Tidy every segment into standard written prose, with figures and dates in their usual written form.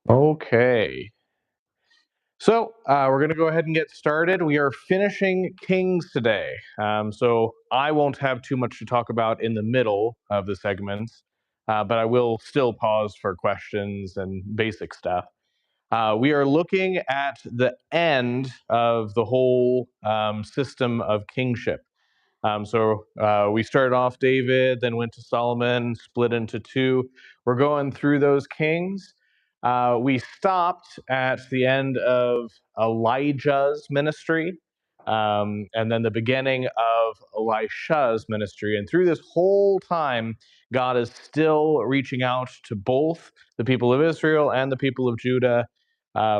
Okay. So we're going to go ahead and get started. We are finishing Kings today. So I won't have too much to talk about in the middle of the segments, but I will still pause for questions and basic stuff. We are looking at the end of the whole system of kingship. So we started off David, then went to Solomon, split into two. We're going through those kings. We stopped at the end of Elijah's ministry, and then the beginning of Elisha's ministry. And through this whole time, God is still reaching out to both the people of Israel and the people of Judah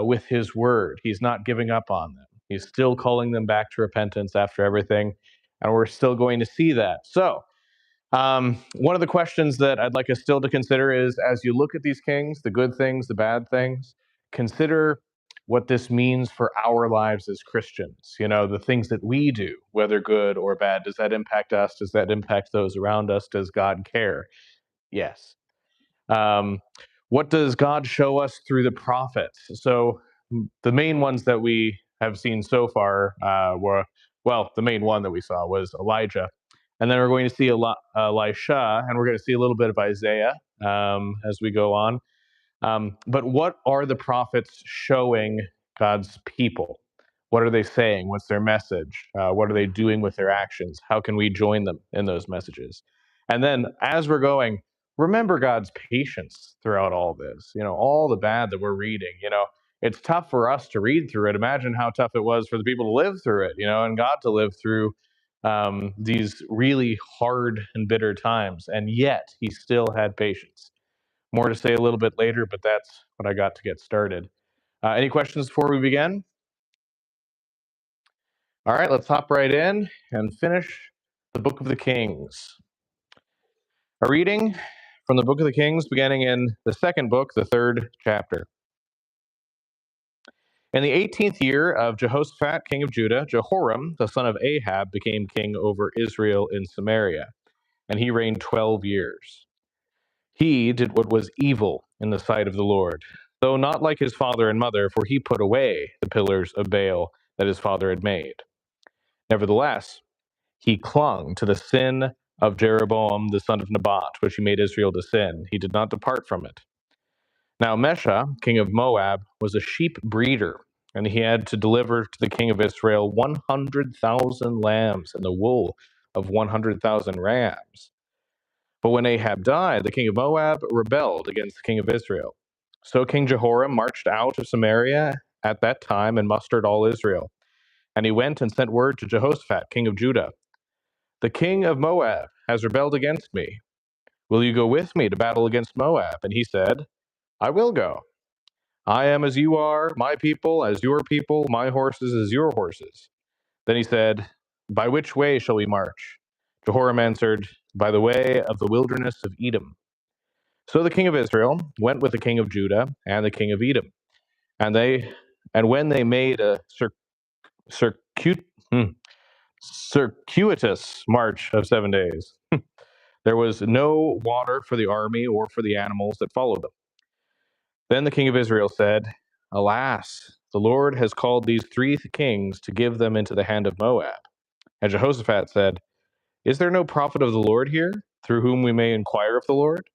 with his word. He's not giving up on them. He's still calling them back to repentance after everything, and we're still going to see that. So one of the questions that I'd like us still to consider is, as you look at these kings, the good things, the bad things, consider what this means for our lives as Christians. You know, the things that we do, whether good or bad, does that impact us? Does that impact those around us? Does God care? Yes. Um, what does God show us through the prophets? So the main ones that we have seen so far were, well, the main one that we saw was Elijah. And then we're going to see Elisha, and we're going to see a little bit of Isaiah as we go on. But what are the prophets showing God's people? What are they saying? What's their message? What are they doing with their actions? How can we join them in those messages? And then as we're going, remember God's patience throughout all this. You know, all the bad that we're reading. You know, it's tough for us to read through it. Imagine how tough it was for the people to live through it, you know, and God to live through these really hard and bitter times. And yet he still had patience. More to say a little bit later, but that's what I got to get started. Any questions before we begin? All right, let's hop right in and finish the Book of the Kings. A reading from the Book of the Kings, beginning in the second book, the third chapter. In the 18th year of Jehoshaphat, king of Judah, Jehoram, the son of Ahab, became king over Israel in Samaria, and he reigned 12 years. He did what was evil in the sight of the Lord, though not like his father and mother, for he put away the pillars of Baal that his father had made. Nevertheless, he clung to the sin of Jeroboam the son of Nebat, which he made Israel to sin. He did not depart from it. Now Mesha, king of Moab, was a sheep breeder, and he had to deliver to the king of Israel 100,000 lambs and the wool of 100,000 rams. But when Ahab died, the king of Moab rebelled against the king of Israel. So King Jehoram marched out of Samaria at that time and mustered all Israel. And he went and sent word to Jehoshaphat, king of Judah, "The king of Moab has rebelled against me. Will you go with me to battle against Moab?" And he said, "I will go. I am as you are, my people as your people, my horses as your horses." Then he said, "By which way shall we march?" Jehoram answered, "By the way of the wilderness of Edom." So the king of Israel went with the king of Judah and the king of Edom, and when they made a circuit, circuitous march of 7 days, there was no water for the army or for the animals that followed them. Then the king of Israel said, "Alas, the Lord has called these three kings to give them into the hand of Moab." And Jehoshaphat said, "Is there no prophet of the Lord here, through whom we may inquire of the Lord?"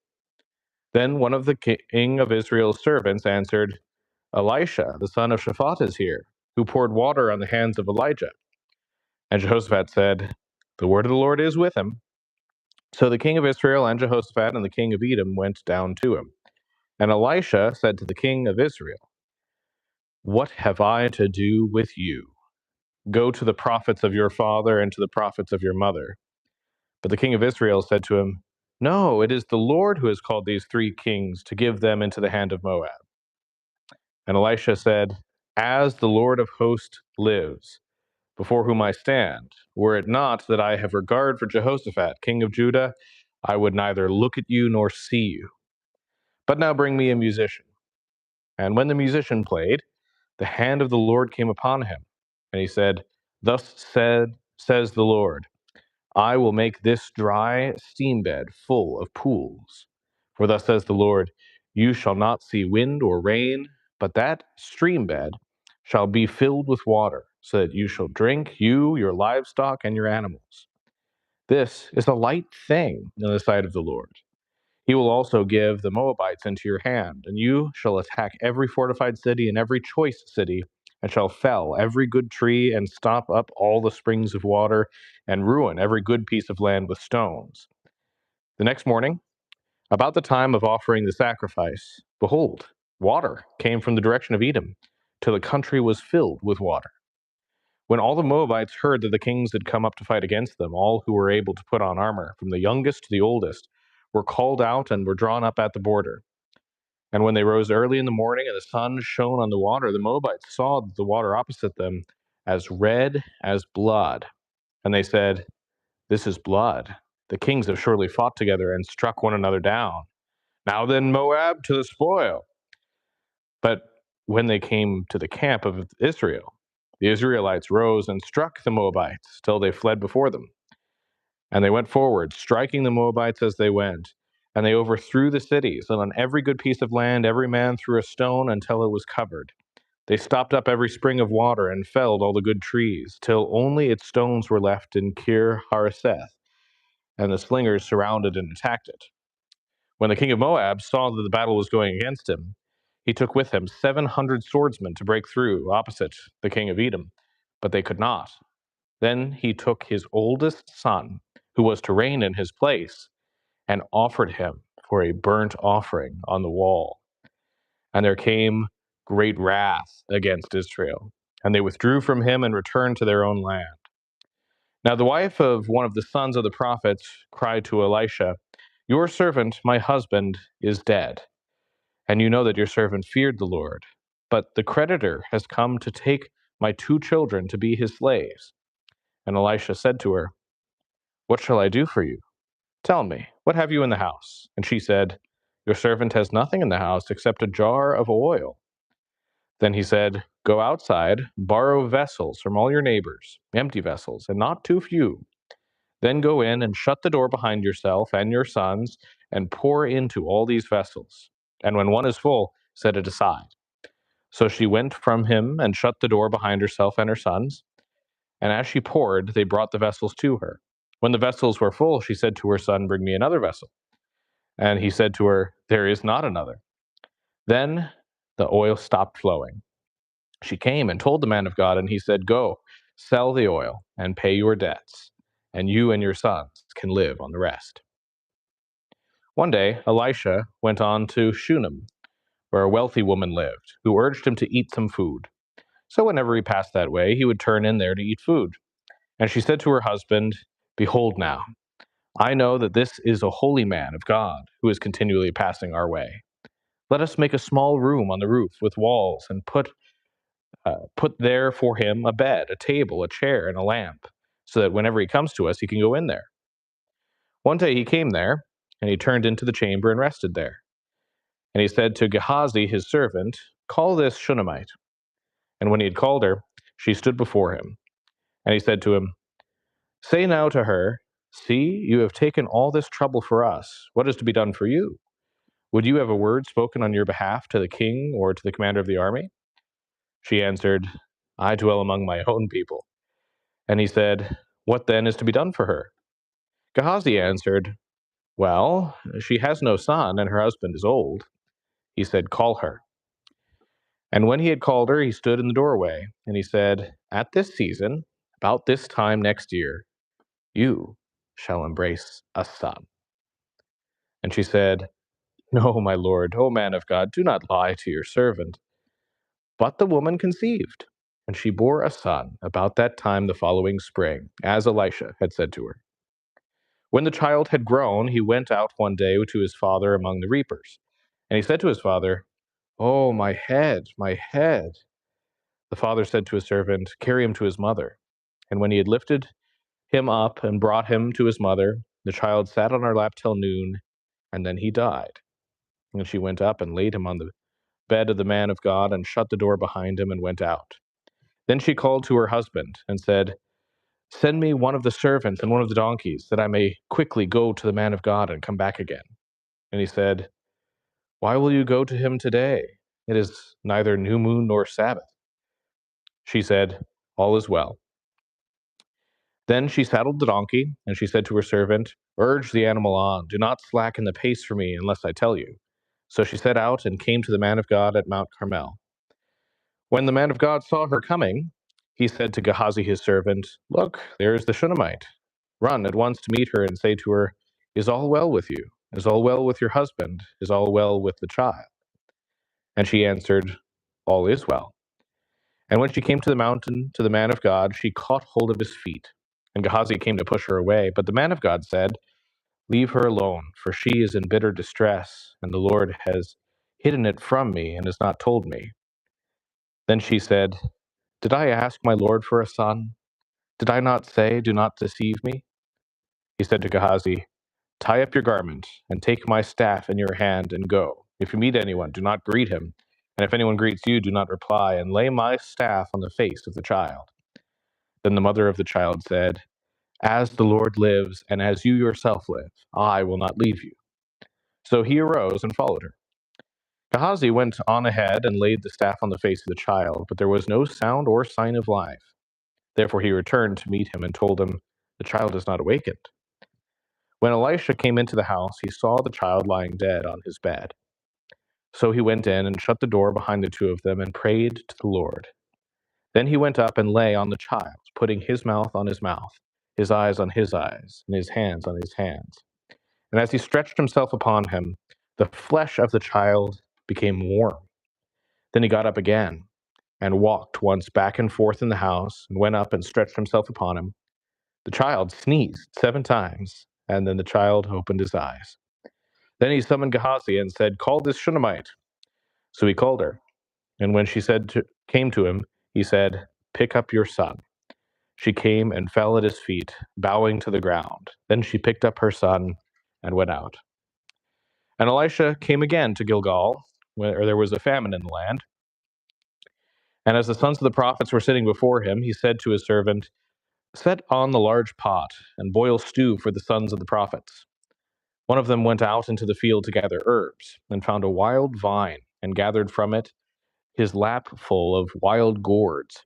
Then one of the king of Israel's servants answered, "Elisha, the son of Shaphat, is here, who poured water on the hands of Elijah." And Jehoshaphat said, "The word of the Lord is with him." So the king of Israel and Jehoshaphat and the king of Edom went down to him. And Elisha said to the king of Israel, "What have I to do with you? Go to the prophets of your father and to the prophets of your mother." But the king of Israel said to him, "No, it is the Lord who has called these three kings to give them into the hand of Moab." And Elisha said, "As the Lord of hosts lives, before whom I stand, were it not that I have regard for Jehoshaphat, king of Judah, I would neither look at you nor see you. But now bring me a musician." And when the musician played, the hand of the Lord came upon him. And he said, says the Lord, "I will make this dry steam bed full of pools. For thus says the Lord, You shall not see wind or rain, but that stream bed shall be filled with water, so that you shall drink, you, your livestock, and your animals. This is a light thing in the sight of the Lord. He will also give the Moabites into your hand, and you shall attack every fortified city and every choice city, and shall fell every good tree, and stop up all the springs of water, and ruin every good piece of land with stones. The next morning, about the time of offering the sacrifice, behold, water came from the direction of Edom, till the country was filled with water. When all the Moabites heard that the kings had come up to fight against them, all who were able to put on armor, from the youngest to the oldest, were called out and were drawn up at the border. And when they rose early in the morning and the sun shone on the water, the Moabites saw the water opposite them as red as blood. And they said, "This is blood. The kings have surely fought together and struck one another down. Now then, Moab, to the spoil." But when they came to the camp of Israel, the Israelites rose and struck the Moabites till they fled before them. And they went forward, striking the Moabites as they went. And they overthrew the cities, and on every good piece of land every man threw a stone until it was covered. They stopped up every spring of water and felled all the good trees, till only its stones were left in Kir Hareseth, and the slingers surrounded and attacked it. When the king of Moab saw that the battle was going against him, he took with him 700 swordsmen to break through opposite the king of Edom, but they could not. Then he took his oldest son, who was to reign in his place, and offered him for a burnt offering on the wall. And there came great wrath against Israel, and they withdrew from him and returned to their own land. Now the wife of one of the sons of the prophets cried to Elisha, "Your servant, my husband, is dead, and you know that your servant feared the Lord. But the creditor has come to take my 2 children to be his slaves." And Elisha said to her, "What shall I do for you? Tell me, what have you in the house?" And she said, "Your servant has nothing in the house except a jar of oil." Then he said, "Go outside, borrow vessels from all your neighbors, empty vessels, and not too few. Then go in and shut the door behind yourself and your sons, and pour into all these vessels. And when one is full, set it aside." So she went from him and shut the door behind herself and her sons. And as she poured, they brought the vessels to her. When the vessels were full, she said to her son, "Bring me another vessel." And he said to her, "There is not another." Then the oil stopped flowing. She came and told the man of God, and he said, "Go, sell the oil and pay your debts, and you and your sons can live on the rest." One day, Elisha went on to Shunem, where a wealthy woman lived, who urged him to eat some food. So whenever he passed that way, he would turn in there to eat food. And she said to her husband, "Behold now, I know that this is a holy man of God who is continually passing our way. Let us make a small room on the roof with walls, and put there for him a bed, a table, a chair, and a lamp, so that whenever he comes to us, he can go in there." One day he came there, and he turned into the chamber and rested there. And he said to Gehazi, his servant, "Call this Shunammite." And when he had called her, she stood before him. And he said to him, "Say now to her, 'See, you have taken all this trouble for us. What is to be done for you? Would you have a word spoken on your behalf to the king or to the commander of the army?" She answered, "I dwell among my own people." And he said, "What then is to be done for her?" Gehazi answered, "Well, she has no son, and her husband is old." He said, "Call her." And when he had called her, he stood in the doorway, and he said, "At this season, about this time next year, you shall embrace a son." And she said, "No, my lord, O man of God, do not lie to your servant." But the woman conceived, and she bore a son about that time the following spring, as Elisha had said to her. When the child had grown, he went out one day to his father among the reapers. And he said to his father, "Oh, my head, my head." The father said to his servant, "Carry him to his mother." And when he had lifted him up and brought him to his mother, the child sat on her lap till noon, and then he died. And she went up and laid him on the bed of the man of God, and shut the door behind him, and went out. Then she called to her husband and said, "Send me one of the servants and one of the donkeys, that I may quickly go to the man of God and come back again." And he said, Why will you go to him today? It is neither new moon nor Sabbath." She said, "All is well." Then she saddled the donkey, and she said to her servant, "Urge the animal on. Do not slacken the pace for me unless I tell you." So she set out and came to the man of God at Mount Carmel. When the man of God saw her coming, he said to Gehazi his servant, "Look, there is the Shunammite. Run at once to meet her and say to her, 'Is all well with you? Is all well with your husband? Is all well with the child?'" And she answered, "All is well." And when she came to the mountain to the man of God, she caught hold of his feet. And Gehazi came to push her away. But the man of God said, "Leave her alone, for she is in bitter distress, and the Lord has hidden it from me and has not told me." Then she said, "Did I ask my Lord for a son? Did I not say, 'Do not deceive me'?" He said to Gehazi, "Tie up your garment, and take my staff in your hand, and go. If you meet anyone, do not greet him. And if anyone greets you, do not reply, and lay my staff on the face of the child." Then the mother of the child said, "As the Lord lives, and as you yourself live, I will not leave you." So he arose and followed her. Gehazi went on ahead and laid the staff on the face of the child, but there was no sound or sign of life. Therefore he returned to meet him and told him, "The child is not awakened." When Elisha came into the house, he saw the child lying dead on his bed. So he went in and shut the door behind the two of them and prayed to the Lord. Then he went up and lay on the child, putting his mouth on his mouth, his eyes on his eyes, and his hands on his hands. And as he stretched himself upon him, the flesh of the child became warm. Then he got up again and walked once back and forth in the house, and went up and stretched himself upon him. The child sneezed 7 times, and then the child opened his eyes. Then he summoned Gehazi and said, "Call this Shunammite." So he called her. And when she came to him, he said, "Pick up your son." She came and fell at his feet, bowing to the ground. Then she picked up her son and went out. And Elisha came again to Gilgal, where there was a famine in the land. And as the sons of the prophets were sitting before him, he said to his servant, "Set on the large pot and boil stew for the sons of the prophets." One of them went out into the field to gather herbs, and found a wild vine, and gathered from it his lap full of wild gourds,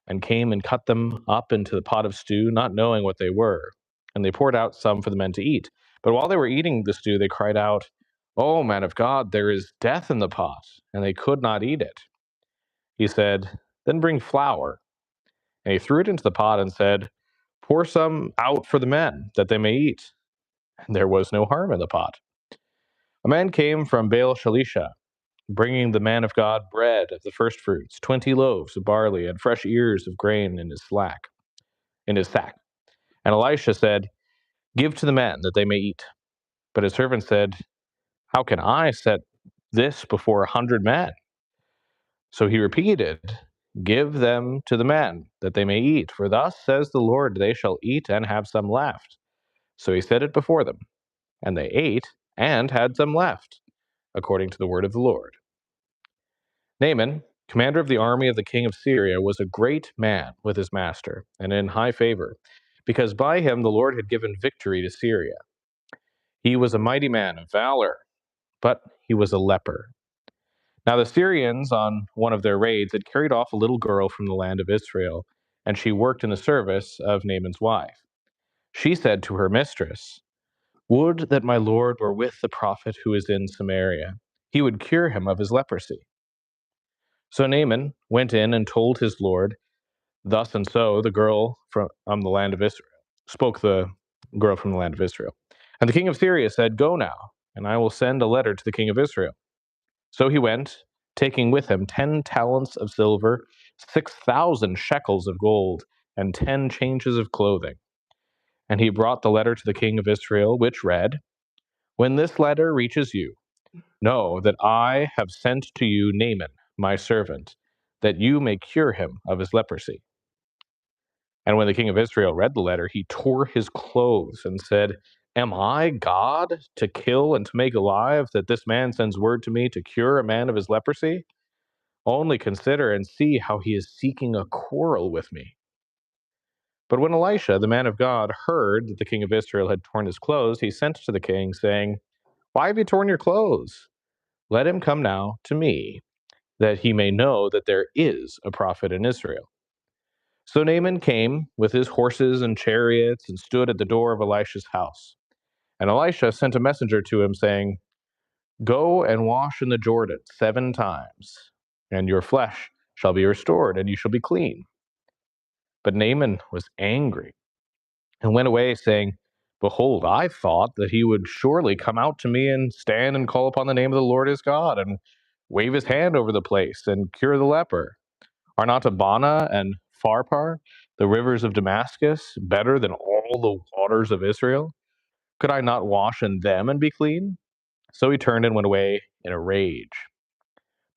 and came and cut them up into the pot of stew, not knowing what they were. And they poured out some for the men to eat. But while they were eating the stew, they cried out, "O man of God, there is death in the pot," and they could not eat it. He said, "Then bring flour." And he threw it into the pot and said, "Pour some out for the men, that they may eat." And there was no harm in the pot. A man came from Baal Shalisha, bringing the man of God bread of the firstfruits, 20 loaves of barley, and fresh ears of grain in his sack. And Elisha said, "Give to the men, that they may eat." But his servant said, "How can I set this before 100 men?" So he repeated, "Give them to the men, that they may eat. For thus says the Lord, they shall eat and have some left." So he set it before them, and they ate and had some left, according to the word of the Lord. Naaman, commander of the army of the king of Syria, was a great man with his master, and in high favor, because by him the Lord had given victory to Syria. He was a mighty man of valor, but he was a leper. Now the Syrians, on one of their raids, had carried off a little girl from the land of Israel, and she worked in the service of Naaman's wife. She said to her mistress, "Would that my lord were with the prophet who is in Samaria. He would cure him of his leprosy." So Naaman went in and told his lord, "Thus and so the girl from the land of Israel spoke the girl from the land of Israel." And the king of Syria said, "Go now, and I will send a letter to the king of Israel." So he went, taking with him 10 talents of silver, 6,000 shekels of gold, and 10 changes of clothing. And he brought the letter to the king of Israel, which read, "When this letter reaches you, know that I have sent to you Naaman, my servant, that you may cure him of his leprosy." And when the king of Israel read the letter, he tore his clothes and said, "Am I God to kill and to make alive, that this man sends word to me to cure a man of his leprosy? Only consider and see how he is seeking a quarrel with me." But when Elisha, the man of God, heard that the king of Israel had torn his clothes, he sent to the king, saying, "Why have you torn your clothes? let him come now to me, that he may know that there is a prophet in Israel. So Naaman came with his horses and chariots and stood at the door of Elisha's house. And Elisha sent a messenger to him, saying, Go and wash in the Jordan 7 times, and your flesh shall be restored, and you shall be clean. But Naaman was angry and went away, saying, Behold, I thought that he would surely come out to me and stand and call upon the name of the Lord his God, and wave his hand over the place and cure the leper. Are not Abana and Pharpar, the rivers of Damascus, better than all the waters of Israel? Could I not wash in them and be clean? So he turned and went away in a rage.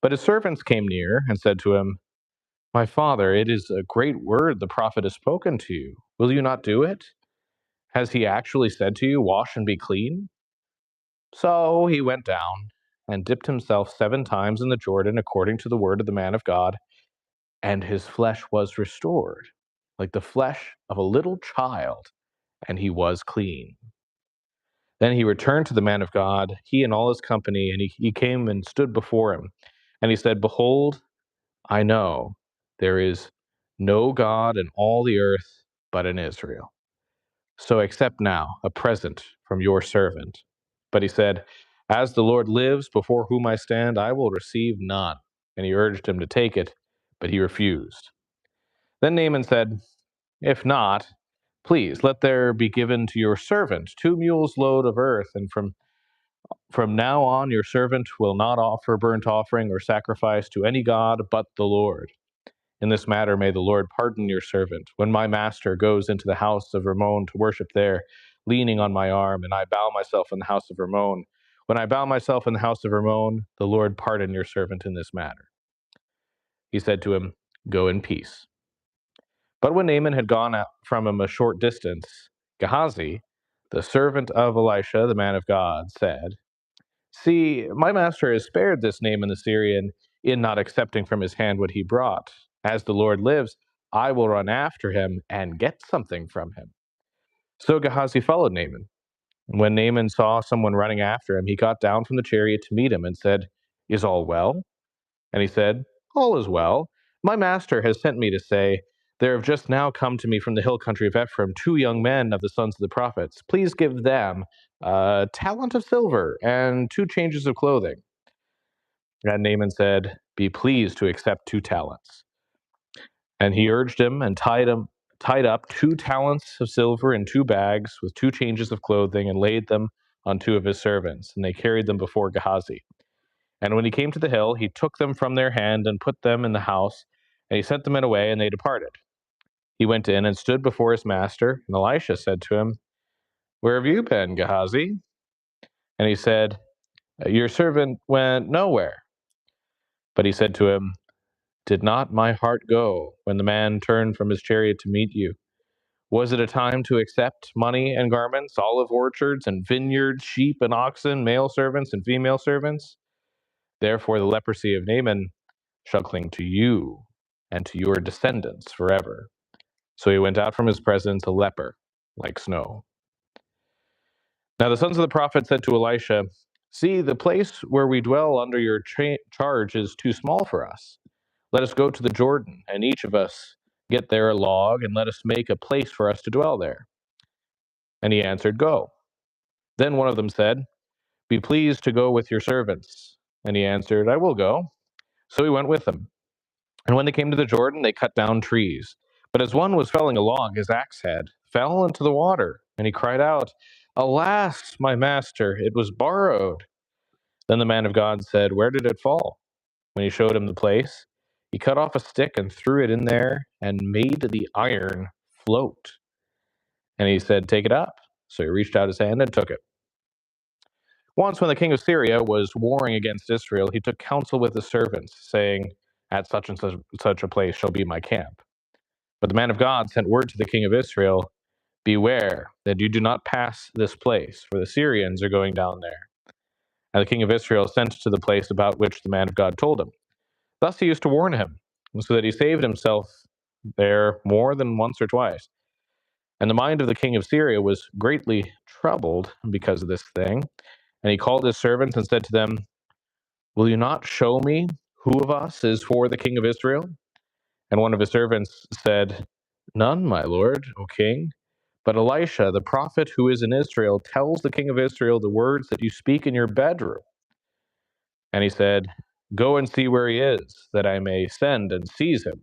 But his servants came near and said to him, My father, it is a great word the prophet has spoken to you. Will you not do it? Has he actually said to you, Wash and be clean? So he went down and dipped himself 7 times in the Jordan according to the word of the man of God, and his flesh was restored, like the flesh of a little child, and he was clean. Then he returned to the man of God, he and all his company, and he came and stood before him. And he said, Behold, I know there is no God in all the earth but in Israel. So accept now a present from your servant. But he said, As the Lord lives, before whom I stand, I will receive none. And he urged him to take it, but he refused. Then Naaman said, If not, please let there be given to your servant 2 mules' load of earth, and from now on your servant will not offer burnt offering or sacrifice to any god but the Lord. In this matter may the Lord pardon your servant. When my master goes into the house of Rimmon to worship there, leaning on my arm, and I bow myself in the house of Rimmon, when I bow myself in the house of Rimmon, the Lord pardon your servant in this matter. He said to him, Go in peace. But when Naaman had gone out from him a short distance, Gehazi, the servant of Elisha, the man of God, said, See, my master has spared this Naaman the Syrian in not accepting from his hand what he brought. As the Lord lives, I will run after him and get something from him. So Gehazi followed Naaman. When Naaman saw someone running after him, he got down from the chariot to meet him and said, Is all well? And he said, All is well. My master has sent me to say, There have just now come to me from the hill country of Ephraim 2 young men of the sons of the prophets. Please give them a talent of silver and 2 changes of clothing. And Naaman said, Be pleased to accept 2 talents. And he urged him and tied up 2 talents of silver in 2 bags with 2 changes of clothing, and laid them on 2 of his servants. And they carried them before Gehazi. And when he came to the hill, he took them from their hand and put them in the house, and he sent the men away, and they departed. He went in and stood before his master, and Elisha said to him, Where have you been, Gehazi? And he said, Your servant went nowhere. But he said to him, Did not my heart go when the man turned from his chariot to meet you? Was it a time to accept money and garments, olive orchards and vineyards, sheep and oxen, male servants and female servants? Therefore the leprosy of Naaman shall cling to you and to your descendants forever. So he went out from his presence a leper, like snow. Now the sons of the prophet said to Elisha, See, the place where we dwell under your charge is too small for us. Let us go to the Jordan, and each of us get there a log, and let us make a place for us to dwell there. And he answered, Go. Then one of them said, Be pleased to go with your servants. And he answered, I will go. So he went with them. And when they came to the Jordan, they cut down trees. But as one was felling a log, his axe head fell into the water, and he cried out, Alas, my master, it was borrowed. Then the man of God said, Where did it fall? When he showed him the place, he cut off a stick and threw it in there and made the iron float. And he said, Take it up. So he reached out his hand and took it. Once, when the king of Syria was warring against Israel, he took counsel with his servants, saying, At such and such a place shall be my camp. But the man of God sent word to the king of Israel, Beware that you do not pass this place, for the Syrians are going down there. And the king of Israel sent to the place about which the man of God told him. Thus he used to warn him, so that he saved himself there more than once or twice. And the mind of the king of Syria was greatly troubled because of this thing. And he called his servants and said to them, Will you not show me who of us is for the king of Israel? And one of his servants said, None, my lord, O king. But Elisha, the prophet who is in Israel, tells the king of Israel the words that you speak in your bedroom. And he said, Go and see where he is, that I may send and seize him.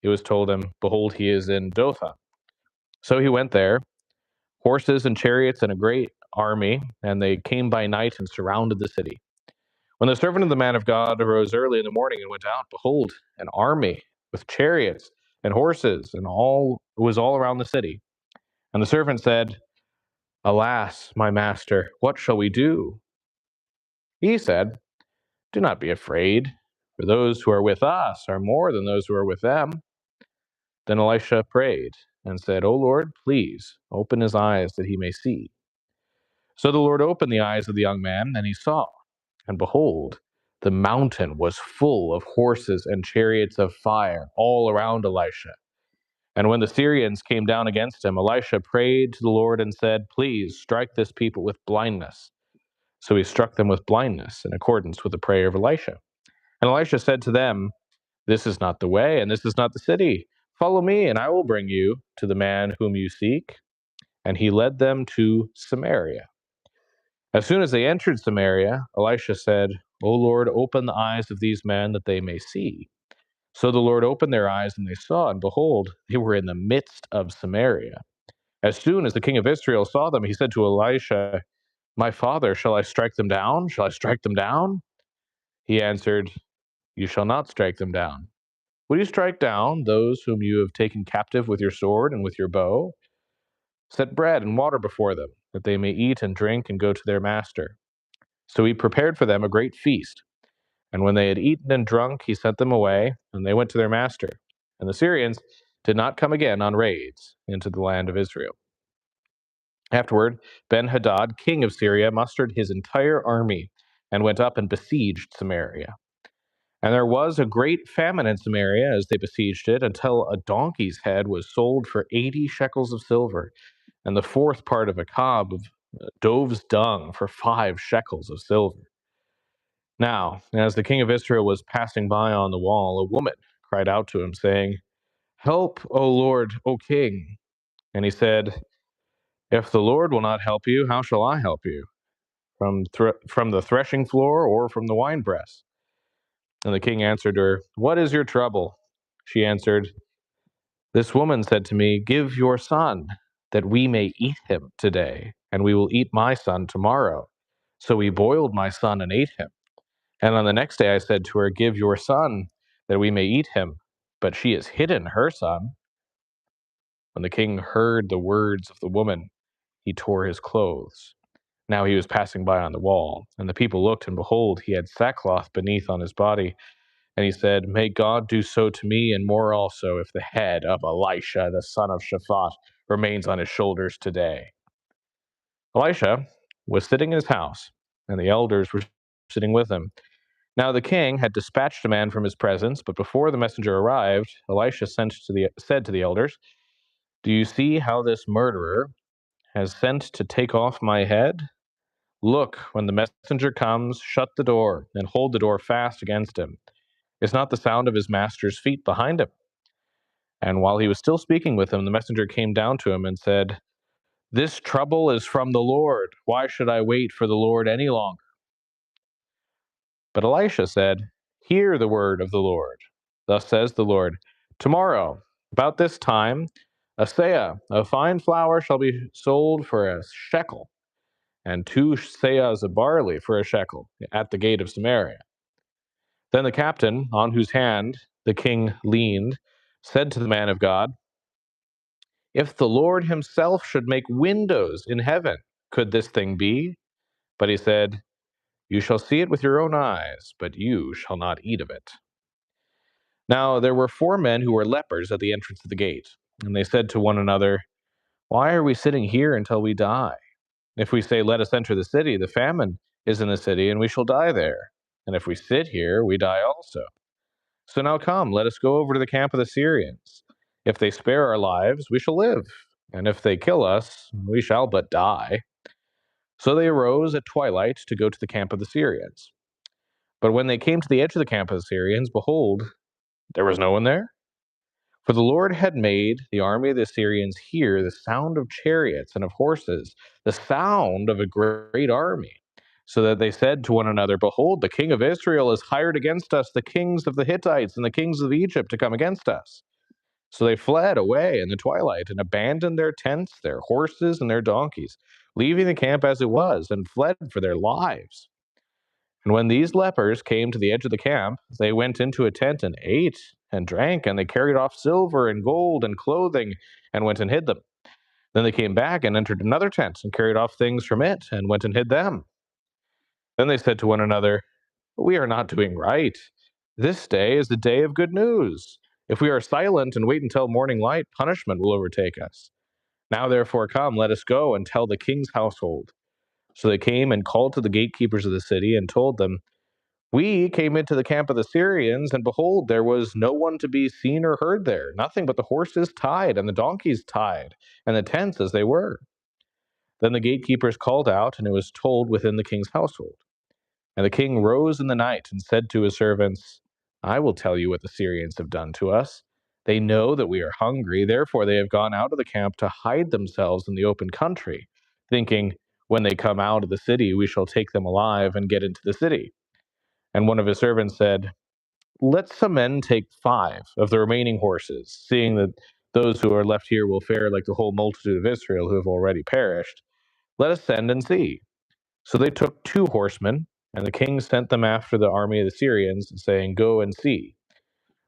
It was told him, Behold, he is in Dothan. So he went there, horses and chariots and a great army, and they came by night and surrounded the city. When the servant of the man of God arose early in the morning and went out, behold, an army with chariots and horses, and all was all around the city. And the servant said, Alas, my master, what shall we do? He said, Do not be afraid, for those who are with us are more than those who are with them. Then Elisha prayed and said, O Lord, please open his eyes that he may see. So the Lord opened the eyes of the young man, and he saw. And behold, the mountain was full of horses and chariots of fire all around Elisha. And when the Syrians came down against him, Elisha prayed to the Lord and said, Please strike this people with blindness. So he struck them with blindness in accordance with the prayer of Elisha. And Elisha said to them, This is not the way, and this is not the city. Follow me, and I will bring you to the man whom you seek. And he led them to Samaria. As soon as they entered Samaria, Elisha said, O Lord, open the eyes of these men that they may see. So the Lord opened their eyes, and they saw, and behold, they were in the midst of Samaria. As soon as the king of Israel saw them, he said to Elisha, My father, shall I strike them down? Shall I strike them down? He answered, You shall not strike them down. Will you strike down those whom you have taken captive with your sword and with your bow? Set bread and water before them, that they may eat and drink and go to their master. So he prepared for them a great feast. And when they had eaten and drunk, he sent them away, and they went to their master. And the Syrians did not come again on raids into the land of Israel. Afterward, Ben-Hadad, king of Syria, mustered his entire army and went up and besieged Samaria. And there was a great famine in Samaria as they besieged it, until a donkey's head was sold for 80 shekels of silver, and the fourth part of a cob of dove's dung for 5 shekels of silver. Now, as the king of Israel was passing by on the wall, a woman cried out to him, saying, Help, O Lord, O king. And he said, If the Lord will not help you, how shall I help you? From the threshing floor or from the winepress? And the king answered her, What is your trouble? She answered, This woman said to me, Give your son, that we may eat him today, and we will eat my son tomorrow. So we boiled my son and ate him. And on the next day I said to her, Give your son, that we may eat him. But she has hidden her son. When the king heard the words of the woman, he tore his clothes. Now he was passing by on the wall, and the people looked, and behold, he had sackcloth beneath on his body. And he said, May God do so to me, and more also, if the head of Elisha, the son of Shaphat, remains on his shoulders today. Elisha was sitting in his house, and the elders were sitting with him. Now the king had dispatched a man from his presence, but before the messenger arrived, Elisha said to the elders, Do you see how this murderer has sent to take off my head? Look, when the messenger comes, shut the door and hold the door fast against him. Is not the sound of his master's feet behind him? And while he was still speaking with him, the messenger came down to him and said, This trouble is from the Lord. Why should I wait for the Lord any longer? But Elisha said, Hear the word of the Lord. Thus says the Lord, Tomorrow, about this time, a seah of fine flour shall be sold for a shekel, and 2 seahs of barley for a shekel at the gate of Samaria. Then the captain, on whose hand the king leaned, said to the man of God, If the Lord himself should make windows in heaven, could this thing be? But he said, You shall see it with your own eyes, but you shall not eat of it. Now there were 4 men who were lepers at the entrance of the gate, and they said to one another, Why are we sitting here until we die? If we say, Let us enter the city, the famine is in the city, and we shall die there. And if we sit here, we die also. So now come, let us go over to the camp of the Syrians. If they spare our lives, we shall live, and if they kill us, we shall but die. So they arose at twilight to go to the camp of the Syrians. But when they came to the edge of the camp of the Syrians, behold, there was no one there. For the Lord had made the army of the Assyrians hear the sound of chariots and of horses, the sound of a great army. So that they said to one another, behold, the king of Israel has hired against us the kings of the Hittites and the kings of Egypt to come against us. So they fled away in the twilight and abandoned their tents, their horses, and their donkeys, leaving the camp as it was, and fled for their lives. And when these lepers came to the edge of the camp, they went into a tent and ate and drank, and they carried off silver and gold and clothing and went and hid them. Then they came back and entered another tent and carried off things from it and went and hid them. Then they said to one another, we are not doing right. This day is the day of good news. If we are silent and wait until morning light, punishment will overtake us. Now therefore come, let us go and tell the king's household. So they came and called to the gatekeepers of the city and told them, we came into the camp of the Syrians, and behold, there was no one to be seen or heard there, nothing but the horses tied and the donkeys tied, and the tents as they were. Then the gatekeepers called out, and it was told within the king's household. And the king rose in the night and said to his servants, I will tell you what the Syrians have done to us. They know that we are hungry, therefore they have gone out of the camp to hide themselves in the open country, thinking, when they come out of the city, we shall take them alive and get into the city. And one of his servants said, let some men take 5 of the remaining horses, seeing that those who are left here will fare like the whole multitude of Israel who have already perished. Let us send and see. So they took 2 horsemen, and the king sent them after the army of the Syrians, saying, go and see.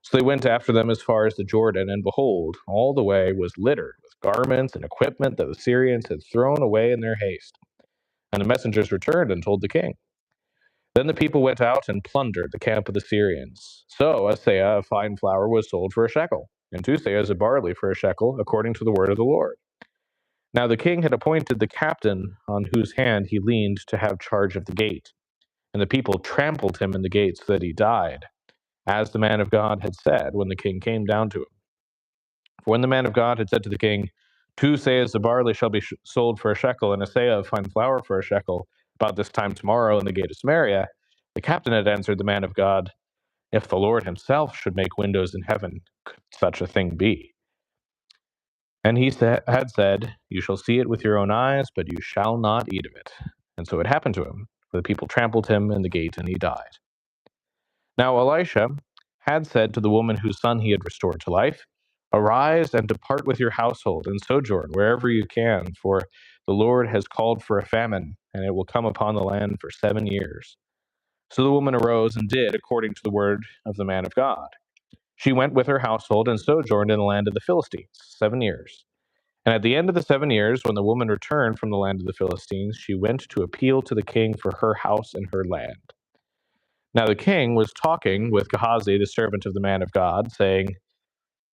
So they went after them as far as the Jordan, and behold, all the way was littered with garments and equipment that the Syrians had thrown away in their haste. And the messengers returned and told the king. Then the people went out and plundered the camp of the Syrians. So a seah of fine flour was sold for a shekel, and 2 seahs of barley for a shekel, according to the word of the Lord. Now the king had appointed the captain on whose hand he leaned to have charge of the gate. And the people trampled him in the gate so that he died, as the man of God had said when the king came down to him. For when the man of God had said to the king, 2 seahs of barley shall be sold for a shekel, and a seah of fine flour for a shekel, about this time tomorrow in the gate of Samaria, the captain had answered the man of God, if the Lord himself should make windows in heaven, could such a thing be? And he had said, you shall see it with your own eyes, but you shall not eat of it. And so it happened to him, for the people trampled him in the gate, and he died. Now Elisha had said to the woman whose son he had restored to life, arise and depart with your household and sojourn wherever you can, for the Lord has called for a famine, and it will come upon the land for 7 years. So the woman arose and did according to the word of the man of God. She went with her household and sojourned in the land of the Philistines 7 years. And at the end of the 7 years, when the woman returned from the land of the Philistines, she went to appeal to the king for her house and her land. Now the king was talking with Gehazi, the servant of the man of God, saying,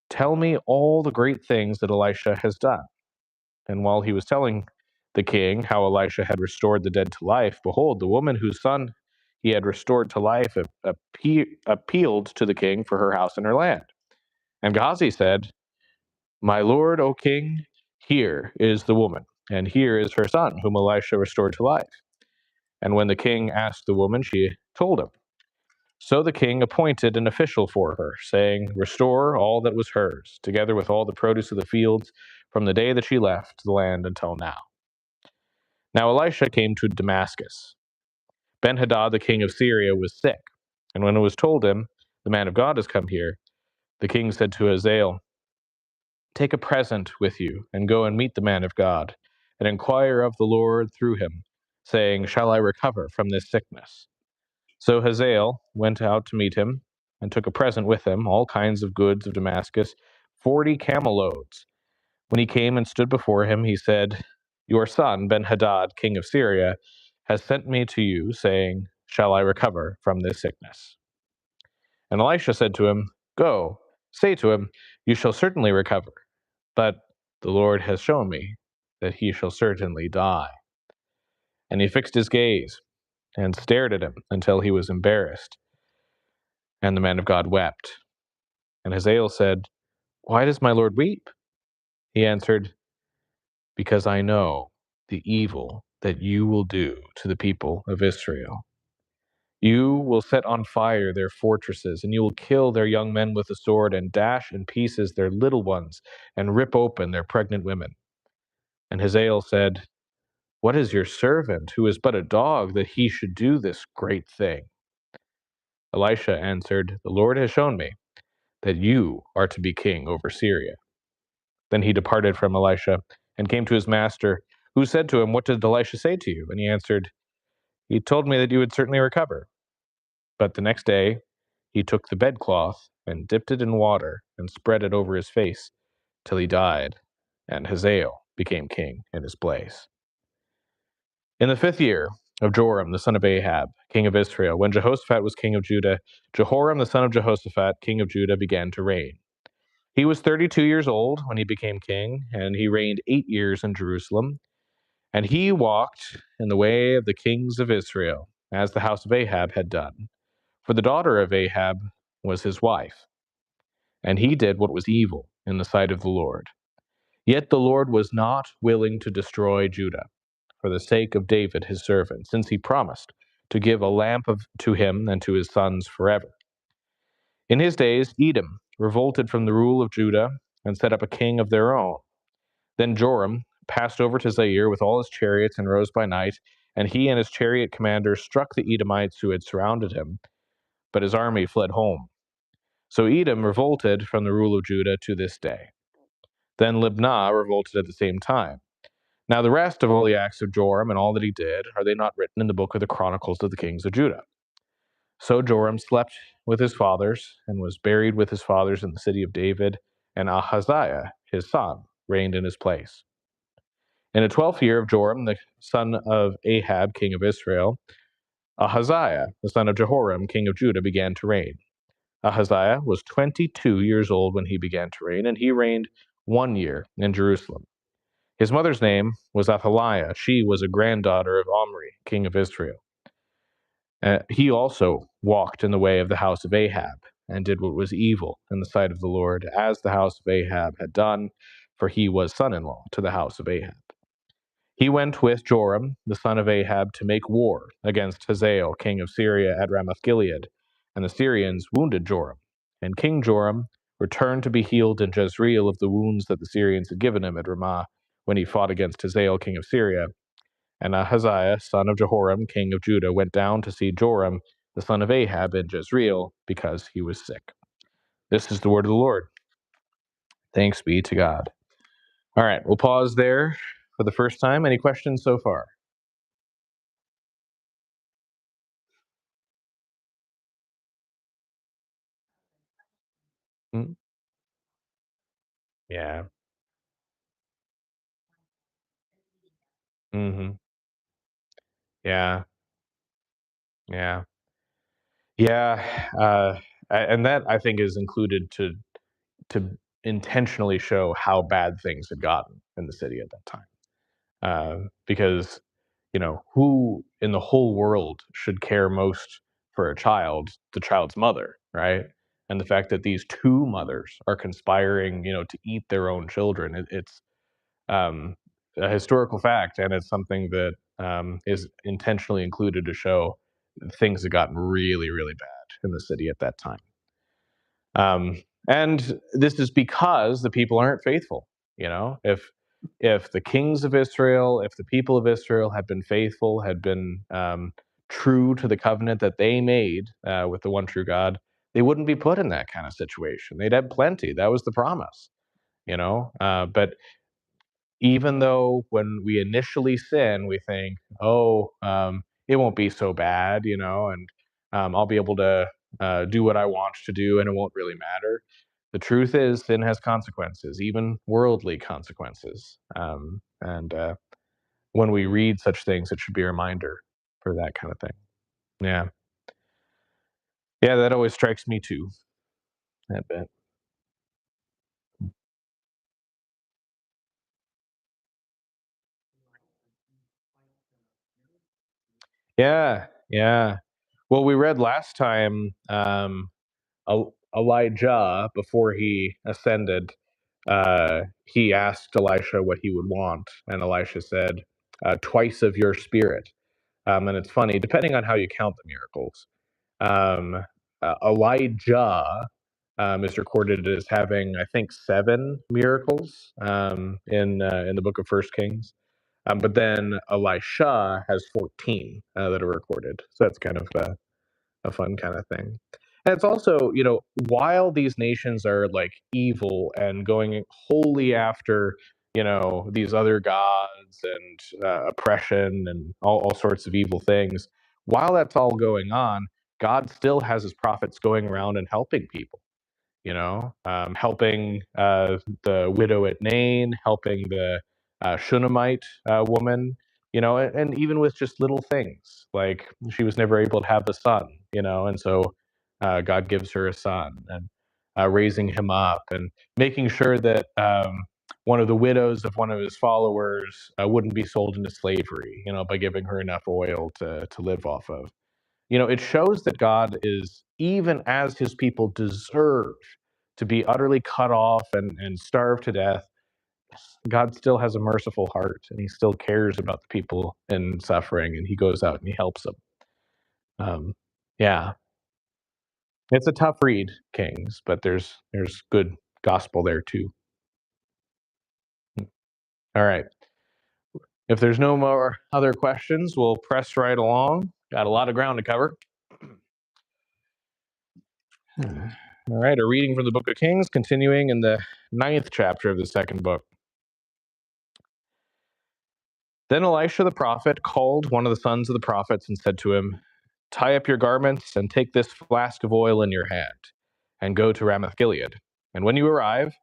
tell me all the great things that Elisha has done. And while he was telling the king how Elisha had restored the dead to life, behold, the woman whose son he had restored to life appealed to the king for her house and her land. And Gehazi said, my lord, O king, here is the woman, and here is her son, whom Elisha restored to life. And when the king asked the woman, she told him. So the king appointed an official for her, saying, restore all that was hers, together with all the produce of the fields, from the day that she left the land until now. Now Elisha came to Damascus. Ben-Hadad, the king of Syria, was sick, and when it was told him, the man of God has come here, the king said to Hazael, take a present with you, and go and meet the man of God, and inquire of the Lord through him, saying, shall I recover from this sickness? So Hazael went out to meet him, and took a present with him, all kinds of goods of Damascus, 40 camel loads. When he came and stood before him, he said, your son, Ben-Hadad, king of Syria, has sent me to you, saying, shall I recover from this sickness? And Elisha said to him, go, say to him, you shall certainly recover. But the Lord has shown me that he shall certainly die. And he fixed his gaze and stared at him until he was embarrassed. And the man of God wept. And Hazael said, why does my Lord weep? He answered, because I know the evil that you will do to the people of Israel. You will set on fire their fortresses, and you will kill their young men with the sword, and dash in pieces their little ones, and rip open their pregnant women. And Hazael said, What is your servant, who is but a dog, that he should do this great thing? Elisha answered, The Lord has shown me that you are to be king over Syria. Then he departed from Elisha and came to his master, who said to him, What did Elisha say to you? And he answered, He told me that you would certainly recover. But the next day he took the bedcloth and dipped it in water and spread it over his face till he died, and Hazael became king in his place. In the 5th year of Joram the son of Ahab, king of Israel, when Jehoshaphat was king of Judah, Jehoram the son of Jehoshaphat, king of Judah, began to reign. He was 32 years old when he became king, and he reigned 8 years in Jerusalem. And he walked in the way of the kings of Israel, as the house of Ahab had done. For the daughter of Ahab was his wife, and he did what was evil in the sight of the Lord. Yet the Lord was not willing to destroy Judah, for the sake of David his servant, since he promised to give a lamp to him and to his sons forever. In his days, Edom revolted from the rule of Judah and set up a king of their own. Then Joram passed over to Zair with all his chariots and rose by night, and he and his chariot commanders struck the Edomites who had surrounded him, but his army fled home. So Edom revolted from the rule of Judah to this day. Then Libnah revolted at the same time. Now the rest of all the acts of Joram and all that he did, are they not written in the book of the Chronicles of the kings of Judah? So Joram slept with his fathers, and was buried with his fathers in the city of David, and Ahaziah, his son, reigned in his place. In the 12th year of Joram, the son of Ahab, king of Israel, Ahaziah, the son of Jehoram, king of Judah, began to reign. Ahaziah was 22 years old when he began to reign, and he reigned 1 year in Jerusalem. His mother's name was Athaliah. She was a granddaughter of Omri, king of Israel. He also walked in the way of the house of Ahab, and did what was evil in the sight of the Lord, as the house of Ahab had done, for he was son-in-law to the house of Ahab. He went with Joram, the son of Ahab, to make war against Hazael, king of Syria, at Ramoth Gilead, and the Syrians wounded Joram. And King Joram returned to be healed in Jezreel of the wounds that the Syrians had given him at Ramah, when he fought against Hazael, king of Syria. And Ahaziah, son of Jehoram, king of Judah, went down to see Joram, the son of Ahab, in Jezreel, because he was sick. This is the word of the Lord. Thanks be to God. All right, we'll pause there for the first time. Any questions so far? Hmm? Yeah. Hmm. Yeah. Yeah. Yeah. And that, I think, is included to intentionally show how bad things had gotten in the city at that time. Because, who in the whole world should care most for a child? The child's mother, right? And the fact that these two mothers are conspiring, to eat their own children, it's a historical fact, and it's something that is intentionally included to show things had gotten really, really bad in the city at that time. And this is because the people aren't faithful. If the kings of Israel, if the people of Israel had been faithful, had been true to the covenant that they made with the one true God, they wouldn't be put in that kind of situation. They'd have plenty. That was the promise. But even though when we initially sin, we think, oh, it won't be so bad, and I'll be able to do what I want to do and it won't really matter. The truth is, sin has consequences, even worldly consequences. And when we read such things, it should be a reminder for that kind of thing. Yeah. Yeah, that always strikes me too, that bit. Yeah, yeah. Well, we read last time Elijah, before he ascended, he asked Elisha what he would want, and Elisha said, twice of your spirit. And it's funny, depending on how you count the miracles. Elijah is recorded as having, I think, 7 miracles in the book of First Kings. But then Elisha has 14 that are recorded. So that's kind of a fun kind of thing. And it's also, while these nations are like evil and going wholly after, these other gods and oppression and all sorts of evil things, while that's all going on, God still has his prophets going around and helping people, helping the widow at Nain, helping the Shunammite woman, and even with just little things like she was never able to have a son, and so God gives her a son and raising him up and making sure that one of the widows of one of his followers wouldn't be sold into slavery, by giving her enough oil to live off of. It shows that God is, even as his people deserve to be utterly cut off and starve to death, God still has a merciful heart and he still cares about the people in suffering and he goes out and he helps them. Yeah, it's a tough read, Kings, but there's good gospel there too. All right. If there's no more other questions, we'll press right along. Got a lot of ground to cover. All right, a reading from the book of Kings, continuing in the 9th chapter of the second book. Then Elisha the prophet called one of the sons of the prophets and said to him, "Tie up your garments and take this flask of oil in your hand and go to Ramoth Gilead. And when you arrive,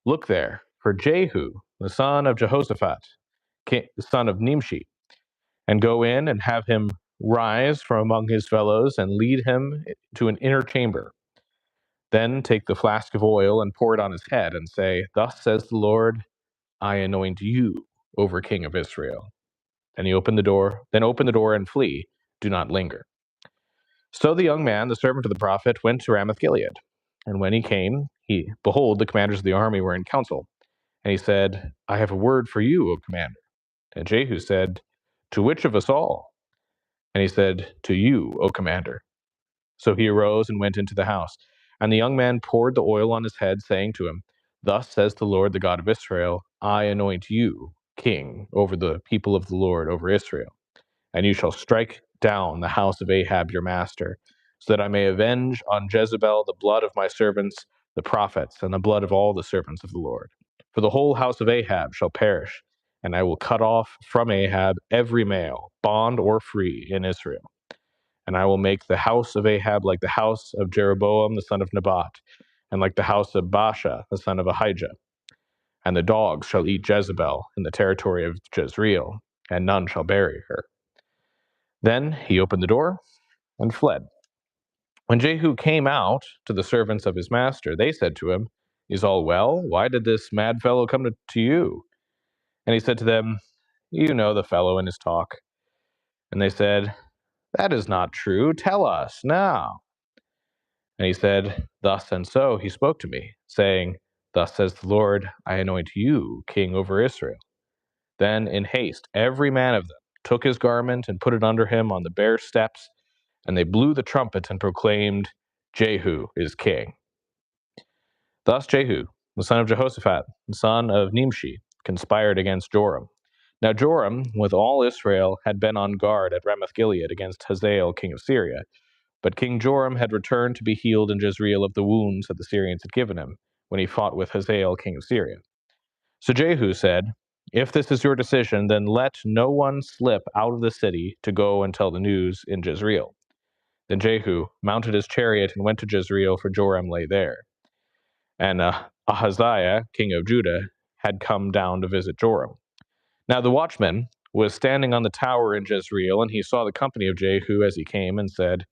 look there for Jehu, the son of Jehoshaphat, the son of Nimshi, and go in and have him rise from among his fellows and lead him to an inner chamber. Then take the flask of oil and pour it on his head and say, 'Thus says the Lord, I anoint you over king of Israel.' Then open the door and flee. Do not linger." So the young man, the servant of the prophet, went to Ramoth Gilead. And when he came, behold, the commanders of the army were in council. And he said, "I have a word for you, O commander." And Jehu said, "To which of us all?" And he said, "To you, O commander." So he arose and went into the house. And the young man poured the oil on his head, saying to him, "Thus says the Lord, the God of Israel, I anoint you king over the people of the Lord, over Israel. And you shall strike down the house of Ahab your master, so that I may avenge on Jezebel the blood of my servants, the prophets, and the blood of all the servants of the Lord. For the whole house of Ahab shall perish, and I will cut off from Ahab every male, bond or free, in Israel. And I will make the house of Ahab like the house of Jeroboam the son of Nebat, and like the house of Baasha the son of Ahijah. And the dogs shall eat Jezebel in the territory of Jezreel, and none shall bury her." Then he opened the door and fled. When Jehu came out to the servants of his master, they said to him, "Is all well? Why did this mad fellow come to you?" And he said to them, "You know the fellow and his talk." And they said, "That is not true. Tell us now." And he said, "Thus and so he spoke to me, saying, 'Thus says the Lord, I anoint you king over Israel.' Then in haste every man of them took his garment and put it under him on the bare steps, and they blew the trumpets and proclaimed, 'Jehu is king.' Thus Jehu, the son of Jehoshaphat, the son of Nimshi, conspired against Joram. Now Joram, with all Israel, had been on guard at Ramoth Gilead against Hazael, king of Syria. But King Joram had returned to be healed in Jezreel of the wounds that the Syrians had given him when he fought with Hazael, king of Syria. So Jehu said, "If this is your decision, then let no one slip out of the city to go and tell the news in Jezreel." Then Jehu mounted his chariot and went to Jezreel, for Joram lay there. And Ahaziah, king of Judah, had come down to visit Joram. Now the watchman was standing on the tower in Jezreel, and he saw the company of Jehu as he came, and said,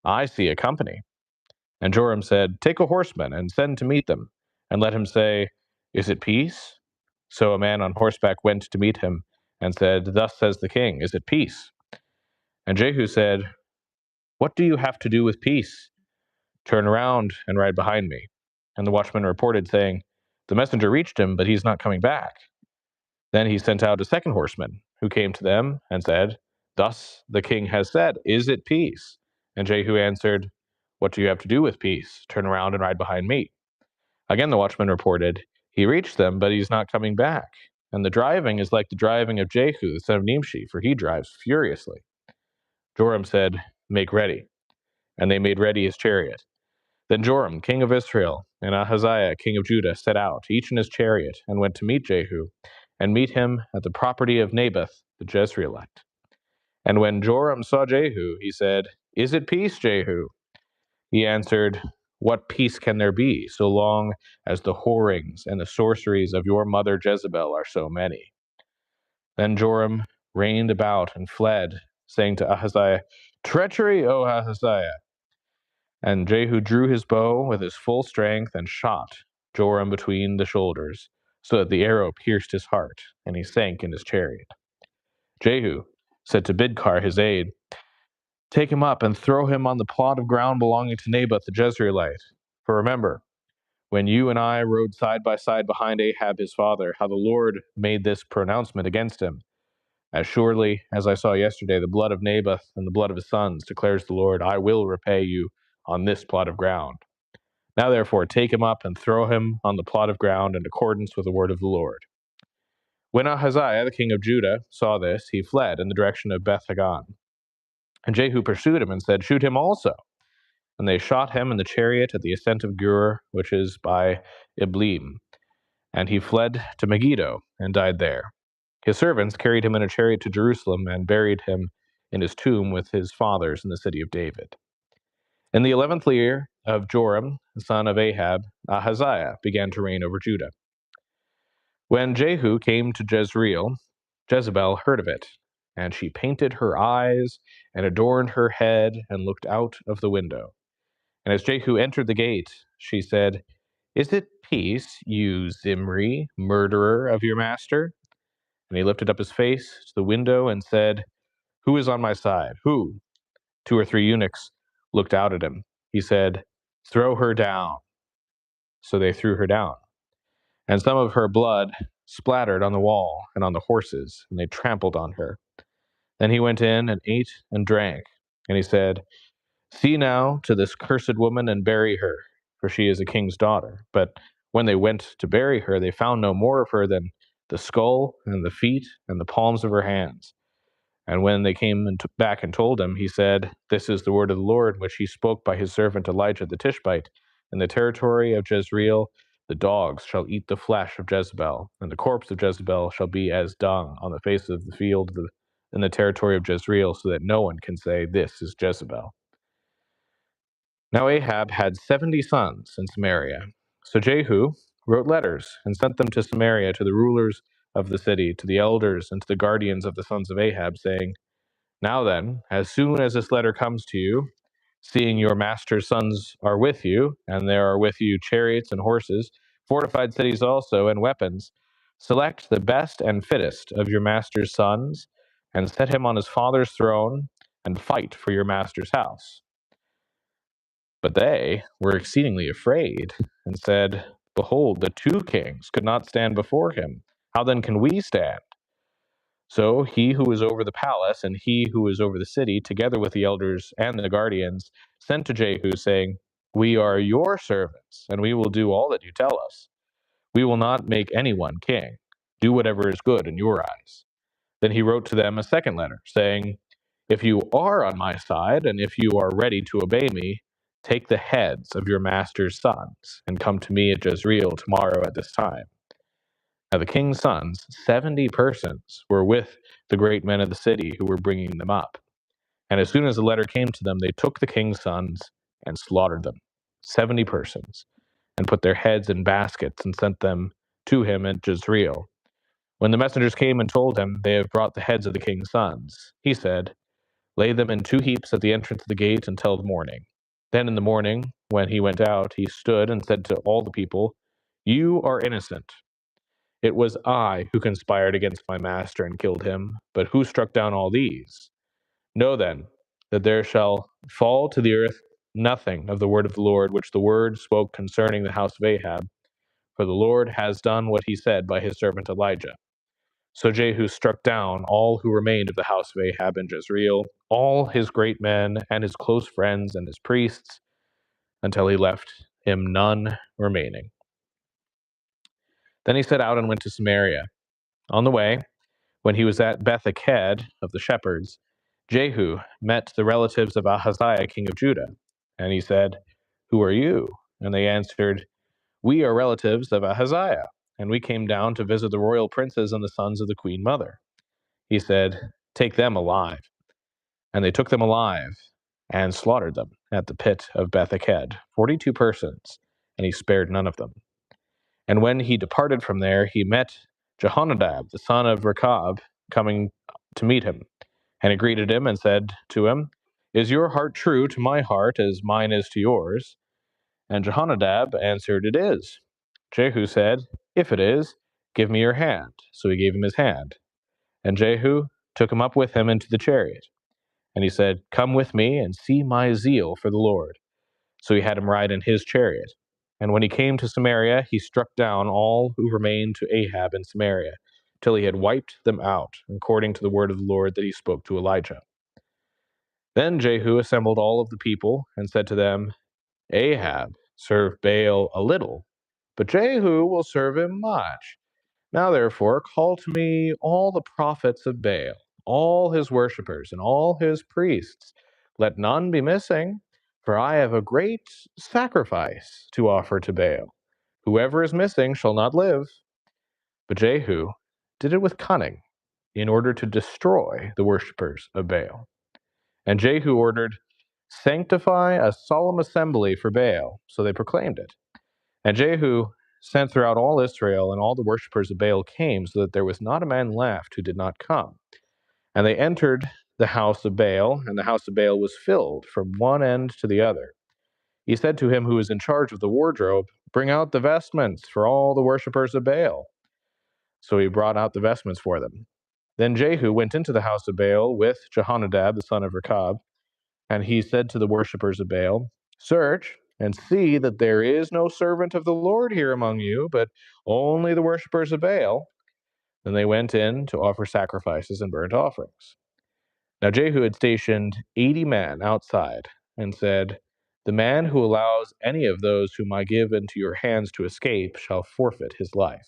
"I see a company." And Joram said, "Take a horseman and send to meet them, and let him say, 'Is it peace?'" So a man on horseback went to meet him, and said, "Thus says the king, is it peace?" And Jehu said, "What do you have to do with peace? Turn around and ride behind me." And the watchman reported, saying, "The messenger reached him, but he's not coming back." Then he sent out a second horseman, who came to them and said, "Thus the king has said, is it peace?" And Jehu answered, "What do you have to do with peace? Turn around and ride behind me." Again the watchman reported, "He reached them, but he's not coming back. And the driving is like the driving of Jehu, the son of Nimshi, for he drives furiously." Joram said, "Make ready." And they made ready his chariot. Then Joram, king of Israel, and Ahaziah, king of Judah, set out, each in his chariot, and went to meet Jehu, and meet him at the property of Naboth the Jezreelite. And when Joram saw Jehu, he said, "Is it peace, Jehu?" He answered, "What peace can there be, so long as the whorings and the sorceries of your mother Jezebel are so many?" Then Joram reined about and fled, saying to Ahaziah, "Treachery, O Ahaziah!" And Jehu drew his bow with his full strength and shot Joram between the shoulders, so that the arrow pierced his heart, and he sank in his chariot. Jehu said to Bidkar, his aide, "Take him up and throw him on the plot of ground belonging to Naboth the Jezreelite. For remember, when you and I rode side by side behind Ahab his father, how the Lord made this pronouncement against him. As surely as I saw yesterday the blood of Naboth and the blood of his sons, declares the Lord, I will repay you on this plot of ground. Now therefore take him up and throw him on the plot of ground in accordance with the word of the Lord." When Ahaziah, the king of Judah, saw this, he fled in the direction of Beth Hagan. And Jehu pursued him and said, "Shoot him also." And they shot him in the chariot at the ascent of Gur, which is by Ibleam. And he fled to Megiddo and died there. His servants carried him in a chariot to Jerusalem and buried him in his tomb with his fathers in the city of David. In the 11th year of Joram, the son of Ahab, Ahaziah began to reign over Judah. When Jehu came to Jezreel, Jezebel heard of it, and she painted her eyes and adorned her head and looked out of the window. And as Jehu entered the gate, she said, "Is it peace, you Zimri, murderer of your master?" And he lifted up his face to the window and said, "Who is on my side? Who?" 2 or 3 eunuchs looked out at him. He said, "Throw her down." So they threw her down. And some of her blood splattered on the wall and on the horses, and they trampled on her. Then he went in and ate and drank. And he said, "See now to this cursed woman and bury her, for she is a king's daughter." But when they went to bury her, they found no more of her than the skull and the feet and the palms of her hands. And when they came back and told him, he said, "This is the word of the Lord, which he spoke by his servant Elijah the Tishbite. In the territory of Jezreel, the dogs shall eat the flesh of Jezebel, and the corpse of Jezebel shall be as dung on the face of the field in the territory of Jezreel, so that no one can say, 'This is Jezebel.'" Now Ahab had 70 sons in Samaria. So Jehu wrote letters and sent them to Samaria to the rulers of the city, to the elders, and to the guardians of the sons of Ahab, saying, "Now then, as soon as this letter comes to you, seeing your master's sons are with you, and there are with you chariots and horses, fortified cities also, and weapons, select the best and fittest of your master's sons, and set him on his father's throne, and fight for your master's house." But they were exceedingly afraid, and said, "Behold, the 2 kings could not stand before him. How then can we stand?" So he who was over the palace and he who was over the city, together with the elders and the guardians, sent to Jehu, saying, "We are your servants, and we will do all that you tell us. We will not make anyone king. Do whatever is good in your eyes." Then he wrote to them a second letter, saying, "If you are on my side, and if you are ready to obey me, take the heads of your master's sons, and come to me at Jezreel tomorrow at this time." Now the king's sons, 70 persons, were with the great men of the city who were bringing them up. And as soon as the letter came to them, they took the king's sons and slaughtered them, 70 persons, and put their heads in baskets and sent them to him at Jezreel. When the messengers came and told him, "They have brought the heads of the king's sons," he said, "Lay them in 2 heaps at the entrance of the gate until the morning." Then in the morning, when he went out, he stood and said to all the people, "You are innocent. It was I who conspired against my master and killed him, but who struck down all these? Know then that there shall fall to the earth nothing of the word of the Lord which the word spoke concerning the house of Ahab, for the Lord has done what he said by his servant Elijah." So Jehu struck down all who remained of the house of Ahab in Jezreel, all his great men and his close friends and his priests, until he left him none remaining. Then he set out and went to Samaria. On the way, when he was at Beth-eked of the shepherds, Jehu met the relatives of Ahaziah, king of Judah. And he said, "Who are you?" And they answered, "We are relatives of Ahaziah, and we came down to visit the royal princes and the sons of the queen mother." He said, "Take them alive." And they took them alive and slaughtered them at the pit of Beth-eked, 42 persons, and he spared none of them. And when he departed from there, he met Jehonadab, the son of Rechab, coming to meet him. And he greeted him and said to him, "Is your heart true to my heart as mine is to yours?" And Jehonadab answered, "It is." Jehu said, "If it is, give me your hand." So he gave him his hand. And Jehu took him up with him into the chariot. And he said, "Come with me and see my zeal for the Lord." So he had him ride in his chariot. And when he came to Samaria, he struck down all who remained to Ahab in Samaria, till he had wiped them out, according to the word of the Lord that he spoke to Elijah. Then Jehu assembled all of the people and said to them, "Ahab served Baal a little, but Jehu will serve him much. Now therefore call to me all the prophets of Baal, all his worshippers, and all his priests. Let none be missing, for I have a great sacrifice to offer to Baal. Whoever is missing shall not live." But Jehu did it with cunning, in order to destroy the worshippers of Baal. And Jehu ordered, "Sanctify a solemn assembly for Baal." So they proclaimed it. And Jehu sent throughout all Israel, and all the worshippers of Baal came, so that there was not a man left who did not come. And they entered the house of Baal, and the house of Baal was filled from one end to the other. He said to him who was in charge of the wardrobe, "Bring out the vestments for all the worshippers of Baal." So he brought out the vestments for them. Then Jehu went into the house of Baal with Jehonadab, the son of Rechab, and he said to the worshippers of Baal, "Search and see that there is no servant of the Lord here among you, but only the worshippers of Baal." Then they went in to offer sacrifices and burnt offerings. Now Jehu had stationed 80 men outside and said, "The man who allows any of those whom I give into your hands to escape shall forfeit his life."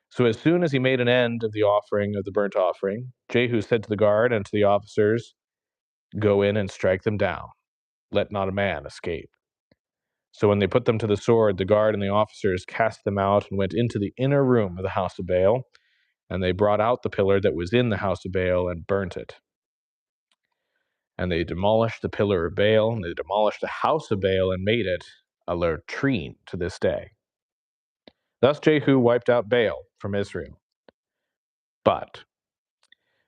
So as soon as he made an end of the offering of the burnt offering, Jehu said to the guard and to the officers, "Go in and strike them down. Let not a man escape." So when they put them to the sword, the guard and the officers cast them out and went into the inner room of the house of Baal, and they brought out the pillar that was in the house of Baal and burnt it. And they demolished the pillar of Baal, and they demolished the house of Baal and made it a latrine to this day. Thus Jehu wiped out Baal from Israel. But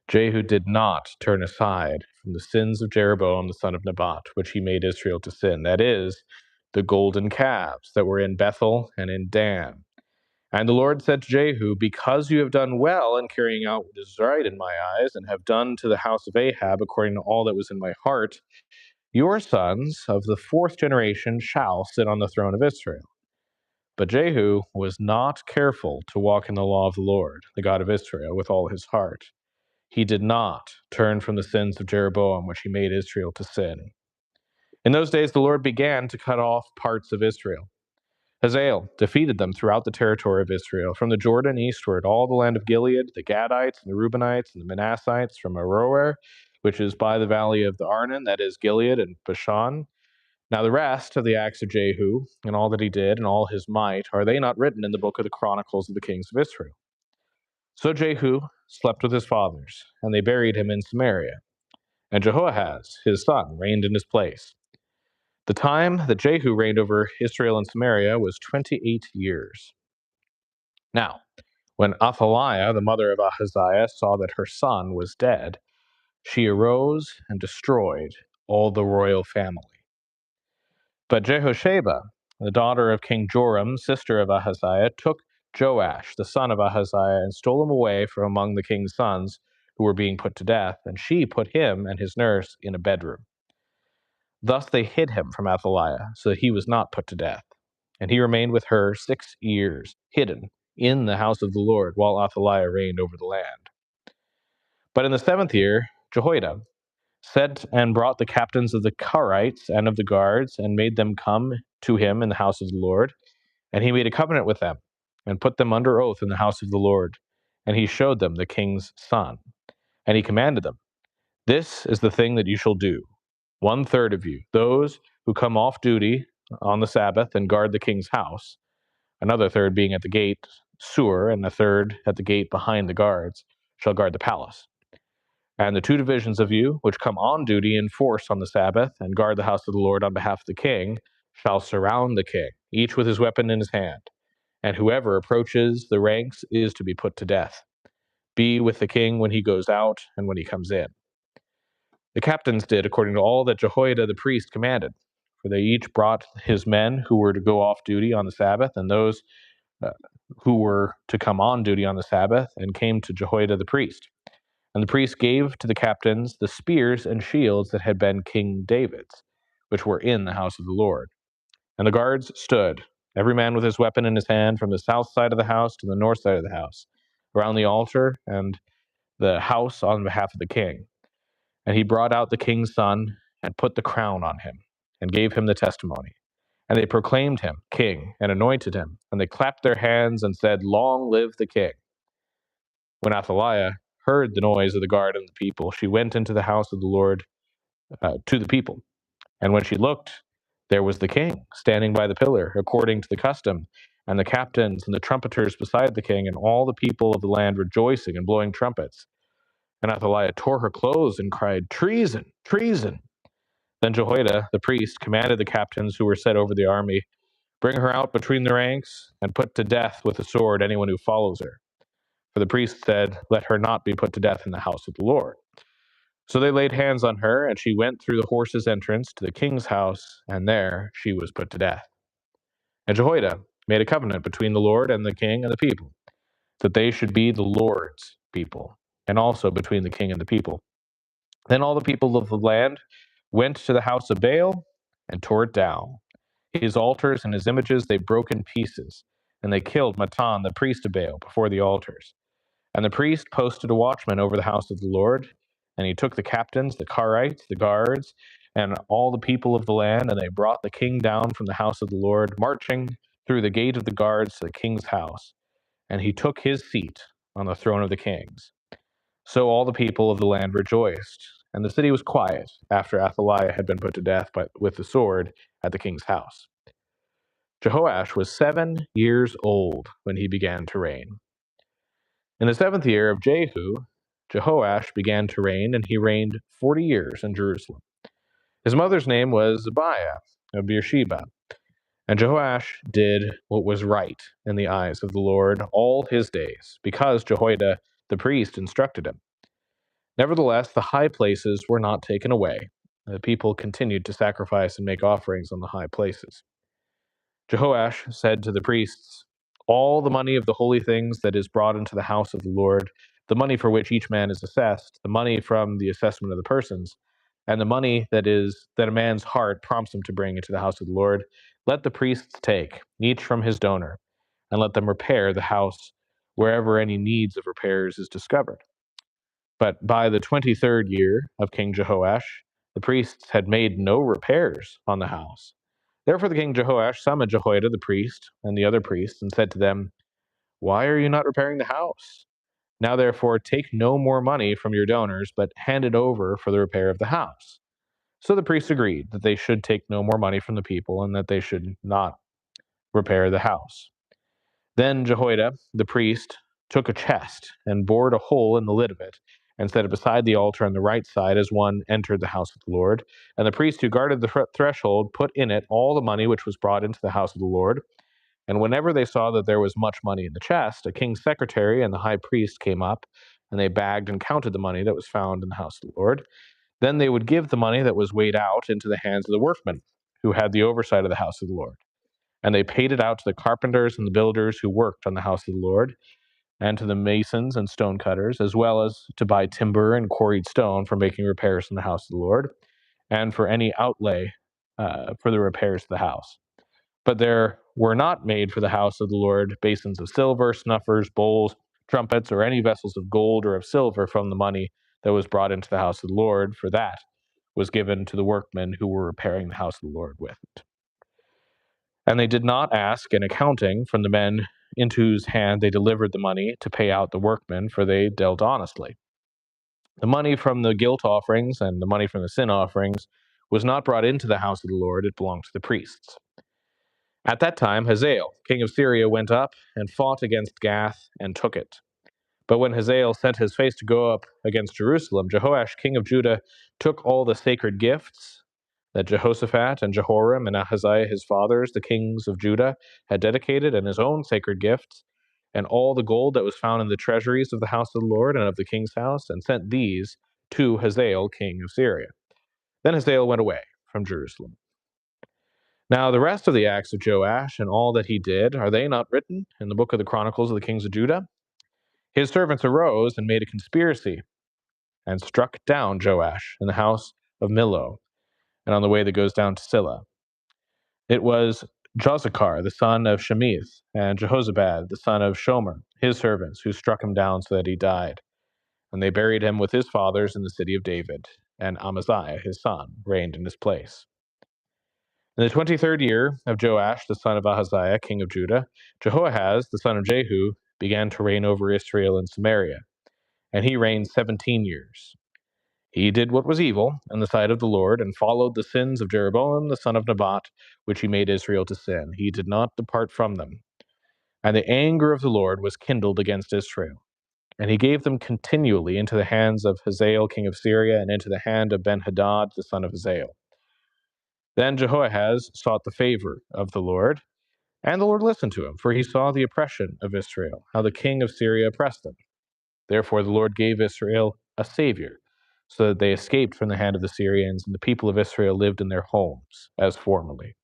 Jehu did not turn aside from the sins of Jeroboam the son of Nebat, which he made Israel to sin, that is, the golden calves that were in Bethel and in Dan. And the Lord said to Jehu, "Because you have done well in carrying out what is right in my eyes, and have done to the house of Ahab according to all that was in my heart, your sons of the fourth generation shall sit on the throne of Israel." But Jehu was not careful to walk in the law of the Lord, the God of Israel, with all his heart. He did not turn from the sins of Jeroboam, which he made Israel to sin. In those days, the Lord began to cut off parts of Israel. Hazael defeated them throughout the territory of Israel, from the Jordan eastward, all the land of Gilead, the Gadites and the Reubenites and the Manassites, from Aroer, which is by the valley of the Arnon, that is Gilead and Bashan. Now the rest of the acts of Jehu, and all that he did, and all his might, are they not written in the book of the Chronicles of the kings of Israel? So Jehu slept with his fathers, and they buried him in Samaria. And Jehoahaz, his son, reigned in his place. The time that Jehu reigned over Israel and Samaria was 28 years. Now, when Athaliah, the mother of Ahaziah, saw that her son was dead, she arose and destroyed all the royal family. But Jehosheba, the daughter of King Joram, sister of Ahaziah, took Joash, the son of Ahaziah, and stole him away from among the king's sons who were being put to death, and she put him and his nurse in a bedroom. Thus they hid him from Athaliah, so that he was not put to death. And he remained with her 6 years, hidden in the house of the Lord, while Athaliah reigned over the land. But in the 7th year, Jehoiada, sent and brought the captains of the Carites and of the guards, and made them come to him in the house of the Lord. And he made a covenant with them, and put them under oath in the house of the Lord. And he showed them the king's son. And he commanded them, "This is the thing that you shall do. 1/3 of you, those who come off duty on the Sabbath and guard the king's house, another third being at the gate, Sur, and a third at the gate behind the guards, shall guard the palace. And the 2 divisions of you, which come on duty in force on the Sabbath, and guard the house of the Lord on behalf of the king, shall surround the king, each with his weapon in his hand. And whoever approaches the ranks is to be put to death. Be with the king when he goes out and when he comes in." The captains did according to all that Jehoiada the priest commanded, for they each brought his men who were to go off duty on the Sabbath, and those uh, who were to come on duty on the Sabbath, and came to Jehoiada the priest. And the priest gave to the captains the spears and shields that had been King David's, which were in the house of the Lord. And the guards stood, every man with his weapon in his hand, from the south side of the house to the north side of the house, around the altar and the house on behalf of the king. And he brought out the king's son, and put the crown on him, and gave him the testimony. And they proclaimed him king, and anointed him. And they clapped their hands, and said, "Long live the king." When Athaliah heard the noise of the guard and the people, she went into the house of the Lord to the people. And when she looked, there was the king standing by the pillar, according to the custom, and the captains and the trumpeters beside the king, and all the people of the land rejoicing and blowing trumpets. And Athaliah tore her clothes and cried, "Treason! Treason!" Then Jehoiada the priest commanded the captains who were set over the army, "Bring her out between the ranks, and put to death with the sword anyone who follows her." For the priest said, "Let her not be put to death in the house of the Lord." So they laid hands on her, and she went through the horses' entrance to the king's house, and there she was put to death. And Jehoiada made a covenant between the Lord and the king and the people, that they should be the Lord's people, and also between the king and the people. Then all the people of the land went to the house of Baal and tore it down. His altars and his images they broke in pieces, and they killed Matan, the priest of Baal, before the altars. And the priest posted a watchman over the house of the Lord, and he took the captains, the Carites, the guards, and all the people of the land, and they brought the king down from the house of the Lord, marching through the gate of the guards to the king's house. And he took his seat on the throne of the kings. So all the people of the land rejoiced, and the city was quiet after Athaliah had been put to death with the sword at the king's house. Jehoash was 7 years old when he began to reign. In the 7th year of Jehu, Jehoash began to reign, and he reigned 40 years in Jerusalem. His mother's name was Zibiah of Beersheba. And Jehoash did what was right in the eyes of the Lord all his days, because Jehoiada the priest instructed him. Nevertheless, the high places were not taken away. The people continued to sacrifice and make offerings on the high places. Jehoash said to the priests, "All the money of the holy things that is brought into the house of the Lord, the money for which each man is assessed, the money from the assessment of the persons, and the money that a man's heart prompts him to bring into the house of the Lord, let the priests take, each from his donor, and let them repair the house wherever any needs of repairs is discovered." But by the 23rd year of King Jehoash, the priests had made no repairs on the house. Therefore the king Jehoash summoned Jehoiada the priest and the other priests, and said to them, "Why are you not repairing the house? Now therefore take no more money from your donors, but hand it over for the repair of the house." So the priests agreed that they should take no more money from the people, and that they should not repair the house. Then Jehoiada the priest took a chest, and bored a hole in the lid of it, and set it beside the altar on the right side as one entered the house of the Lord. And the priest who guarded the threshold put in it all the money which was brought into the house of the Lord. And whenever they saw that there was much money in the chest, a king's secretary and the high priest came up, and they bagged and counted the money that was found in the house of the Lord. Then they would give the money that was weighed out into the hands of the workmen, who had the oversight of the house of the Lord. And they paid it out to the carpenters and the builders who worked on the house of the Lord, and to the masons and stonecutters, as well as to buy timber and quarried stone for making repairs in the house of the Lord, and for any outlay for the repairs of the house. But there were not made for the house of the Lord basins of silver, snuffers, bowls, trumpets, or any vessels of gold or of silver from the money that was brought into the house of the Lord for that, was given to the workmen who were repairing the house of the Lord with it. And they did not ask an accounting from the men into whose hand they delivered the money to pay out the workmen, for they dealt honestly. The money from the guilt offerings and the money from the sin offerings was not brought into the house of the Lord, it belonged to the priests. At that time, Hazael, king of Syria, went up and fought against Gath and took it. But when Hazael set his face to go up against Jerusalem, Jehoash, king of Judah, took all the sacred gifts that Jehoshaphat and Jehoram and Ahaziah his fathers, the kings of Judah, had dedicated, and his own sacred gifts, and all the gold that was found in the treasuries of the house of the Lord and of the king's house, and sent these to Hazael, king of Syria. Then Hazael went away from Jerusalem. Now the rest of the acts of Joash and all that he did, are they not written in the book of the Chronicles of the kings of Judah? His servants arose and made a conspiracy and struck down Joash in the house of Millo and on the way that goes down to Silla. It was Jozachar, the son of Shemith, and Jehozabad, the son of Shomer, his servants, who struck him down so that he died. And they buried him with his fathers in the city of David, and Amaziah, his son, reigned in his place. In the 23rd year of Joash, the son of Ahaziah, king of Judah, Jehoahaz, the son of Jehu, began to reign over Israel and Samaria, and he reigned 17 years. He did what was evil in the sight of the Lord, and followed the sins of Jeroboam the son of Nebat, which he made Israel to sin. He did not depart from them. And the anger of the Lord was kindled against Israel. And he gave them continually into the hands of Hazael king of Syria, and into the hand of Ben-Hadad the son of Hazael. Then Jehoahaz sought the favor of the Lord, and the Lord listened to him, for he saw the oppression of Israel, how the king of Syria oppressed them. Therefore the Lord gave Israel a savior, so that they escaped from the hand of the Syrians, and the people of Israel lived in their homes as formerly.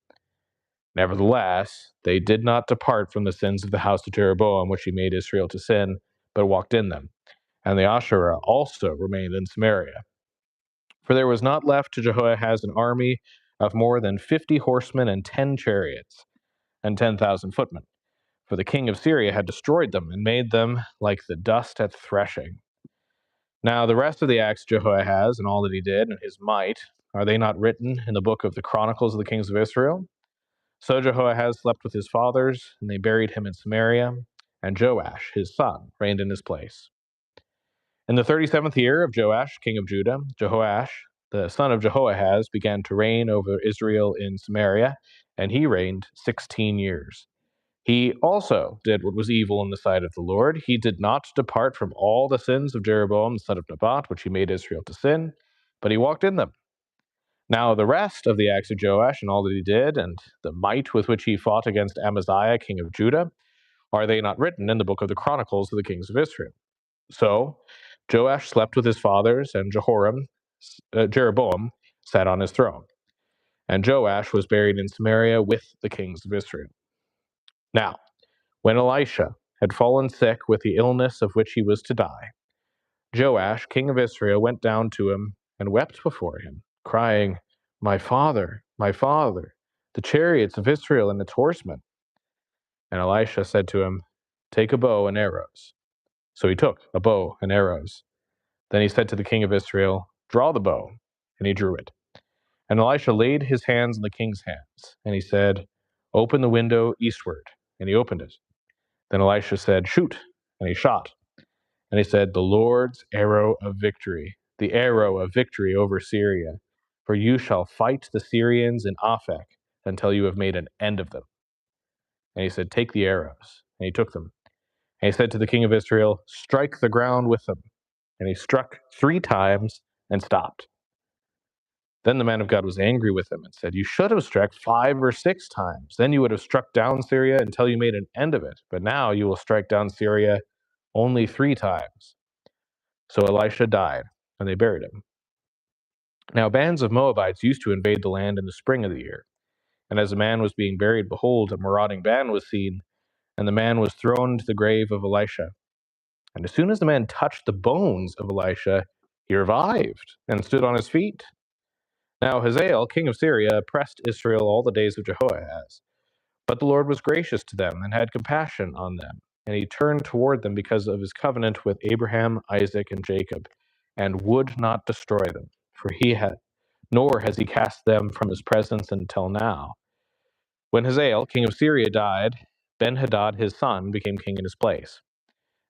Nevertheless, they did not depart from the sins of the house of Jeroboam, which he made Israel to sin, but walked in them. And the Asherah also remained in Samaria. For there was not left to Jehoahaz an army of more than 50 horsemen and 10 chariots, and 10,000 footmen. For the king of Syria had destroyed them, and made them like the dust at threshing. Now the rest of the acts of Jehoahaz, and all that he did, and his might, are they not written in the book of the Chronicles of the kings of Israel? So Jehoahaz slept with his fathers, and they buried him in Samaria, and Joash, his son, reigned in his place. In the 37th year of Joash, king of Judah, Jehoash, the son of Jehoahaz, began to reign over Israel in Samaria, and he reigned 16 years. He also did what was evil in the sight of the Lord. He did not depart from all the sins of Jeroboam, the son of Nebat, which he made Israel to sin, but he walked in them. Now the rest of the acts of Joash and all that he did, and the might with which he fought against Amaziah, king of Judah, are they not written in the book of the Chronicles of the kings of Israel? So Joash slept with his fathers, and Jeroboam sat on his throne. And Joash was buried in Samaria with the kings of Israel. Now, when Elisha had fallen sick with the illness of which he was to die, Joash, king of Israel, went down to him and wept before him, crying, my father, the chariots of Israel and its horsemen. And Elisha said to him, take a bow and arrows. So he took a bow and arrows. Then he said to the king of Israel, draw the bow. And he drew it. And Elisha laid his hands in the king's hands, and he said, open the window eastward. And he opened it. Then Elisha said, shoot. And he shot. And he said, the Lord's arrow of victory, the arrow of victory over Syria. For you shall fight the Syrians in Aphek until you have made an end of them. And he said, take the arrows. And he took them. And he said to the king of Israel, strike the ground with them. And he struck 3 times and stopped. Then the man of God was angry with him and said, you should have struck 5 or 6 times. Then you would have struck down Syria until you made an end of it. But now you will strike down Syria only 3 times. So Elisha died, and they buried him. Now bands of Moabites used to invade the land in the spring of the year. And as a man was being buried, behold, a marauding band was seen, and the man was thrown into the grave of Elisha. And as soon as the man touched the bones of Elisha, he revived and stood on his feet. Now Hazael, king of Syria, oppressed Israel all the days of Jehoahaz. But the Lord was gracious to them and had compassion on them. And he turned toward them because of his covenant with Abraham, Isaac, and Jacob, and would not destroy them, for he had nor has he cast them from his presence until now. When Hazael, king of Syria, died, Ben-Hadad his son became king in his place.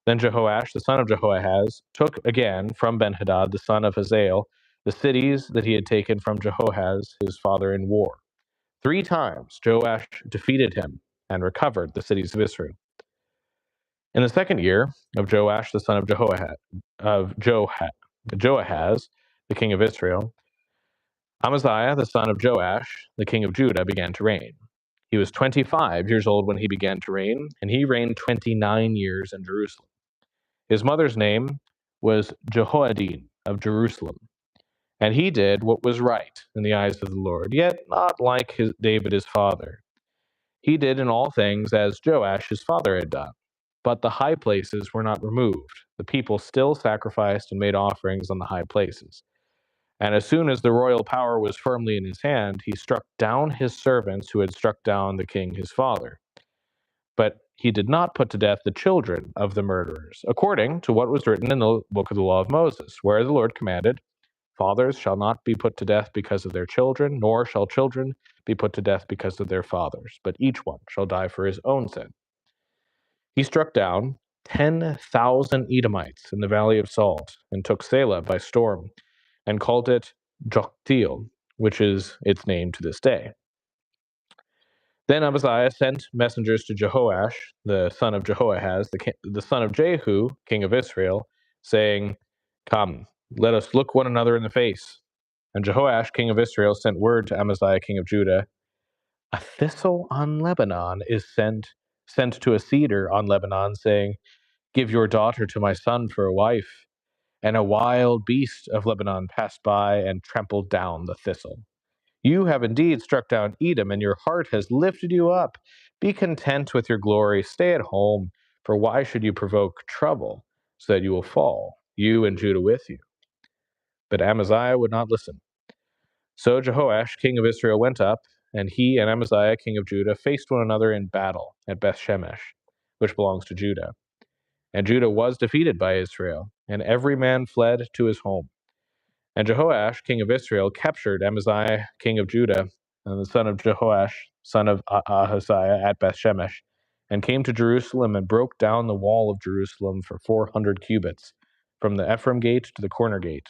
Then Jehoash, the son of Jehoahaz, took again from Ben-Hadad, the son of Hazael, the cities that he had taken from Jehoahaz his father in war. 3 times Joash defeated him and recovered the cities of Israel. In the second year of Joash, the son of Joahaz, the king of Israel, Amaziah, the son of Joash, the king of Judah, began to reign. He was 25 years old when he began to reign, and he reigned 29 years in Jerusalem. His mother's name was Jehoadin of Jerusalem, and he did what was right in the eyes of the Lord, yet not like David his father. He did in all things as Joash his father had done, but the high places were not removed. The people still sacrificed and made offerings on the high places. And as soon as the royal power was firmly in his hand, he struck down his servants who had struck down the king his father. But he did not put to death the children of the murderers, according to what was written in the book of the law of Moses, where the Lord commanded, "Fathers shall not be put to death because of their children, nor shall children be put to death because of their fathers, but each one shall die for his own sin." He struck down 10,000 Edomites in the valley of Salt, and took Selah by storm, and called it Joktheel, which is its name to this day. Then Amaziah sent messengers to Jehoash, the son of Jehoahaz, the son of Jehu, king of Israel, saying, "Come, let us look one another in the face." And Jehoash, king of Israel, sent word to Amaziah, king of Judah, "A thistle on Lebanon is sent to a cedar on Lebanon, saying, 'Give your daughter to my son for a wife.' And a wild beast of Lebanon passed by and trampled down the thistle. You have indeed struck down Edom, and your heart has lifted you up. Be content with your glory. Stay at home, for why should you provoke trouble, so that you will fall, you and Judah with you?" But Amaziah would not listen. So Jehoash, king of Israel, went up, and he and Amaziah, king of Judah, faced one another in battle at Bethshemesh, which belongs to Judah. And Judah was defeated by Israel, and every man fled to his home. And Jehoash, king of Israel, captured Amaziah, king of Judah, and the son of Jehoash, son of Ahaziah, at Bethshemesh, and came to Jerusalem and broke down the wall of Jerusalem for 400 cubits, from the Ephraim gate to the corner gate.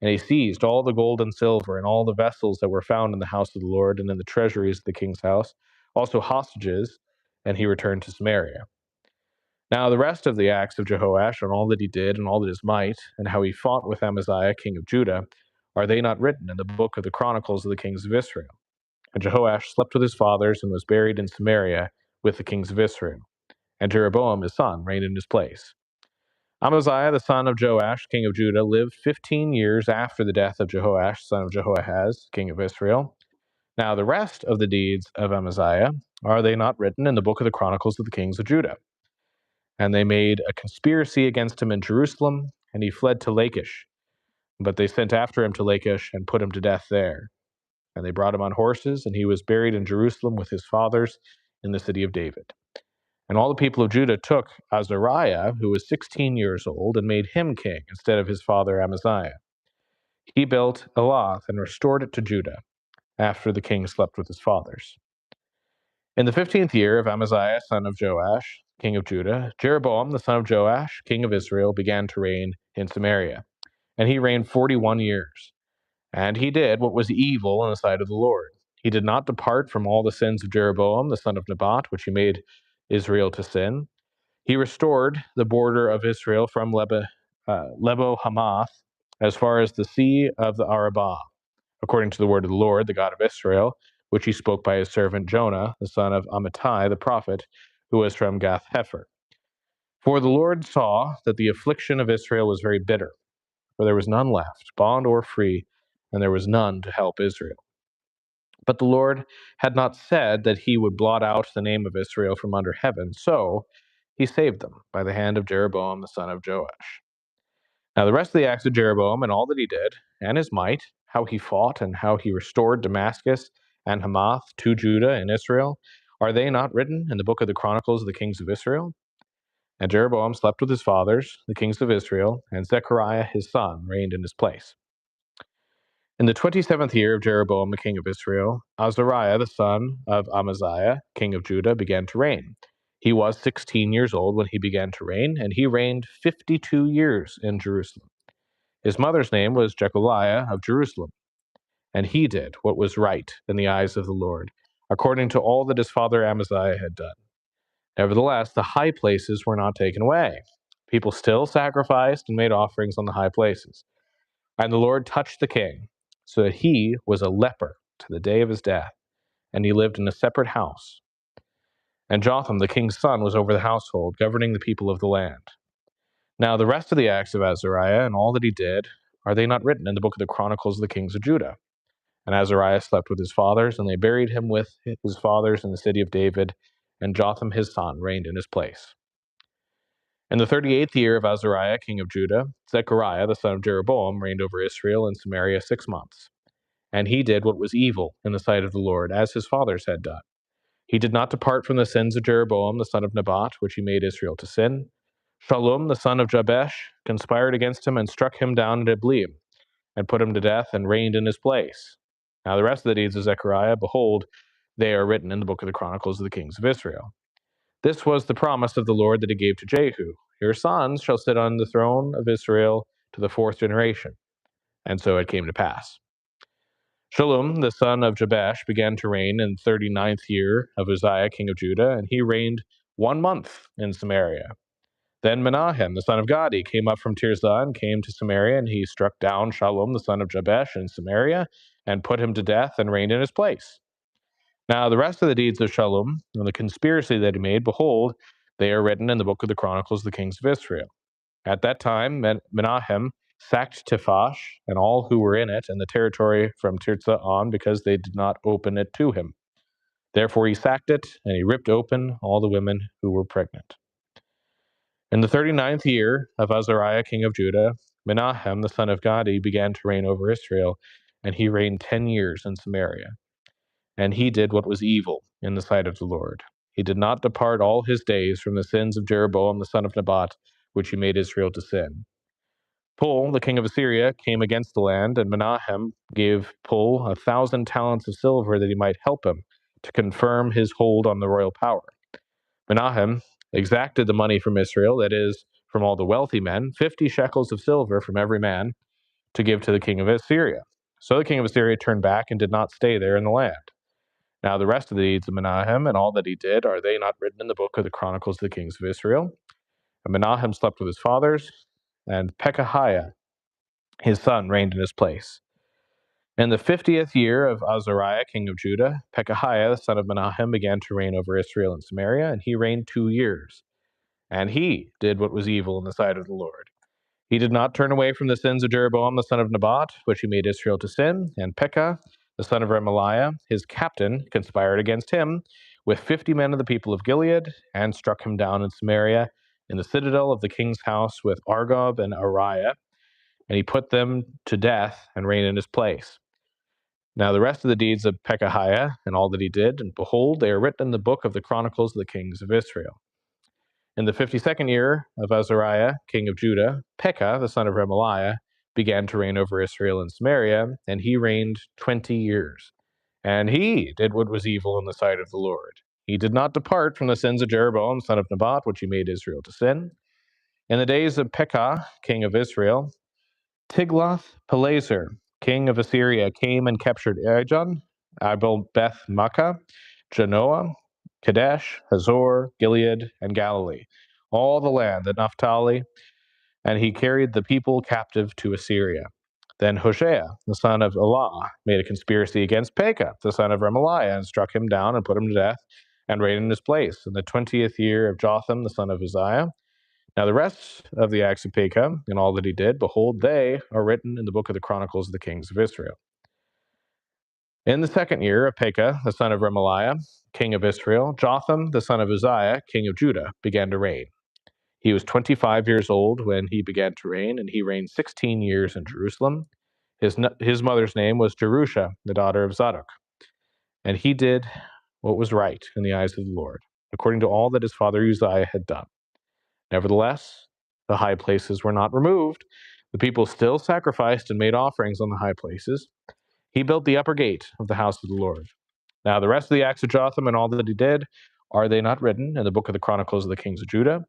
And he seized all the gold and silver and all the vessels that were found in the house of the Lord and in the treasuries of the king's house, also hostages, and he returned to Samaria. Now the rest of the acts of Jehoash, and all that he did, and all that his might, and how he fought with Amaziah, king of Judah, are they not written in the book of the Chronicles of the kings of Israel? And Jehoash slept with his fathers, and was buried in Samaria with the kings of Israel. And Jeroboam his son reigned in his place. Amaziah, the son of Joash, king of Judah, lived 15 years after the death of Jehoash, son of Jehoahaz, king of Israel. Now the rest of the deeds of Amaziah, are they not written in the book of the Chronicles of the kings of Judah? And they made a conspiracy against him in Jerusalem, and he fled to Lachish. But they sent after him to Lachish and put him to death there. And they brought him on horses, and he was buried in Jerusalem with his fathers in the city of David. And all the people of Judah took Azariah, who was 16 years old, and made him king instead of his father Amaziah. He built Elath and restored it to Judah, after the king slept with his fathers. In the 15th year of Amaziah, son of Joash, king of Judah, Jeroboam, the son of Joash, king of Israel, began to reign in Samaria. And he reigned 41 years. And he did what was evil in the sight of the Lord. He did not depart from all the sins of Jeroboam, the son of Nebat, which he made Israel to sin. He restored the border of Israel from Lebo Hamath as far as the sea of the Arabah, according to the word of the Lord, the God of Israel, which he spoke by his servant Jonah, the son of Amittai, the prophet, who was from Gath Hepher. For the Lord saw that the affliction of Israel was very bitter, for there was none left, bond or free, and there was none to help Israel. But the Lord had not said that he would blot out the name of Israel from under heaven, so he saved them by the hand of Jeroboam the son of Joash. Now the rest of the acts of Jeroboam and all that he did, and his might, how he fought and how he restored Damascus and Hamath to Judah and Israel, are they not written in the book of the Chronicles of the kings of Israel? And Jeroboam slept with his fathers, the kings of Israel, and Zechariah his son reigned in his place. In the 27th year of Jeroboam the king of Israel, Azariah the son of Amaziah, king of Judah, began to reign. He was 16 years old when he began to reign, and he reigned 52 years in Jerusalem. His mother's name was Jecholiah of Jerusalem, and he did what was right in the eyes of the Lord, according to all that his father Amaziah had done. Nevertheless, the high places were not taken away. People still sacrificed and made offerings on the high places. And the Lord touched the king, so that he was a leper to the day of his death, and he lived in a separate house. And Jotham, the king's son, was over the household, governing the people of the land. Now the rest of the acts of Azariah and all that he did, are they not written in the book of the Chronicles of the kings of Judah? And Azariah slept with his fathers, and they buried him with his fathers in the city of David, and Jotham his son reigned in his place. In the 38th year of Azariah, king of Judah, Zechariah, the son of Jeroboam, reigned over Israel and Samaria 6 months. And he did what was evil in the sight of the Lord, as his fathers had done. He did not depart from the sins of Jeroboam, the son of Nebat, which he made Israel to sin. Shallum, the son of Jabesh, conspired against him and struck him down at Ibleam, and put him to death and reigned in his place. Now the rest of the deeds of Zechariah, behold, they are written in the book of the Chronicles of the kings of Israel. This was the promise of the Lord that he gave to Jehu. Your sons shall sit on the throne of Israel to the 4th generation. And so it came to pass. Shallum, the son of Jabesh, began to reign in the 39th year of Uzziah, king of Judah, and he reigned 1 month in Samaria. Then Menahem, the son of Gadi, came up from Tirzah and came to Samaria, and he struck down Shallum, the son of Jabesh, in Samaria, and put him to death and reigned in his place. Now the rest of the deeds of Shallum, and the conspiracy that he made, behold, they are written in the book of the Chronicles of the kings of Israel. At that time, Menahem sacked Tiphash and all who were in it, and the territory from Tirzah on, because they did not open it to him. Therefore he sacked it, and he ripped open all the women who were pregnant. In the 39th year of Azariah, king of Judah, Menahem, the son of Gadi, began to reign over Israel, and he reigned 10 years in Samaria. And he did what was evil in the sight of the Lord. He did not depart all his days from the sins of Jeroboam, the son of Nebat, which he made Israel to sin. Pul, the king of Assyria, came against the land, and Menahem gave Pul 1,000 talents of silver that he might help him to confirm his hold on the royal power. Menahem exacted the money from Israel, that is, from all the wealthy men, 50 shekels of silver from every man, to give to the king of Assyria. So the king of Assyria turned back and did not stay there in the land. Now the rest of the deeds of Menahem and all that he did, are they not written in the book of the Chronicles of the kings of Israel? And Menahem slept with his fathers, and Pekahiah, his son, reigned in his place. In the 50th year of Azariah, king of Judah, Pekahiah, the son of Menahem, began to reign over Israel and Samaria, and he reigned 2 years. And he did what was evil in the sight of the Lord. He did not turn away from the sins of Jeroboam, the son of Nebat, which he made Israel to sin, and Pekah, the son of Remaliah, his captain, conspired against him with 50 men of the people of Gilead, and struck him down in Samaria, in the citadel of the king's house, with Argob and Ariah, and he put them to death and reigned in his place. Now the rest of the deeds of Pekahiah and all that he did, and behold, they are written in the book of the Chronicles of the kings of Israel. In the 52nd year of Azariah, king of Judah, Pekah, the son of Remaliah, began to reign over Israel and Samaria, and he reigned 20 years. And he did what was evil in the sight of the Lord. He did not depart from the sins of Jeroboam, son of Nebat, which he made Israel to sin. In the days of Pekah, king of Israel, Tiglath-Pileser, king of Assyria, came and captured Ijon, Abel-Beth-Makkah, Genoa, Kadesh, Hazor, Gilead, and Galilee, all the land at Naphtali, and he carried the people captive to Assyria. Then Hoshea, the son of Elah, made a conspiracy against Pekah, the son of Remaliah, and struck him down and put him to death, and reigned in his place in the 20th year of Jotham, the son of Uzziah. Now the rest of the acts of Pekah and all that he did, behold, they are written in the book of the Chronicles of the kings of Israel. In the 2nd year of Pekah, the son of Remaliah, king of Israel, Jotham, the son of Uzziah, king of Judah, began to reign. He was 25 years old when he began to reign, and he reigned 16 years in Jerusalem. His mother's name was Jerusha, the daughter of Zadok. And he did what was right in the eyes of the Lord, according to all that his father Uzziah had done. Nevertheless, the high places were not removed, The people still sacrificed and made offerings on the high places. He built the upper gate of the house of the Lord. Now, the rest of the acts of Jotham and all that he did, are they not written in the book of the Chronicles of the kings of Judah?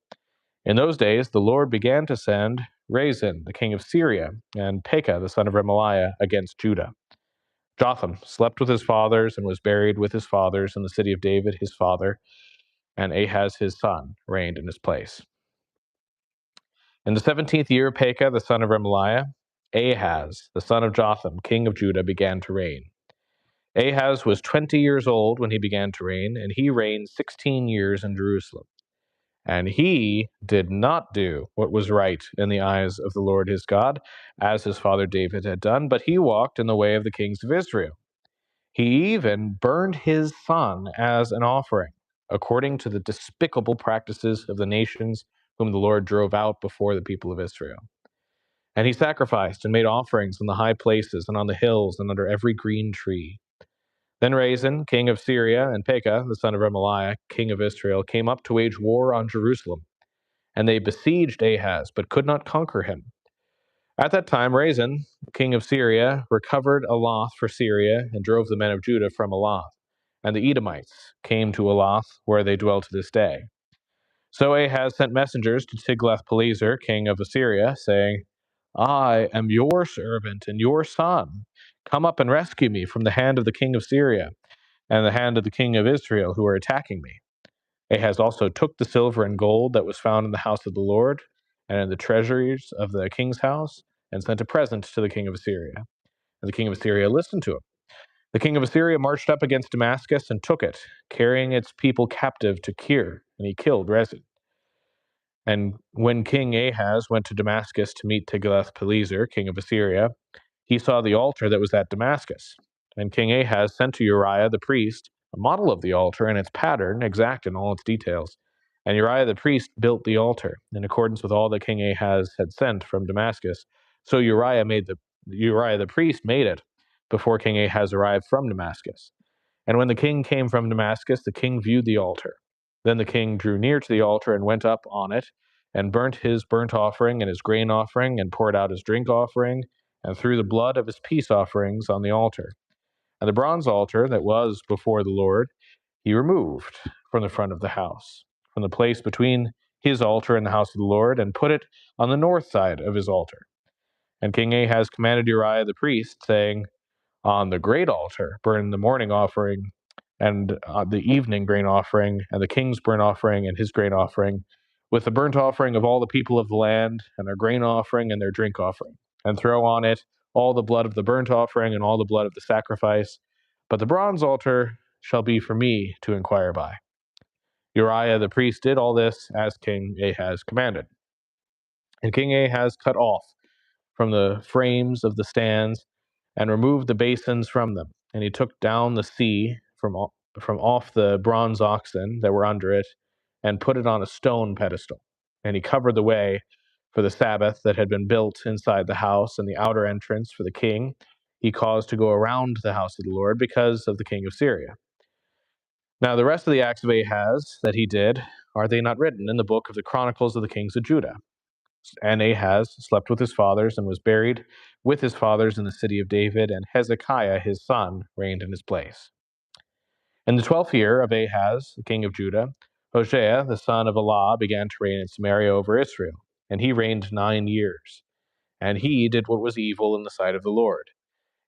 In those days, the Lord began to send Rezin, the king of Syria, and Pekah, the son of Remaliah, against Judah. Jotham slept with his fathers and was buried with his fathers in the city of David, his father, and Ahaz, his son, reigned in his place. In the 17th year of Pekah, the son of Remaliah, Ahaz, the son of Jotham, king of Judah, began to reign. Ahaz was 20 years old when he began to reign, and he reigned 16 years in Jerusalem. And he did not do what was right in the eyes of the Lord his God, as his father David had done, but he walked in the way of the kings of Israel. He even burned his son as an offering, according to the despicable practices of the nations whom the Lord drove out before the people of Israel. And he sacrificed and made offerings in the high places and on the hills and under every green tree. Then Rezin, king of Syria, and Pekah, the son of Remaliah, king of Israel, came up to wage war on Jerusalem. And they besieged Ahaz, but could not conquer him. At that time, Rezin, king of Syria, recovered Elath for Syria and drove the men of Judah from Elath. And the Edomites came to Elath, where they dwell to this day. So Ahaz sent messengers to Tiglath-Pileser, king of Assyria, saying, I am your servant and your son. Come up and rescue me from the hand of the king of Syria and the hand of the king of Israel who are attacking me. Ahaz also took the silver and gold that was found in the house of the Lord and in the treasuries of the king's house and sent a present to the king of Assyria. And the king of Assyria listened to him. The king of Assyria marched up against Damascus and took it, carrying its people captive to Kir, and he killed Rezin. And when King Ahaz went to Damascus to meet Tiglath-Pileser, king of Assyria, he saw the altar that was at Damascus. And King Ahaz sent to Uriah the priest a model of the altar and its pattern, exact in all its details. And Uriah the priest built the altar in accordance with all that King Ahaz had sent from Damascus. So Uriah the priest made it before King Ahaz arrived from Damascus. And when the king came from Damascus, the king viewed the altar. Then the king drew near to the altar and went up on it, and burnt his burnt offering and his grain offering, and poured out his drink offering, and threw the blood of his peace offerings on the altar. And the bronze altar that was before the Lord he removed from the front of the house, from the place between his altar and the house of the Lord, and put it on the north side of his altar. And King Ahaz commanded Uriah the priest, saying, on the great altar burn the morning offering and the evening grain offering and the king's burnt offering and his grain offering, with the burnt offering of all the people of the land and their grain offering and their drink offering, and throw on it all the blood of the burnt offering and all the blood of the sacrifice. But the bronze altar shall be for me to inquire by. Uriah the priest did all this as King Ahaz commanded. And King Ahaz cut off from the frames of the stands and removed the basins from them. And he took down the sea from off the bronze oxen that were under it and put it on a stone pedestal. And he covered the way for the Sabbath that had been built inside the house, and the outer entrance for the king he caused to go around the house of the Lord because of the king of Syria. Now the rest of the acts of Ahaz that he did, are they not written in the book of the Chronicles of the kings of Judah? And Ahaz slept with his fathers and was buried with his fathers in the city of David, and Hezekiah his son reigned in his place. In the 12th year of Ahaz, the king of Judah, Hoshea the son of Elah began to reign in Samaria over Israel, and he reigned 9 years. And he did what was evil in the sight of the Lord,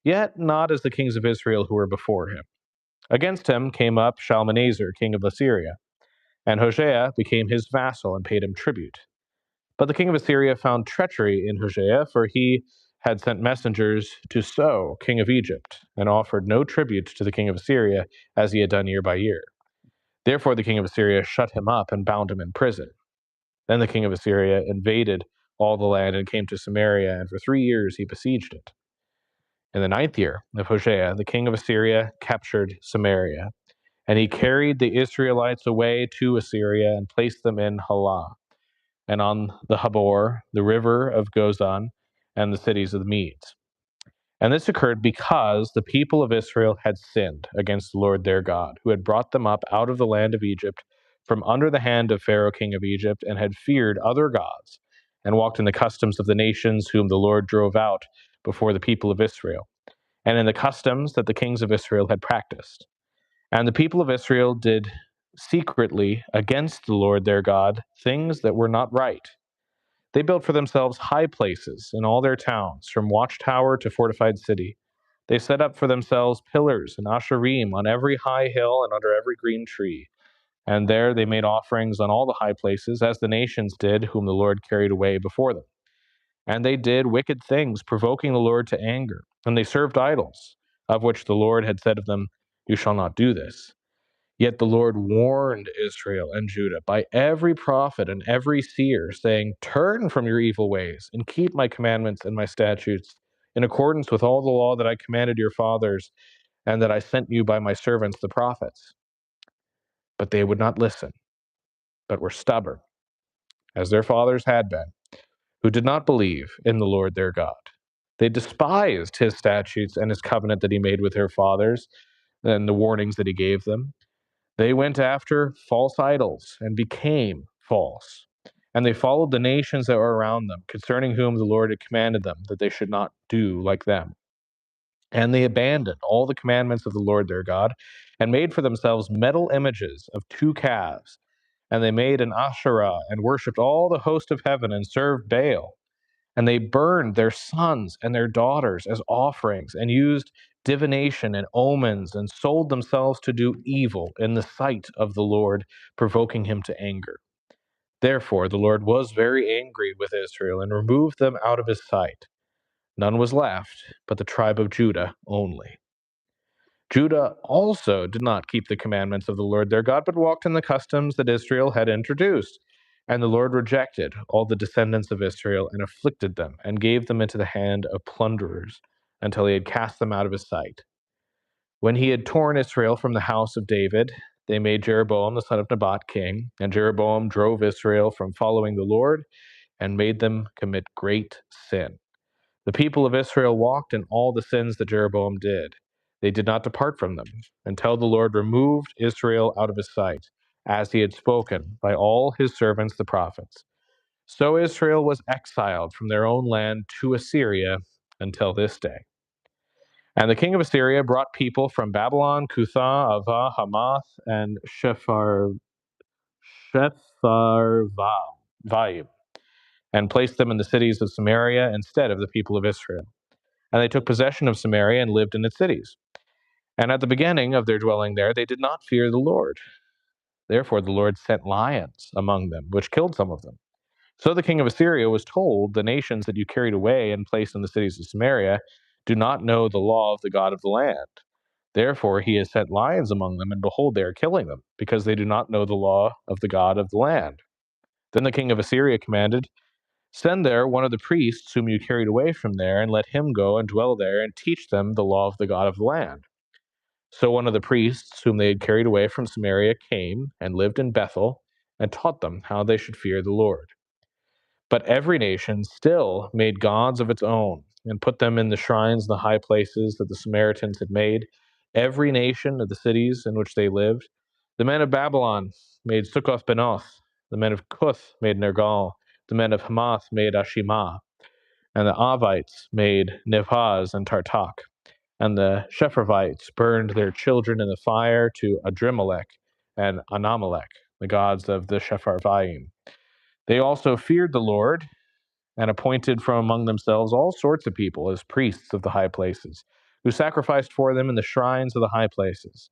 yet not as the kings of Israel who were before him. Against him came up Shalmaneser, king of Assyria, and Hoshea became his vassal and paid him tribute. But the king of Assyria found treachery in Hoshea, for he had sent messengers to So, king of Egypt, and offered no tribute to the king of Assyria, as he had done year by year. Therefore the king of Assyria shut him up and bound him in prison. Then the king of Assyria invaded all the land and came to Samaria, and for 3 years he besieged it. In the 9th year of Hoshea, the king of Assyria captured Samaria, and he carried the Israelites away to Assyria and placed them in Halah, and on the Habor, the river of Gozan, and the cities of the Medes. And this occurred because the people of Israel had sinned against the Lord their God, who had brought them up out of the land of Egypt from under the hand of Pharaoh king of Egypt, and had feared other gods, and walked in the customs of the nations whom the Lord drove out before the people of Israel, and in the customs that the kings of Israel had practiced. And the people of Israel did secretly against the Lord their God things that were not right. They built for themselves high places in all their towns, from watchtower to fortified city. They set up for themselves pillars and asherim on every high hill and under every green tree. And there they made offerings on all the high places, as the nations did, whom the Lord carried away before them. And they did wicked things, provoking the Lord to anger. And they served idols, of which the Lord had said of them, "You shall not do this." Yet the Lord warned Israel and Judah by every prophet and every seer, saying, "Turn from your evil ways and keep my commandments and my statutes, in accordance with all the law that I commanded your fathers and that I sent you by my servants the prophets." But they would not listen, but were stubborn, as their fathers had been, who did not believe in the Lord their God. They despised his statutes and his covenant that he made with their fathers and the warnings that he gave them. They went after false idols and became false. And they followed the nations that were around them, concerning whom the Lord had commanded them that they should not do like them. And they abandoned all the commandments of the Lord their God and made for themselves metal images of two calves. And they made an Asherah and worshipped all the host of heaven and served Baal. And they burned their sons and their daughters as offerings, and used divination and omens, and sold themselves to do evil in the sight of the Lord, provoking him to anger. Therefore the Lord was very angry with Israel, and removed them out of his sight. None was left but the tribe of Judah only. Judah also did not keep the commandments of the Lord their God, but walked in the customs that Israel had introduced. And the Lord rejected all the descendants of Israel and afflicted them, and gave them into the hand of plunderers, until he had cast them out of his sight. When he had torn Israel from the house of David, they made Jeroboam the son of Nebat king, and Jeroboam drove Israel from following the Lord, and made them commit great sin. The people of Israel walked in all the sins that Jeroboam did. They did not depart from them until the Lord removed Israel out of his sight, as he had spoken by all his servants the prophets. So Israel was exiled from their own land to Assyria until this day. And the king of Assyria brought people from Babylon, Cutha, Ava, Hamath, and Shepharvaim, and placed them in the cities of Samaria instead of the people of Israel. And they took possession of Samaria and lived in its cities. And at the beginning of their dwelling there, they did not fear the Lord. Therefore the Lord sent lions among them, which killed some of them. So the king of Assyria was told, "The nations that you carried away and placed in the cities of Samaria do not know the law of the God of the land. Therefore he has sent lions among them, and behold, they are killing them, because they do not know the law of the God of the land." Then the king of Assyria commanded, "Send there one of the priests whom you carried away from there, and let him go and dwell there, and teach them the law of the God of the land." So one of the priests whom they had carried away from Samaria came and lived in Bethel, and taught them how they should fear the Lord. But every nation still made gods of its own, and put them in the shrines and the high places that the Samaritans had made. Every nation of the cities in which they lived. The men of Babylon made Sukkoth Benoth. The men of Cuth made Nergal. The men of Hamath made Ashimah. And the Avites made Nephaz and Tartak. And the Shepharvites burned their children in the fire to Adrimelech and Anamelech, the gods of the Shepharvaim. They also feared the Lord, and appointed from among themselves all sorts of people as priests of the high places, who sacrificed for them in the shrines of the high places.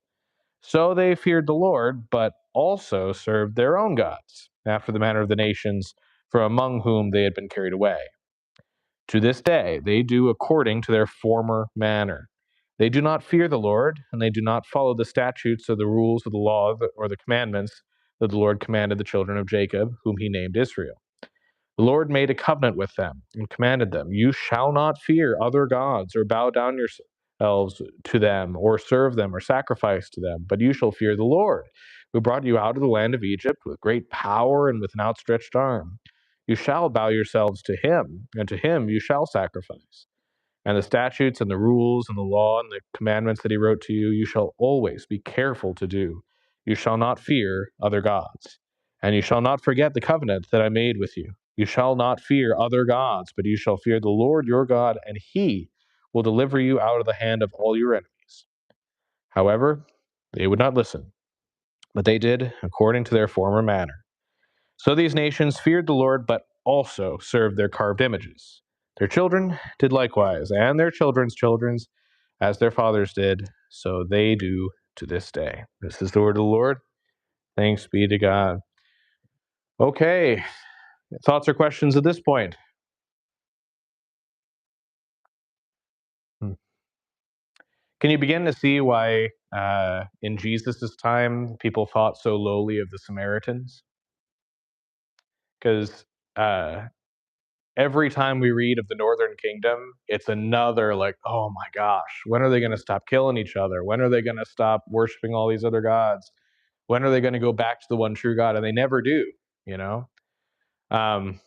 So they feared the Lord, but also served their own gods, after the manner of the nations from among whom they had been carried away. To this day, they do according to their former manner. They do not fear the Lord, and they do not follow the statutes or the rules of the law or the commandments that the Lord commanded the children of Jacob, whom he named Israel. The Lord made a covenant with them and commanded them, "You shall not fear other gods or bow down yourselves to them or serve them or sacrifice to them, but you shall fear the Lord, who brought you out of the land of Egypt with great power and with an outstretched arm. You shall bow yourselves to him, and to him you shall sacrifice. And the statutes and the rules and the law and the commandments that he wrote to you, you shall always be careful to do. You shall not fear other gods, and you shall not forget the covenant that I made with you." You shall not fear other gods, but you shall fear the Lord your God, and he will deliver you out of the hand of all your enemies. However, they would not listen, but they did according to their former manner. So these nations feared the Lord, but also served their carved images. Their children did likewise, and their children's children's, as their fathers did, so they do to this day. This is the word of the Lord. Thanks be to God. Okay, thoughts or questions at this point? Hmm. Can you begin to see why in Jesus' time people thought so lowly of the Samaritans? Because uh, every time we read of the Northern Kingdom, it's another like, oh my gosh, when are they going to stop killing each other? When are they going to stop worshiping all these other gods? When are they going to go back to the one true God? And they never do, you know? Um,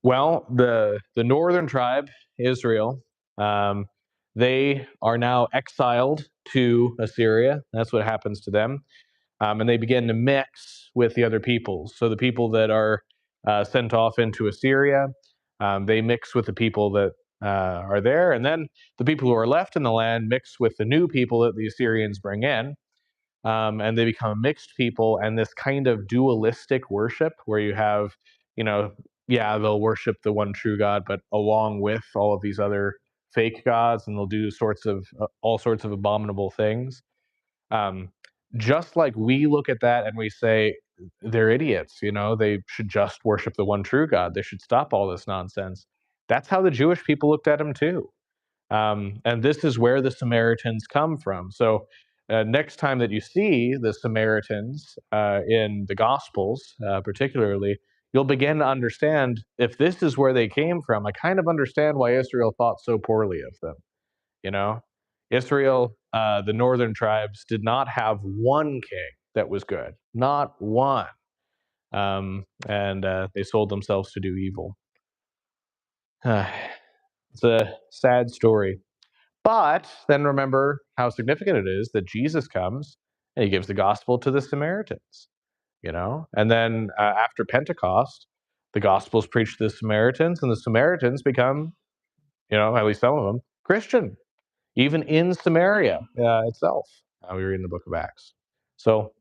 well, the northern tribe, Israel, um, they are now exiled to Assyria. That's what happens to them. And they begin to mix with the other peoples. So the people that are sent off into Assyria, they mix with the people that are there. And then the people who are left in the land mix with the new people that the Assyrians bring in, and they become mixed people. And this kind of dualistic worship where you have, you know, yeah, they'll worship the one true God, but along with all of these other fake gods, and they'll do sorts of all sorts of abominable things. Um, just like we look at that and we say they're idiots, you know, they should just worship the one true God. They should stop all this nonsense. That's how the Jewish people looked at him too. And this is where the Samaritans come from. So, next time that you see the Samaritans in the Gospels, particularly, you'll begin to understand if this is where they came from. I kind of understand why Israel thought so poorly of them. You know, Israel, the northern tribes, did not have one king that was good, not one. And they sold themselves to do evil. It's a sad story. But then remember how significant it is that Jesus comes and he gives the gospel to the Samaritans, you know? And then after Pentecost, the gospel is preached to the Samaritans, and the Samaritans become, you know, at least some of them, Christian, even in Samaria itself. We read in the book of Acts. So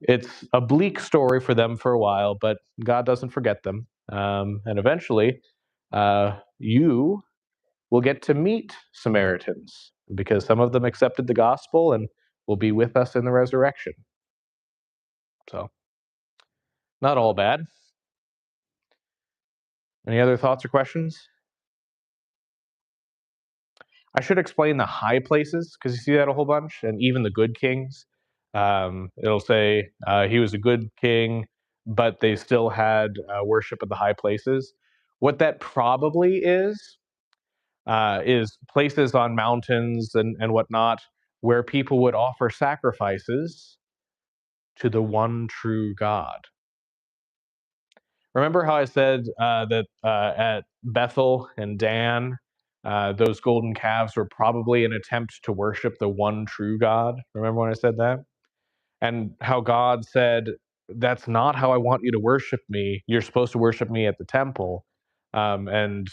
it's a bleak story for them for a while, but God doesn't forget them. And eventually, you will get to meet Samaritans because some of them accepted the gospel and will be with us in the resurrection. So, not all bad. Any other thoughts or questions? I should explain the high places because you see that a whole bunch, and even the good kings. It'll say he was a good king, but they still had worship at the high places. What that probably is places on mountains and whatnot where people would offer sacrifices to the one true God. Remember how I said that at Bethel and Dan, those golden calves were probably an attempt to worship the one true God? Remember when I said that? And how God said, that's not how I want you to worship me. You're supposed to worship me at the temple. And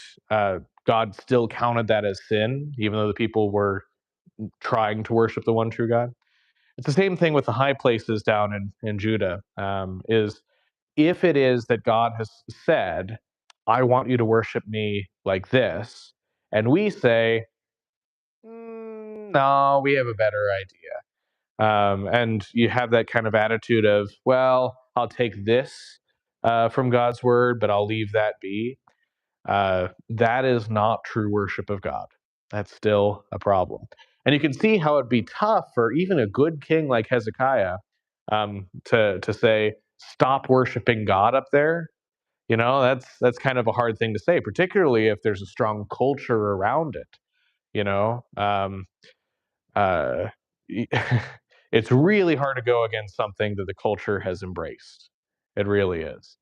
God still counted that as sin, even though the people were trying to worship the one true God. It's the same thing with the high places down in Judah. Is if it is that God has said, I want you to worship me like this, and we say, no, we have a better idea. And you have that kind of attitude of, well, I'll take this from God's word, but I'll leave that be. That is not true worship of God. That's still a problem. And you can see how it'd be tough for even a good king like Hezekiah to say, stop worshiping God up there. You know, that's kind of a hard thing to say, particularly if there's a strong culture around it. You know, uh, it's really hard to go against something that the culture has embraced. It really is.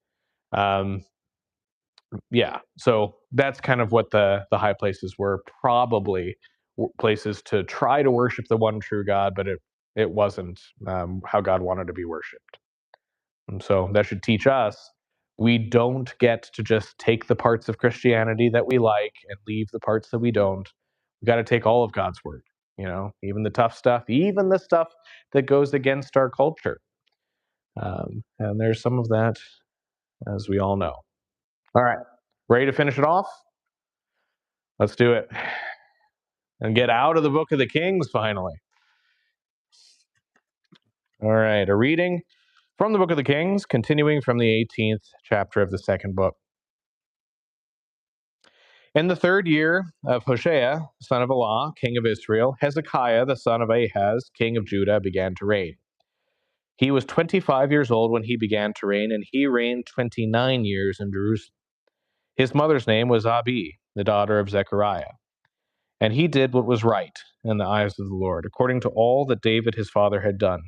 Um, yeah, so that's kind of what the high places were, probably places to try to worship the one true God, but it wasn't how God wanted to be worshipped. And so that should teach us We don't get to just take the parts of Christianity that we like and leave the parts that we don't. We got to take all of God's word, even the tough stuff, even the stuff that goes against our culture. And there's some of that, as we all know. All right, ready to finish it off? Let's do it and get out of the book of the Kings finally. All right, a reading from the book of the Kings, continuing from the 18th chapter of the second book. In the 3rd year of Hoshea, son of Elah, king of Israel, Hezekiah, the son of Ahaz, king of Judah, began to reign. He was 25 years old when he began to reign, and he reigned 29 years in Jerusalem. His mother's name was Abi, the daughter of Zechariah. And he did what was right in the eyes of the Lord, according to all that David his father had done.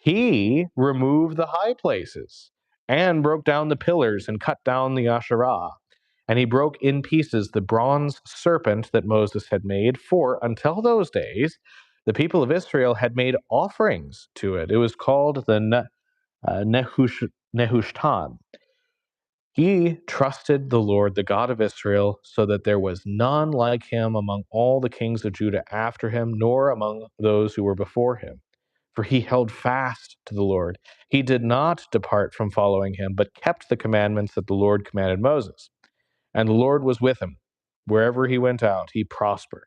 He removed the high places and broke down the pillars and cut down the Asherah. And he broke in pieces the bronze serpent that Moses had made, for until those days, the people of Israel had made offerings to it. It was called the Nehushtan. He trusted the Lord, the God of Israel, so that there was none like him among all the kings of Judah after him, nor among those who were before him. For he held fast to the Lord. He did not depart from following him, but kept the commandments that the Lord commanded Moses. And the Lord was with him. Wherever he went out, he prospered.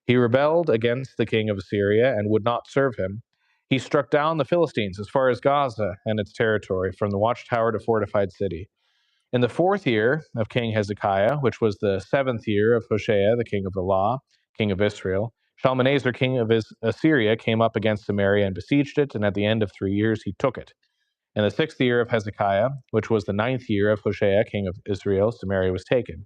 He rebelled against the king of Assyria and would not serve him. He struck down the Philistines as far as Gaza and its territory, from the watchtower to fortified city. In the 4th year of King Hezekiah, which was the 7th year of Hoshea, the king of Elah, king of Israel, Shalmaneser, king of Assyria, came up against Samaria and besieged it, and at the end of 3 years he took it. In the 6th year of Hezekiah, which was the 9th year of Hoshea, king of Israel, Samaria was taken.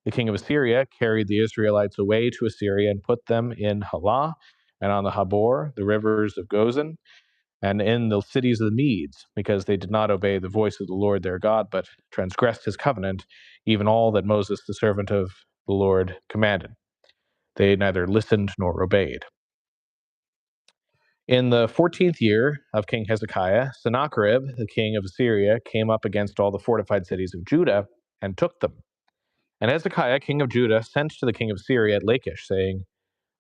The king of Assyria carried the Israelites away to Assyria and put them in Halah and on the Habor, the rivers of Gozan, and in the cities of the Medes, because they did not obey the voice of the Lord their God, but transgressed his covenant, even all that Moses, the servant of the Lord, commanded. They neither listened nor obeyed. In the 14th year of King Hezekiah, Sennacherib, the king of Assyria, came up against all the fortified cities of Judah and took them. And Hezekiah, king of Judah, sent to the king of Assyria at Lachish, saying,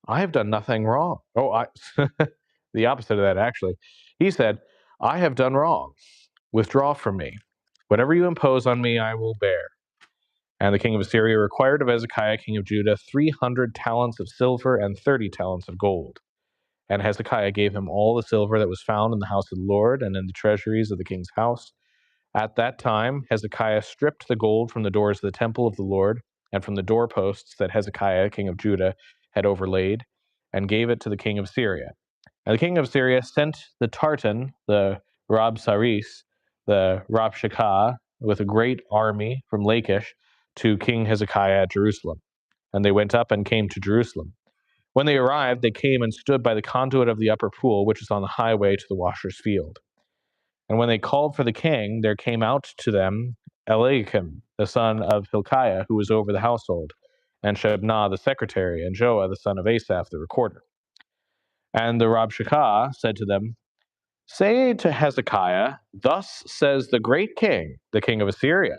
I have done nothing wrong. The opposite of that, actually. He said, I have done wrong. Withdraw from me. Whatever you impose on me, I will bear. And the king of Assyria required of Hezekiah, king of Judah, 300 talents of silver and 30 talents of gold. And Hezekiah gave him all the silver that was found in the house of the Lord and in the treasuries of the king's house. At that time, Hezekiah stripped the gold from the doors of the temple of the Lord and from the doorposts that Hezekiah, king of Judah, had overlaid, and gave it to the king of Syria. And the king of Syria sent the Tartan, the Rabsaris, the Rabshakeh, with a great army from Lachish to King Hezekiah at Jerusalem. And they went up and came to Jerusalem. When they arrived, they came and stood by the conduit of the upper pool, which is on the highway to the washer's field. And when they called for the king, there came out to them Eliakim, the son of Hilkiah, who was over the household, and Shebna, the secretary, and Joah, the son of Asaph, the recorder. And the Rabshakeh said to them, Say to Hezekiah, Thus says the great king, the king of Assyria,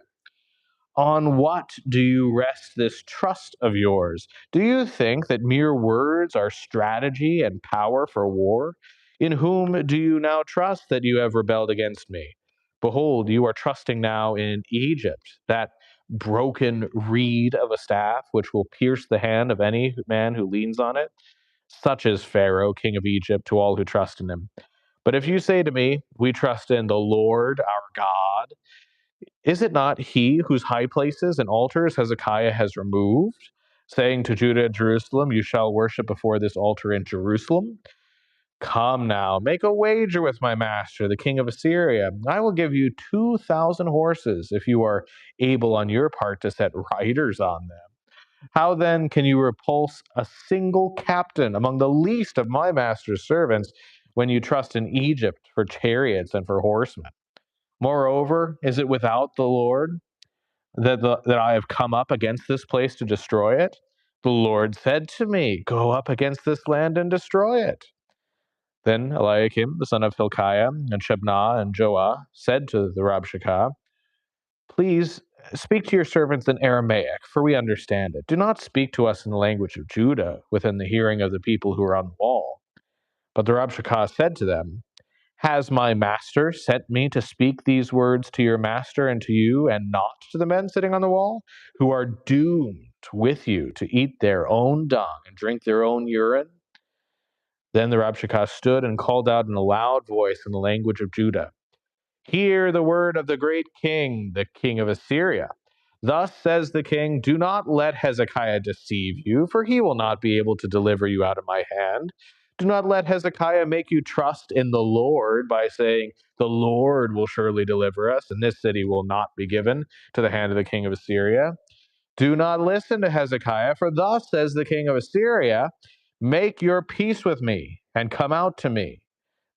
on what do you rest this trust of yours? Do you think that mere words are strategy and power for war? In whom do you now trust that you have rebelled against me? Behold, you are trusting now in Egypt, that broken reed of a staff which will pierce the hand of any man who leans on it. Such is Pharaoh, king of Egypt, to all who trust in him. But if you say to me, We trust in the Lord our God, is it not he whose high places and altars Hezekiah has removed, saying to Judah and Jerusalem, You shall worship before this altar in Jerusalem? Come now, make a wager with my master, the king of Assyria. I will give you 2,000 horses if you are able on your part to set riders on them. How then can you repulse a single captain among the least of my master's servants when you trust in Egypt for chariots and for horsemen? Moreover, is it without the Lord that I have come up against this place to destroy it? The Lord said to me, Go up against this land and destroy it. Then Eliakim, the son of Hilkiah, and Shebna and Joah said to the Rabshakeh, Please speak to your servants in Aramaic, for we understand it. Do not speak to us in the language of Judah within the hearing of the people who are on the wall. But the Rabshakeh said to them, Has my master sent me to speak these words to your master and to you, and not to the men sitting on the wall, who are doomed with you to eat their own dung and drink their own urine? Then the Rabshakeh stood and called out in a loud voice in the language of Judah, Hear the word of the great king, the king of Assyria. Thus says the king, Do not let Hezekiah deceive you, for he will not be able to deliver you out of my hand. Do not let Hezekiah make you trust in the Lord by saying, The Lord will surely deliver us, and this city will not be given to the hand of the king of Assyria. Do not listen to Hezekiah, for thus says the king of Assyria, Make your peace with me, and come out to me.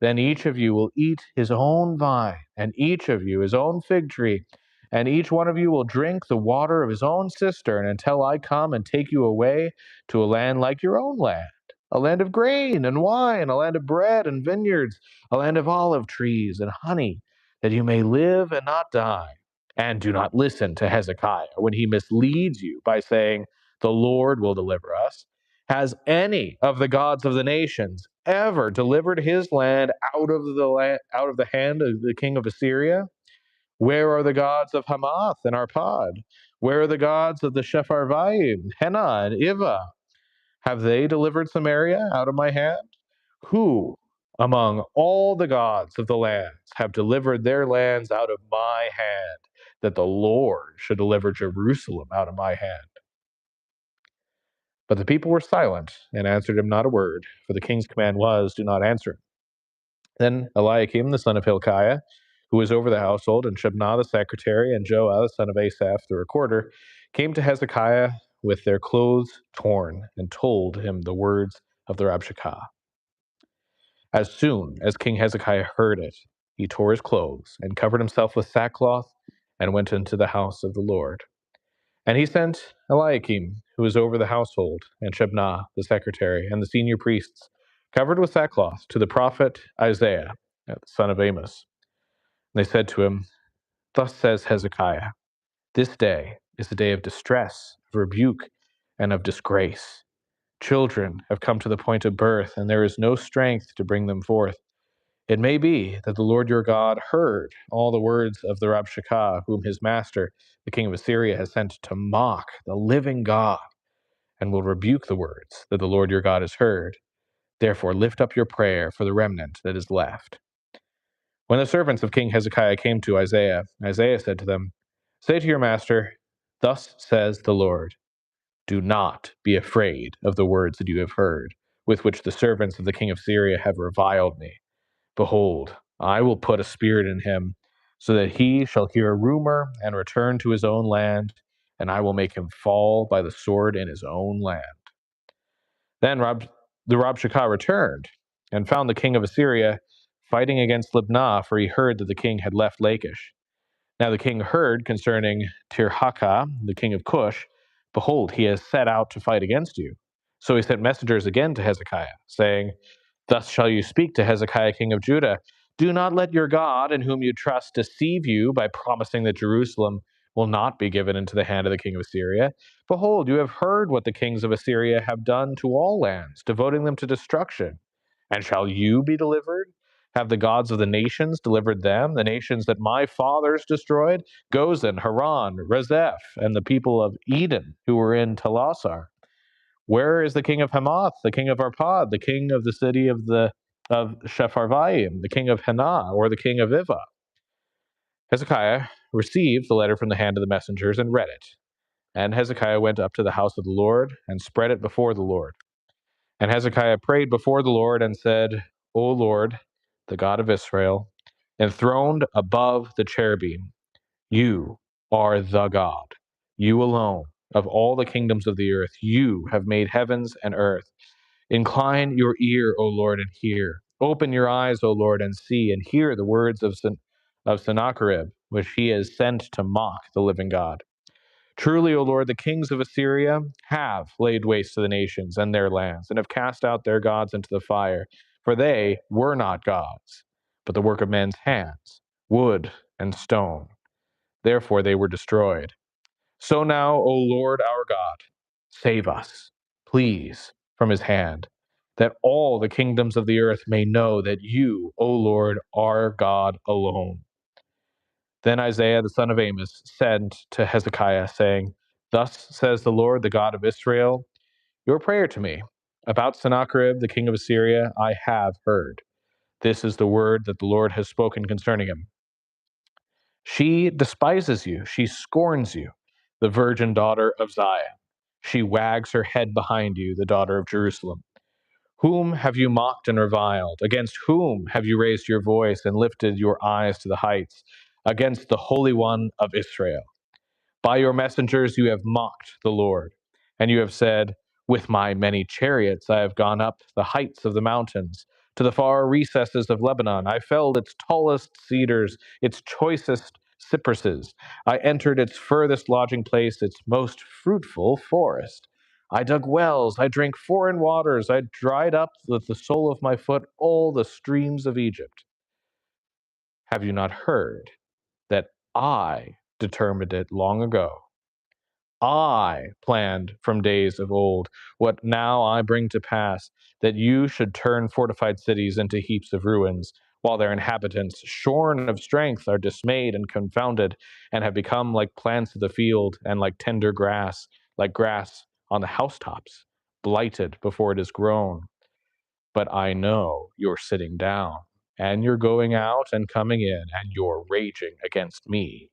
Then each of you will eat his own vine, and each of you his own fig tree, and each one of you will drink the water of his own cistern until I come and take you away to a land like your own land, a land of grain and wine, a land of bread and vineyards, a land of olive trees and honey, that you may live and not die. And do not listen to Hezekiah when he misleads you by saying, The Lord will deliver us. Has any of the gods of the nations ever delivered his land out of the hand of the king of Assyria? Where are the gods of Hamath and Arpad? Where are the gods of the Sepharvaim, Hena and Iva? Have they delivered Samaria out of my hand? Who among all the gods of the lands have delivered their lands out of my hand, that the Lord should deliver Jerusalem out of my hand? But the people were silent and answered him not a word, for the king's command was, Do not answer him. Then Eliakim, the son of Hilkiah, who was over the household, and Shebna the secretary, and Joah, the son of Asaph, the recorder, came to Hezekiah with their clothes torn, and told him the words of the Rabshakeh. As soon as King Hezekiah heard it, he tore his clothes, and covered himself with sackcloth, and went into the house of the Lord. And he sent Eliakim, who was over the household, and Shebna, the secretary, and the senior priests, covered with sackcloth, to the prophet Isaiah, the son of Amos. And they said to him, Thus says Hezekiah, This day is a day of distress, of rebuke, and of disgrace. Children have come to the point of birth, and there is no strength to bring them forth. It may be that the Lord your God heard all the words of the Rabshakeh, whom his master, the king of Assyria, has sent to mock the living God, and will rebuke the words that the Lord your God has heard. Therefore, lift up your prayer for the remnant that is left. When the servants of King Hezekiah came to Isaiah, Isaiah said to them, Say to your master, Thus says the Lord, Do not be afraid of the words that you have heard, with which the servants of the king of Syria have reviled me. Behold, I will put a spirit in him, so that he shall hear a rumor and return to his own land, and I will make him fall by the sword in his own land. Then the Rabshakeh returned and found the king of Assyria fighting against Libnah, for he heard that the king had left Lachish. Now the king heard concerning Tirhakah, the king of Cush, Behold, he has set out to fight against you. So he sent messengers again to Hezekiah, saying, Thus shall you speak to Hezekiah king of Judah. Do not let your God, in whom you trust, deceive you by promising that Jerusalem will not be given into the hand of the king of Assyria. Behold, you have heard what the kings of Assyria have done to all lands, devoting them to destruction. And shall you be delivered? Have the gods of the nations delivered them, the nations that my fathers destroyed? Gozan, Haran, Rezeph, and the people of Eden who were in Telassar. Where is the king of Hamath, the king of Arpad, the king of the city of Sepharvaim, the king of Hena, or the king of Iva? Hezekiah received the letter from the hand of the messengers and read it. And Hezekiah went up to the house of the Lord and spread it before the Lord. And Hezekiah prayed before the Lord and said, O Lord, the God of Israel, enthroned above the cherubim, you are the God, you alone, of all the kingdoms of the earth. You have made heavens and earth. Incline your ear, O Lord, and hear. Open your eyes, O Lord, and see, and hear the words of Sennacherib, which he has sent to mock the living God. Truly, O Lord, the kings of Assyria have laid waste to the nations and their lands, and have cast out their gods into the fire. For they were not gods, but the work of men's hands, wood and stone. Therefore they were destroyed. So now, O Lord our God, save us, please, from his hand, that all the kingdoms of the earth may know that you, O Lord, are God alone. Then Isaiah the son of Amos sent to Hezekiah, saying, Thus says the Lord, the God of Israel, your prayer to me about Sennacherib, the king of Assyria, I have heard. This is the word that the Lord has spoken concerning him. She despises you, she scorns you, the virgin daughter of Zion. She wags her head behind you, the daughter of Jerusalem. Whom have you mocked and reviled? Against whom have you raised your voice and lifted your eyes to the heights? Against the Holy One of Israel. By your messengers you have mocked the Lord, and you have said, with my many chariots I have gone up the heights of the mountains, to the far recesses of Lebanon. I felled its tallest cedars, its choicest cypresses. I entered its furthest lodging place, its most fruitful forest. I dug wells, I drank foreign waters, I dried up with the sole of my foot all the streams of Egypt. Have you not heard that I determined it long ago? I planned from days of old what now I bring to pass, that you should turn fortified cities into heaps of ruins, while their inhabitants, shorn of strength, are dismayed and confounded, and have become like plants of the field, and like tender grass, like grass on the housetops, blighted before it is grown. But I know you're sitting down, and you're going out and coming in, and you're raging against me.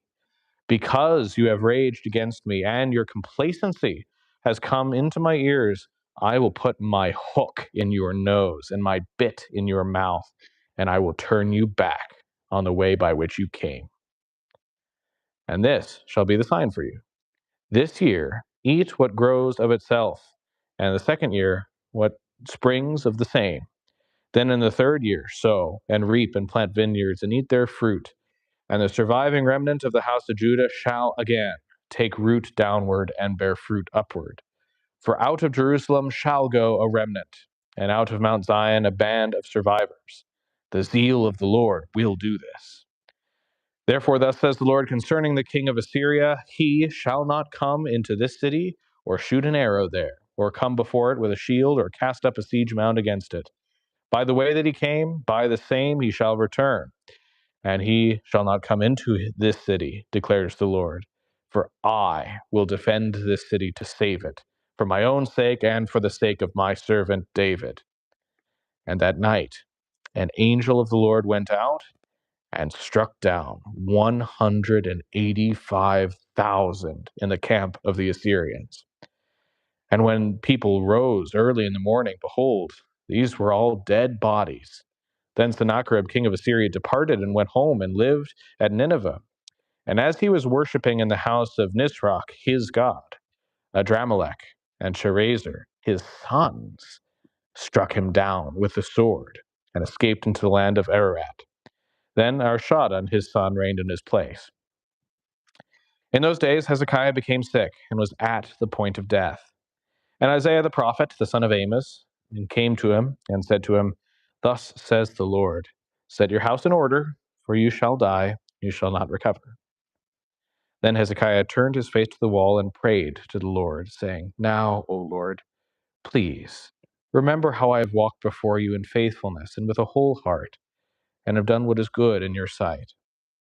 Because you have raged against me, and your complacency has come into my ears, I will put my hook in your nose and my bit in your mouth, and I will turn you back on the way by which you came. And this shall be the sign for you. This year, eat what grows of itself, and the second year, what springs of the same. Then in the third year, sow and reap and plant vineyards and eat their fruit. And the surviving remnant of the house of Judah shall again take root downward and bear fruit upward. For out of Jerusalem shall go a remnant, and out of Mount Zion a band of survivors. The zeal of the Lord will do this. Therefore, thus says the Lord concerning the king of Assyria, he shall not come into this city, or shoot an arrow there, or come before it with a shield, or cast up a siege mound against it. By the way that he came, by the same he shall return, and he shall not come into this city, declares the Lord. For I will defend this city to save it, for my own sake and for the sake of my servant David. And that night, an angel of the Lord went out and struck down 185,000 in the camp of the Assyrians. And when people rose early in the morning, behold, these were all dead bodies. Then Sennacherib, king of Assyria, departed and went home and lived at Nineveh. And as he was worshiping in the house of Nisroch, his god, Adramelech and Sharezer, his sons, struck him down with the sword and escaped into the land of Ararat. Then Arshadon, his son, reigned in his place. In those days, Hezekiah became sick and was at the point of death. And Isaiah the prophet, the son of Amos, came to him and said to him, Thus says the Lord, set your house in order, for you shall die, you shall not recover. Then Hezekiah turned his face to the wall and prayed to the Lord, saying, Now, O Lord, please, remember how I have walked before you in faithfulness and with a whole heart, and have done what is good in your sight.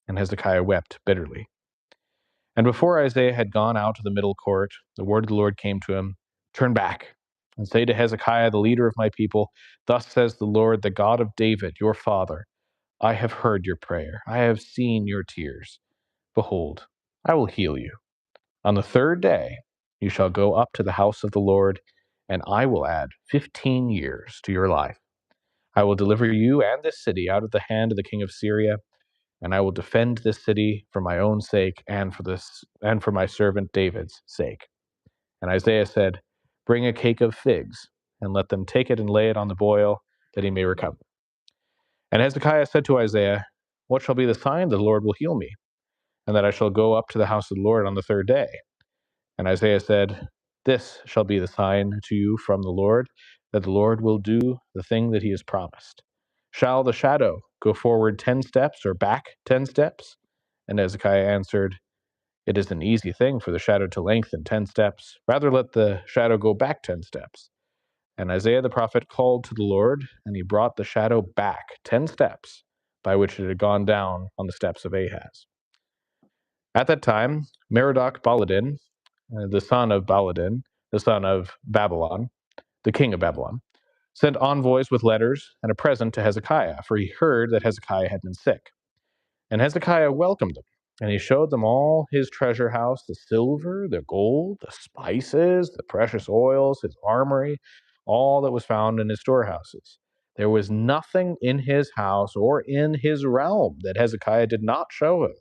And Hezekiah wept bitterly. And before Isaiah had gone out to the middle court, the word of the Lord came to him, Turn back, and say to Hezekiah, the leader of my people, Thus says the Lord, the God of David, your father, I have heard your prayer, I have seen your tears. Behold, I will heal you. On the third day you shall go up to the house of the Lord, and I will add 15 years to your life. I will deliver you and this city out of the hand of the king of Syria, and I will defend this city for my own sake and for my servant David's sake. And Isaiah said, Bring a cake of figs, and let them take it and lay it on the boil, that he may recover. And Hezekiah said to Isaiah, What shall be the sign that the Lord will heal me, and that I shall go up to the house of the Lord on the third day? And Isaiah said, This shall be the sign to you from the Lord, that the Lord will do the thing that he has promised. Shall the shadow go forward 10 steps or back 10 steps? And Hezekiah answered, It is an easy thing for the shadow to lengthen 10 steps. Rather let the shadow go back 10 steps. And Isaiah the prophet called to the Lord, and he brought the shadow back 10 steps by which it had gone down on the steps of Ahaz. At that time, Merodach Baladan, the son of Baladan, the son of Babylon, the king of Babylon, sent envoys with letters and a present to Hezekiah, for he heard that Hezekiah had been sick. And Hezekiah welcomed them, and he showed them all his treasure house, the silver, the gold, the spices, the precious oils, his armory, all that was found in his storehouses. There was nothing in his house or in his realm that Hezekiah did not show him.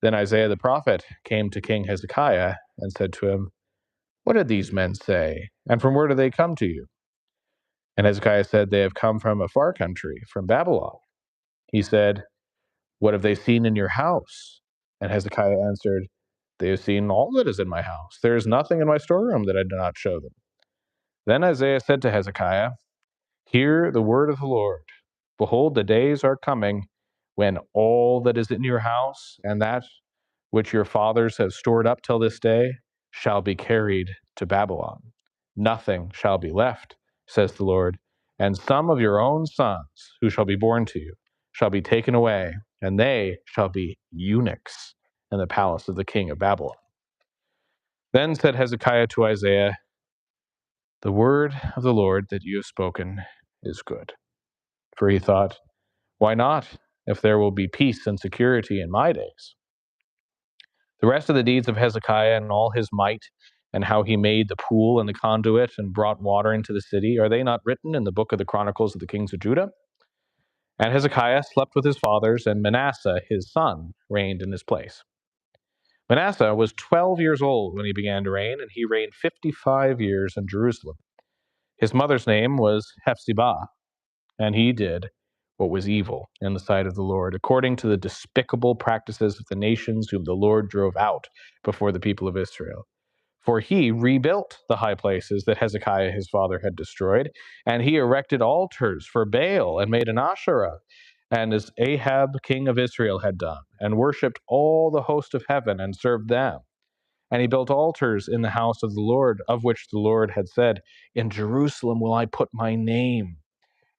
Then Isaiah the prophet came to King Hezekiah and said to him, "What did these men say, and from where do they come to you?" And Hezekiah said, "They have come from a far country, from Babylon." He said, "What have they seen in your house?" And Hezekiah answered, "They have seen all that is in my house. There is nothing in my storeroom that I do not show them." Then Isaiah said to Hezekiah, "Hear the word of the Lord. Behold, the days are coming when all that is in your house and that which your fathers have stored up till this day shall be carried to Babylon. Nothing shall be left, says the Lord, and some of your own sons who shall be born to you shall be taken away, and they shall be eunuchs in the palace of the king of Babylon." Then said Hezekiah to Isaiah, "The word of the Lord that you have spoken is good." For he thought, "Why not, if there will be peace and security in my days?" The rest of the deeds of Hezekiah and all his might, and how he made the pool and the conduit and brought water into the city, are they not written in the book of the Chronicles of the kings of Judah? And Hezekiah slept with his fathers, and Manasseh his son reigned in his place. Manasseh was 12 years old when he began to reign, and he reigned 55 years in Jerusalem. His mother's name was Hephzibah, and he did what was evil in the sight of the Lord, according to the despicable practices of the nations whom the Lord drove out before the people of Israel. For he rebuilt the high places that Hezekiah his father had destroyed, and he erected altars for Baal and made an Asherah, and as Ahab king of Israel had done, and worshipped all the host of heaven and served them. And he built altars in the house of the Lord, of which the Lord had said, "In Jerusalem will I put my name."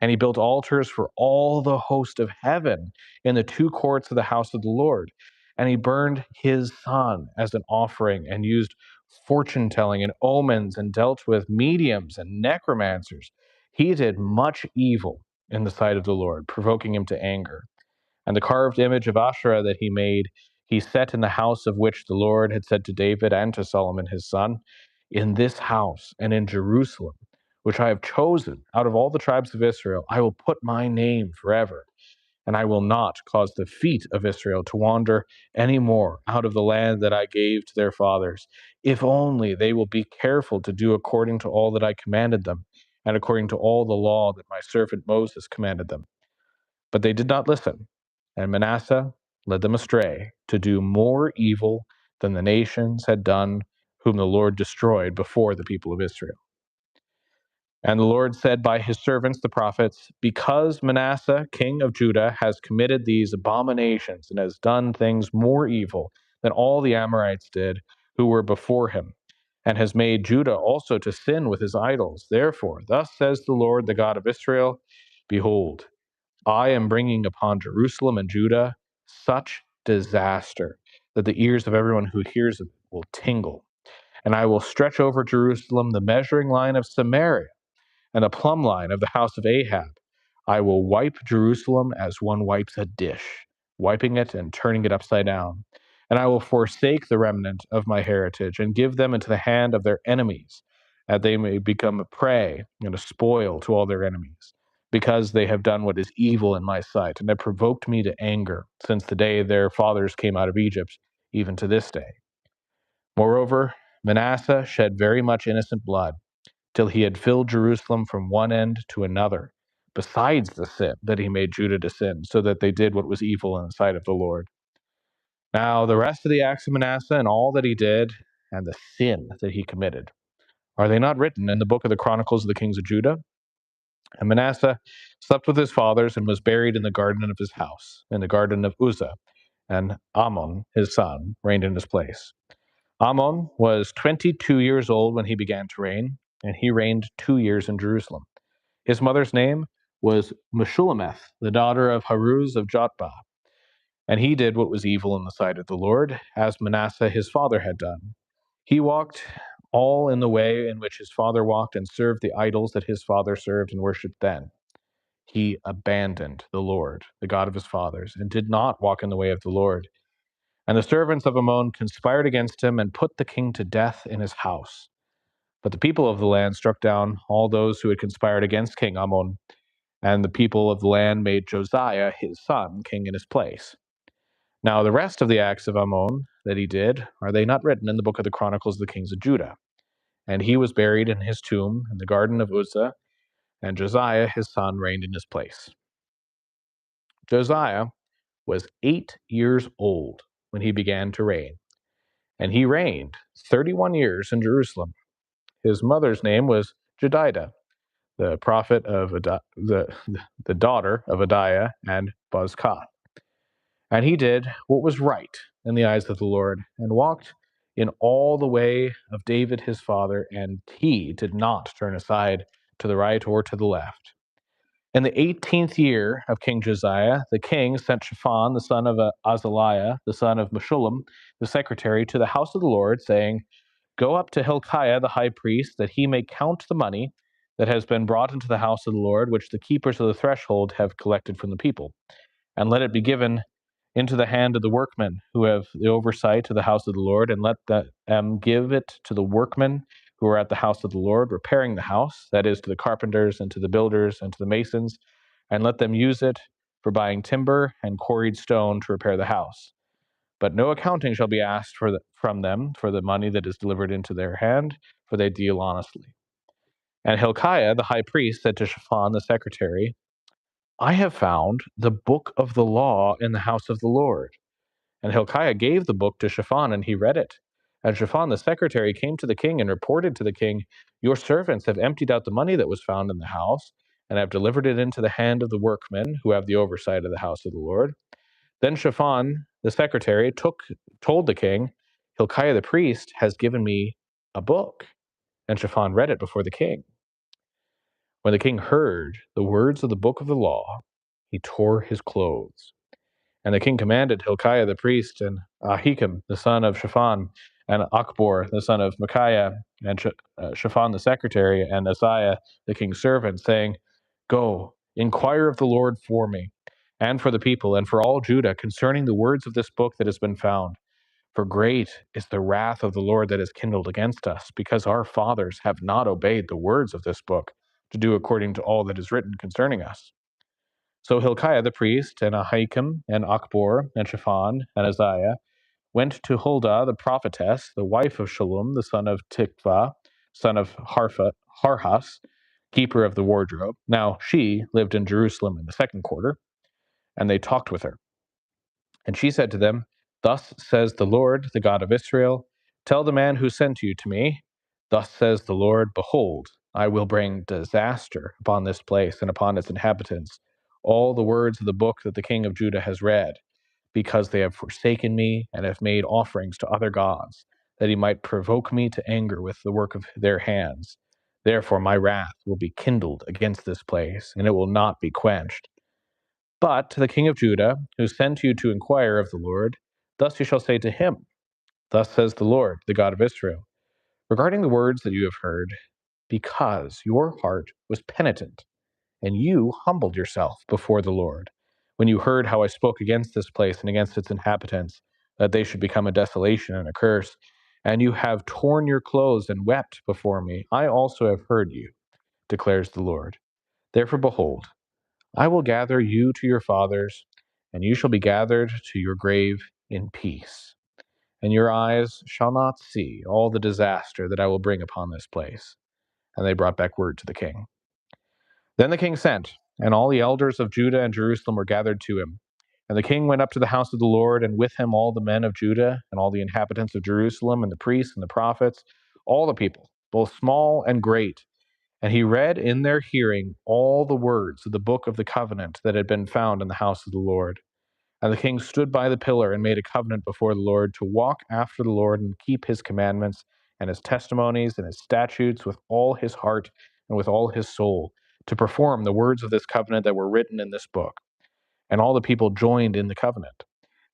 And he built altars for all the host of heaven in the two courts of the house of the Lord. And he burned his son as an offering and used fortune telling and omens and dealt with mediums and necromancers. He did much evil in the sight of the Lord, provoking him to anger. And the carved image of Asherah that he made, he set in the house of which the Lord had said to David and to Solomon his son, "In this house and in Jerusalem, which I have chosen out of all the tribes of Israel, I will put my name forever, and I will not cause the feet of Israel to wander any more out of the land that I gave to their fathers, if only they will be careful to do according to all that I commanded them, and according to all the law that my servant Moses commanded them." But they did not listen, and Manasseh led them astray to do more evil than the nations had done, whom the Lord destroyed before the people of Israel. And the Lord said by his servants the prophets, "Because Manasseh, king of Judah, has committed these abominations and has done things more evil than all the Amorites did who were before him, and has made Judah also to sin with his idols. Therefore, thus says the Lord, the God of Israel, Behold, I am bringing upon Jerusalem and Judah such disaster that the ears of everyone who hears it will tingle. And I will stretch over Jerusalem the measuring line of Samaria and the plumb line of the house of Ahab. I will wipe Jerusalem as one wipes a dish, wiping it and turning it upside down. And I will forsake the remnant of my heritage and give them into the hand of their enemies, that they may become a prey and a spoil to all their enemies, because they have done what is evil in my sight, and have provoked me to anger since the day their fathers came out of Egypt, even to this day. Moreover, Manasseh shed very much innocent blood, till he had filled Jerusalem from one end to another, besides the sin that he made Judah to sin, so that they did what was evil in the sight of the Lord. Now, the rest of the acts of Manasseh and all that he did, and the sin that he committed, are they not written in the book of the Chronicles of the kings of Judah? And Manasseh slept with his fathers and was buried in the garden of his house, in the garden of Uzzah. and Amon, his son, reigned in his place. Amon was 22 years old when he began to reign, and he reigned 2 years in Jerusalem. His mother's name was Meshullemeth, the daughter of Haruz of Jotbah. And he did what was evil in the sight of the Lord, as Manasseh his father had done. He walked all in the way in which his father walked, and served the idols that his father served and worshipped then. He abandoned the Lord, the God of his fathers, and did not walk in the way of the Lord. And the servants of Ammon conspired against him and put the king to death in his house. But the people of the land struck down all those who had conspired against King Ammon, and the people of the land made Josiah his son king in his place. Now the rest of the acts of Ammon that he did, are they not written in the book of the Chronicles of the kings of Judah? And he was buried in his tomb in the garden of Uzzah, and Josiah his son reigned in his place. Josiah was 8 years old when he began to reign, and he reigned 31 years in Jerusalem. His mother's name was Jedidah, the prophet of the daughter of Adiah and Bozkath. And he did what was right in the eyes of the Lord, and walked in all the way of David his father, and he did not turn aside to the right or to the left. In the 18th year of King Josiah, the king sent Shaphan, the son of Azaliah, the son of Meshullam, the secretary, to the house of the Lord, saying, "Go up to Hilkiah the high priest, that he may count the money that has been brought into the house of the Lord, which the keepers of the threshold have collected from the people, and let it be given into the hand of the workmen who have the oversight of the house of the Lord, and let them give it to the workmen who are at the house of the Lord, repairing the house, that is, to the carpenters and to the builders and to the masons, and let them use it for buying timber and quarried stone to repair the house. But no accounting shall be asked from them for the money that is delivered into their hand, for they deal honestly." And Hilkiah the high priest said to Shaphan the secretary, "I have found the book of the law in the house of the Lord." And Hilkiah gave the book to Shaphan, and he read it. And Shaphan the secretary came to the king and reported to the king, "Your servants have emptied out the money that was found in the house, and have delivered it into the hand of the workmen who have the oversight of the house of the Lord." Then Shaphan the secretary told the king, "Hilkiah the priest has given me a book." And Shaphan read it before the king. When the king heard the words of the book of the law, he tore his clothes. And the king commanded Hilkiah the priest, and Ahikam the son of Shaphan, and Achbor the son of Micaiah, and Shaphan the secretary, and Asaiah the king's servant, saying, "Go, inquire of the Lord for me, and for the people, and for all Judah, concerning the words of this book that has been found. For great is the wrath of the Lord that is kindled against us, because our fathers have not obeyed the words of this book, to do according to all that is written concerning us." So Hilkiah the priest, and Ahikam, and Achbor, and Shaphan, and Asaiah went to Huldah the prophetess, the wife of Shallum, the son of Tikvah, son of Harhas, keeper of the wardrobe. Now she lived in Jerusalem in the second quarter, and they talked with her. And she said to them, "Thus says the Lord, the God of Israel, tell the man who sent you to me, thus says the Lord, behold, I will bring disaster upon this place and upon its inhabitants, all the words of the book that the king of Judah has read, because they have forsaken me and have made offerings to other gods, that he might provoke me to anger with the work of their hands. Therefore my wrath will be kindled against this place, and it will not be quenched. But to the king of Judah, who sent you to inquire of the Lord, thus you shall say to him, Thus says the Lord, the God of Israel, regarding the words that you have heard, because your heart was penitent, and you humbled yourself before the Lord, when you heard how I spoke against this place and against its inhabitants, that they should become a desolation and a curse, and you have torn your clothes and wept before me, I also have heard you, declares the Lord. Therefore, behold, I will gather you to your fathers, and you shall be gathered to your grave in peace. And your eyes shall not see all the disaster that I will bring upon this place. And they brought back word to the king. Then the king sent, and all the elders of Judah and Jerusalem were gathered to him. And the king went up to the house of the Lord, and with him all the men of Judah, and all the inhabitants of Jerusalem, and the priests and the prophets, all the people, both small and great. And he read in their hearing all the words of the book of the covenant that had been found in the house of the Lord. And the king stood by the pillar and made a covenant before the Lord to walk after the Lord and keep his commandments and his testimonies and his statutes with all his heart and with all his soul, to perform the words of this covenant that were written in this book. And all the people joined in the covenant.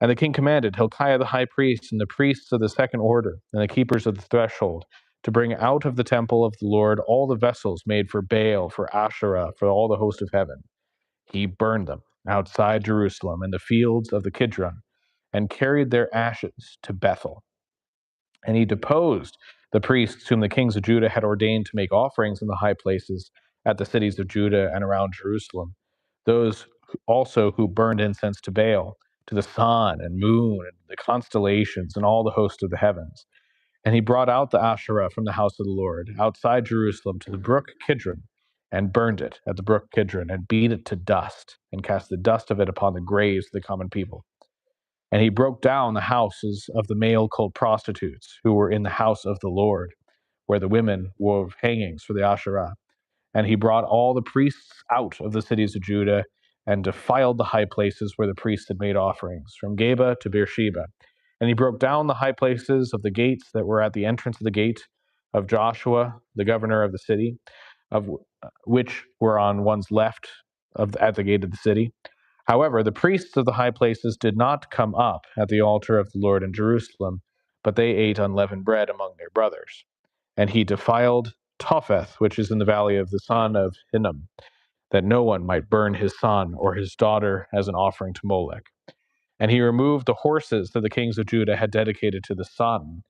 And the king commanded Hilkiah the high priest and the priests of the second order and the keepers of the threshold to bring out of the temple of the Lord all the vessels made for Baal, for Asherah, for all the host of heaven. He burned them outside Jerusalem in the fields of the Kidron and carried their ashes to Bethel. And he deposed the priests whom the kings of Judah had ordained to make offerings in the high places at the cities of Judah and around Jerusalem, those also who burned incense to Baal, to the sun and moon and the constellations and all the host of the heavens. And he brought out the Asherah from the house of the Lord outside Jerusalem to the brook Kidron, and burned it at the brook Kidron, and beat it to dust, and cast the dust of it upon the graves of the common people. And he broke down the houses of the male called prostitutes, who were in the house of the Lord, where the women wove hangings for the Asherah. And he brought all the priests out of the cities of Judah, and defiled the high places where the priests had made offerings, from Geba to Beersheba. And he broke down the high places of the gates that were at the entrance of the gate of Joshua, the governor of the city, of which were on one's left at the gate of the city. However, the priests of the high places did not come up at the altar of the Lord in Jerusalem, but they ate unleavened bread among their brothers. And he defiled Topheth, which is in the valley of the son of Hinnom, that no one might burn his son or his daughter as an offering to Molech. And he removed the horses that the kings of Judah had dedicated to the sun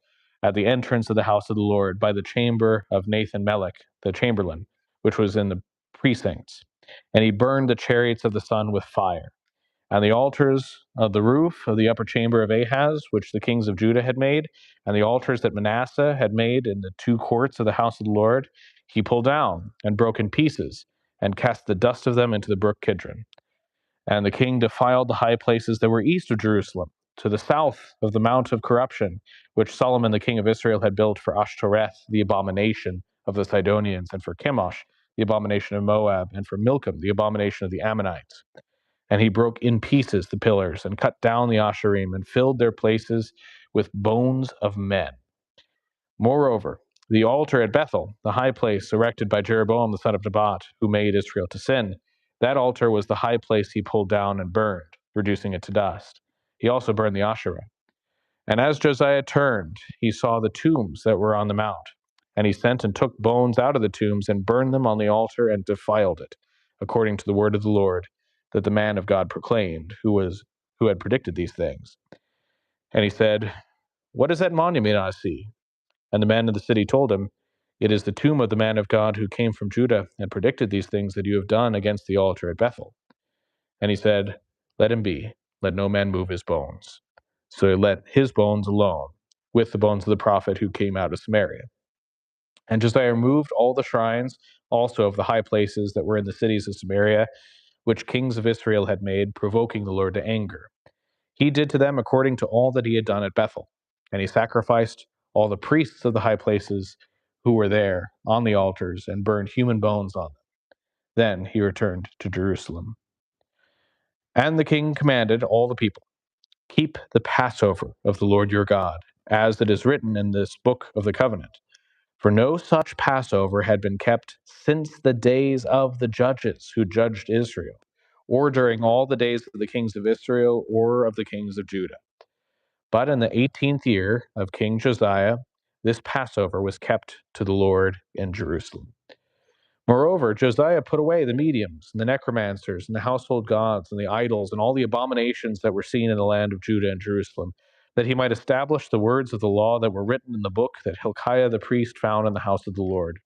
at the entrance of the house of the Lord by the chamber of Nathan Melech, the chamberlain, which was in the precincts. And he burned the chariots of the sun with fire. And the altars of the roof of the upper chamber of Ahaz, which the kings of Judah had made, and the altars that Manasseh had made in the two courts of the house of the Lord, he pulled down and broke in pieces, and cast the dust of them into the brook Kidron. And the king defiled the high places that were east of Jerusalem, to the south of the Mount of Corruption, which Solomon the king of Israel had built for Ashtoreth, the abomination of the Sidonians, and for Chemosh, the abomination of Moab, and for Milcom, the abomination of the Ammonites. And he broke in pieces the pillars, and cut down the Asherim, and filled their places with bones of men. Moreover, the altar at Bethel, the high place erected by Jeroboam the son of Nebat, who made Israel to sin, that altar was the high place he pulled down and burned, reducing it to dust. He also burned the Asherah. And as Josiah turned, he saw the tombs that were on the mount. And he sent and took bones out of the tombs and burned them on the altar and defiled it, according to the word of the Lord that the man of God proclaimed, who had predicted these things. And he said, "What is that monument I see?" And the man of the city told him, "It is the tomb of the man of God who came from Judah and predicted these things that you have done against the altar at Bethel." And he said, "Let him be. Let no man move his bones." So he let his bones alone, with the bones of the prophet who came out of Samaria. And Josiah removed all the shrines also of the high places that were in the cities of Samaria, which kings of Israel had made, provoking the Lord to anger. He did to them according to all that he had done at Bethel. And he sacrificed all the priests of the high places who were there on the altars, and burned human bones on them. Then he returned to Jerusalem. And the king commanded all the people, "Keep the Passover of the Lord your God, as it is written in this book of the covenant. For no such Passover had been kept since the days of the judges who judged Israel, or during all the days of the kings of Israel or of the kings of Judah. But in the 18th year of King Josiah, this Passover was kept to the Lord in Jerusalem." Moreover, Josiah put away the mediums, and the necromancers, and the household gods, and the idols, and all the abominations that were seen in the land of Judah and Jerusalem, that he might establish the words of the law that were written in the book that Hilkiah the priest found in the house of the Lord.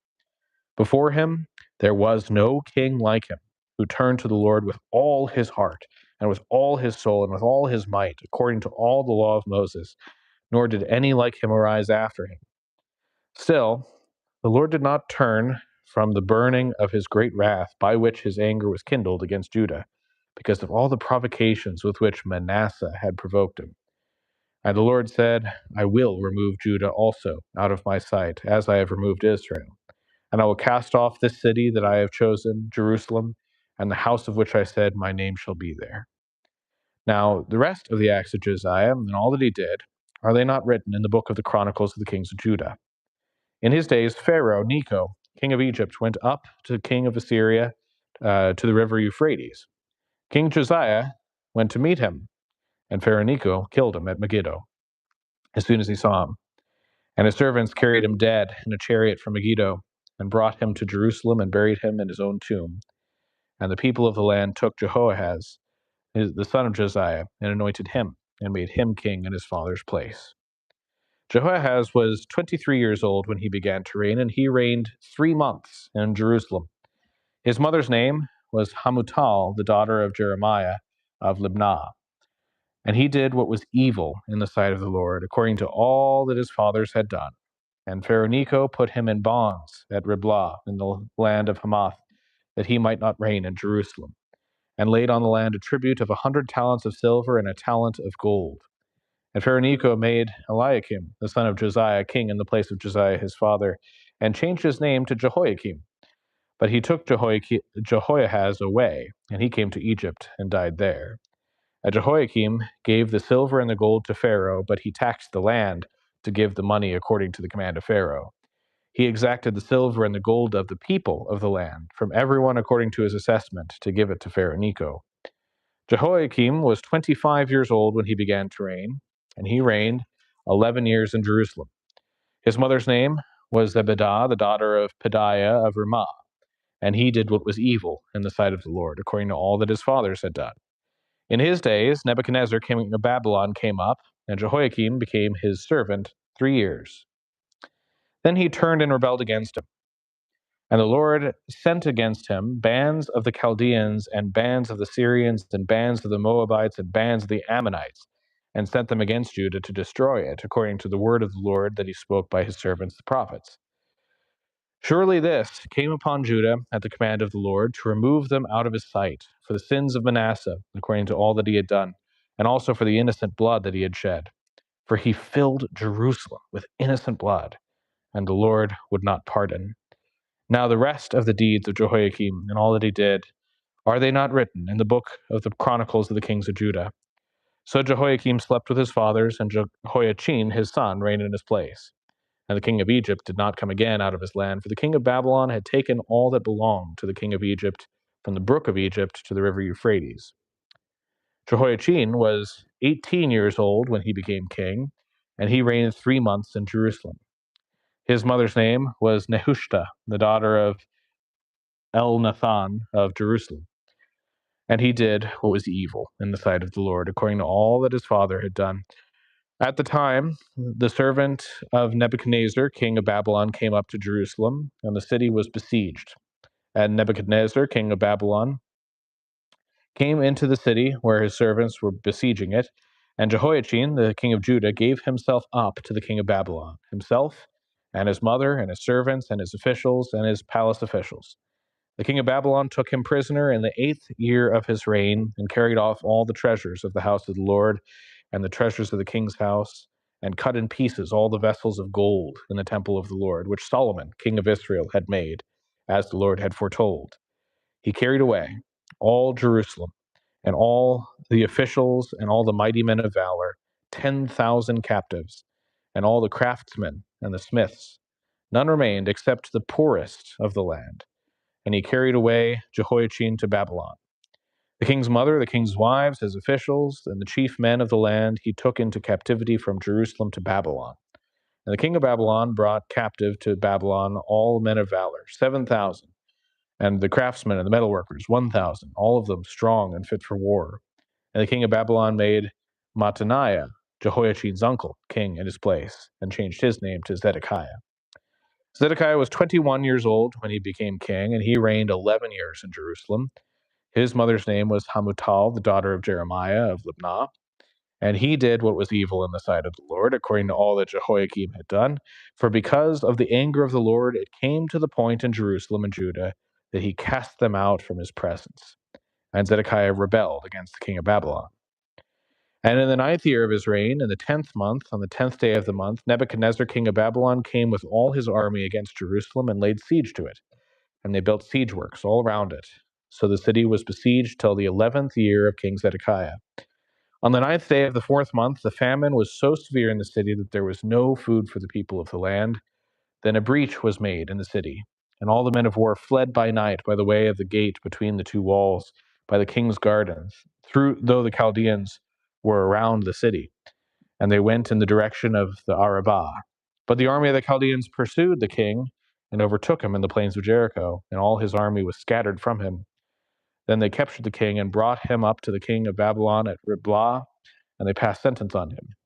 Before him there was no king like him, who turned to the Lord with all his heart, and with all his soul, and with all his might, according to all the law of Moses, nor did any like him arise after him. Still, the Lord did not turn from the burning of his great wrath by which his anger was kindled against Judah, because of all the provocations with which Manasseh had provoked him. And the Lord said, "I will remove Judah also out of my sight, as I have removed Israel. And I will cast off this city that I have chosen, Jerusalem, and the house of which I said, my name shall be there." Now, the rest of the acts of Josiah and all that he did, are they not written in the book of the Chronicles of the kings of Judah? In his days, Pharaoh Necho, king of Egypt, went up to the king of Assyria to the river Euphrates. King Josiah went to meet him, and Pharaoh Necho killed him at Megiddo as soon as he saw him. And his servants carried him dead in a chariot from Megiddo and brought him to Jerusalem and buried him in his own tomb. And the people of the land took Jehoahaz, the son of Josiah, and anointed him and made him king in his father's place. Jehoahaz was 23 years old when he began to reign, and he reigned 3 months in Jerusalem. His mother's name was Hamutal, the daughter of Jeremiah of Libnah. And he did what was evil in the sight of the Lord, according to all that his fathers had done. And Pharaoh Necho put him in bonds at Riblah in the land of Hamath, that he might not reign in Jerusalem, and laid on the land a tribute of 100 talents of silver and a talent of gold. And Pharaoh Necho made Eliakim, the son of Josiah, king in the place of Josiah his father, and changed his name to Jehoiakim. But he took Jehoahaz away, and he came to Egypt and died there. And Jehoiakim gave the silver and the gold to Pharaoh, but he taxed the land to give the money according to the command of Pharaoh. He exacted the silver and the gold of the people of the land, from everyone according to his assessment, to give it to Pharaoh Necho. Jehoiakim was 25 years old when he began to reign, and he reigned 11 years in Jerusalem. His mother's name was Zebedah, the daughter of Pedaiah of Ramah, and he did what was evil in the sight of the Lord, according to all that his fathers had done. In his days, Nebuchadnezzar, king of Babylon, came up, and Jehoiakim became his servant 3 years. Then he turned and rebelled against him. And the Lord sent against him bands of the Chaldeans and bands of the Syrians and bands of the Moabites and bands of the Ammonites, and sent them against Judah to destroy it, according to the word of the Lord that he spoke by his servants the prophets. Surely this came upon Judah at the command of the Lord, to remove them out of his sight, for the sins of Manasseh, according to all that he had done, and also for the innocent blood that he had shed. For he filled Jerusalem with innocent blood, and the Lord would not pardon. Now the rest of the deeds of Jehoiakim and all that he did, are they not written in the book of the Chronicles of the kings of Judah? So Jehoiakim slept with his fathers, and Jehoiachin his son reigned in his place. And the king of Egypt did not come again out of his land, for the king of Babylon had taken all that belonged to the king of Egypt, from the brook of Egypt to the river Euphrates. Jehoiachin was 18 years old when he became king, and he reigned 3 months in Jerusalem. His mother's name was Nehushta, the daughter of Elnathan of Jerusalem. And he did what was evil in the sight of the Lord, according to all that his father had done. At the time, the servant of Nebuchadnezzar, king of Babylon, came up to Jerusalem, and the city was besieged. And Nebuchadnezzar, king of Babylon, came into the city where his servants were besieging it, and Jehoiachin, the king of Judah, gave himself up to the king of Babylon, himself and his mother and his servants and his officials and his palace officials. The king of Babylon took him prisoner in the 8th year of his reign, and carried off all the treasures of the house of the Lord and the treasures of the king's house, and cut in pieces all the vessels of gold in the temple of the Lord, which Solomon, king of Israel, had made, as the Lord had foretold. He carried away all Jerusalem, and all the officials, and all the mighty men of valor, 10,000 captives, and all the craftsmen and the smiths. None remained except the poorest of the land. And he carried away Jehoiachin to Babylon. The king's mother, the king's wives, his officials, and the chief men of the land he took into captivity from Jerusalem to Babylon. And the king of Babylon brought captive to Babylon all men of valor, 7,000, and the craftsmen and the metalworkers, 1,000, all of them strong and fit for war. And the king of Babylon made Mattaniah, Jehoiachin's uncle, king in his place, and changed his name to Zedekiah. Zedekiah was 21 years old when he became king, and he reigned 11 years in Jerusalem. His mother's name was Hamutal, the daughter of Jeremiah of Libnah. And he did what was evil in the sight of the Lord, according to all that Jehoiakim had done. For because of the anger of the Lord, it came to the point in Jerusalem and Judah that he cast them out from his presence. And Zedekiah rebelled against the king of Babylon. And in the 9th year of his reign, in the 10th month, on the 10th day of the month, Nebuchadnezzar, king of Babylon, came with all his army against Jerusalem and laid siege to it. And they built siege works all around it. So the city was besieged till the 11th year of King Zedekiah. On the 9th day of the 4th month, the famine was so severe in the city that there was no food for the people of the land. Then a breach was made in the city, and all the men of war fled by night by the way of the gate between the two walls, by the king's gardens, though the Chaldeans were around the city, and they went in the direction of the Arabah. But the army of the Chaldeans pursued the king and overtook him in the plains of Jericho, and all his army was scattered from him. Then they captured the king and brought him up to the king of Babylon at Riblah, and they passed sentence on him.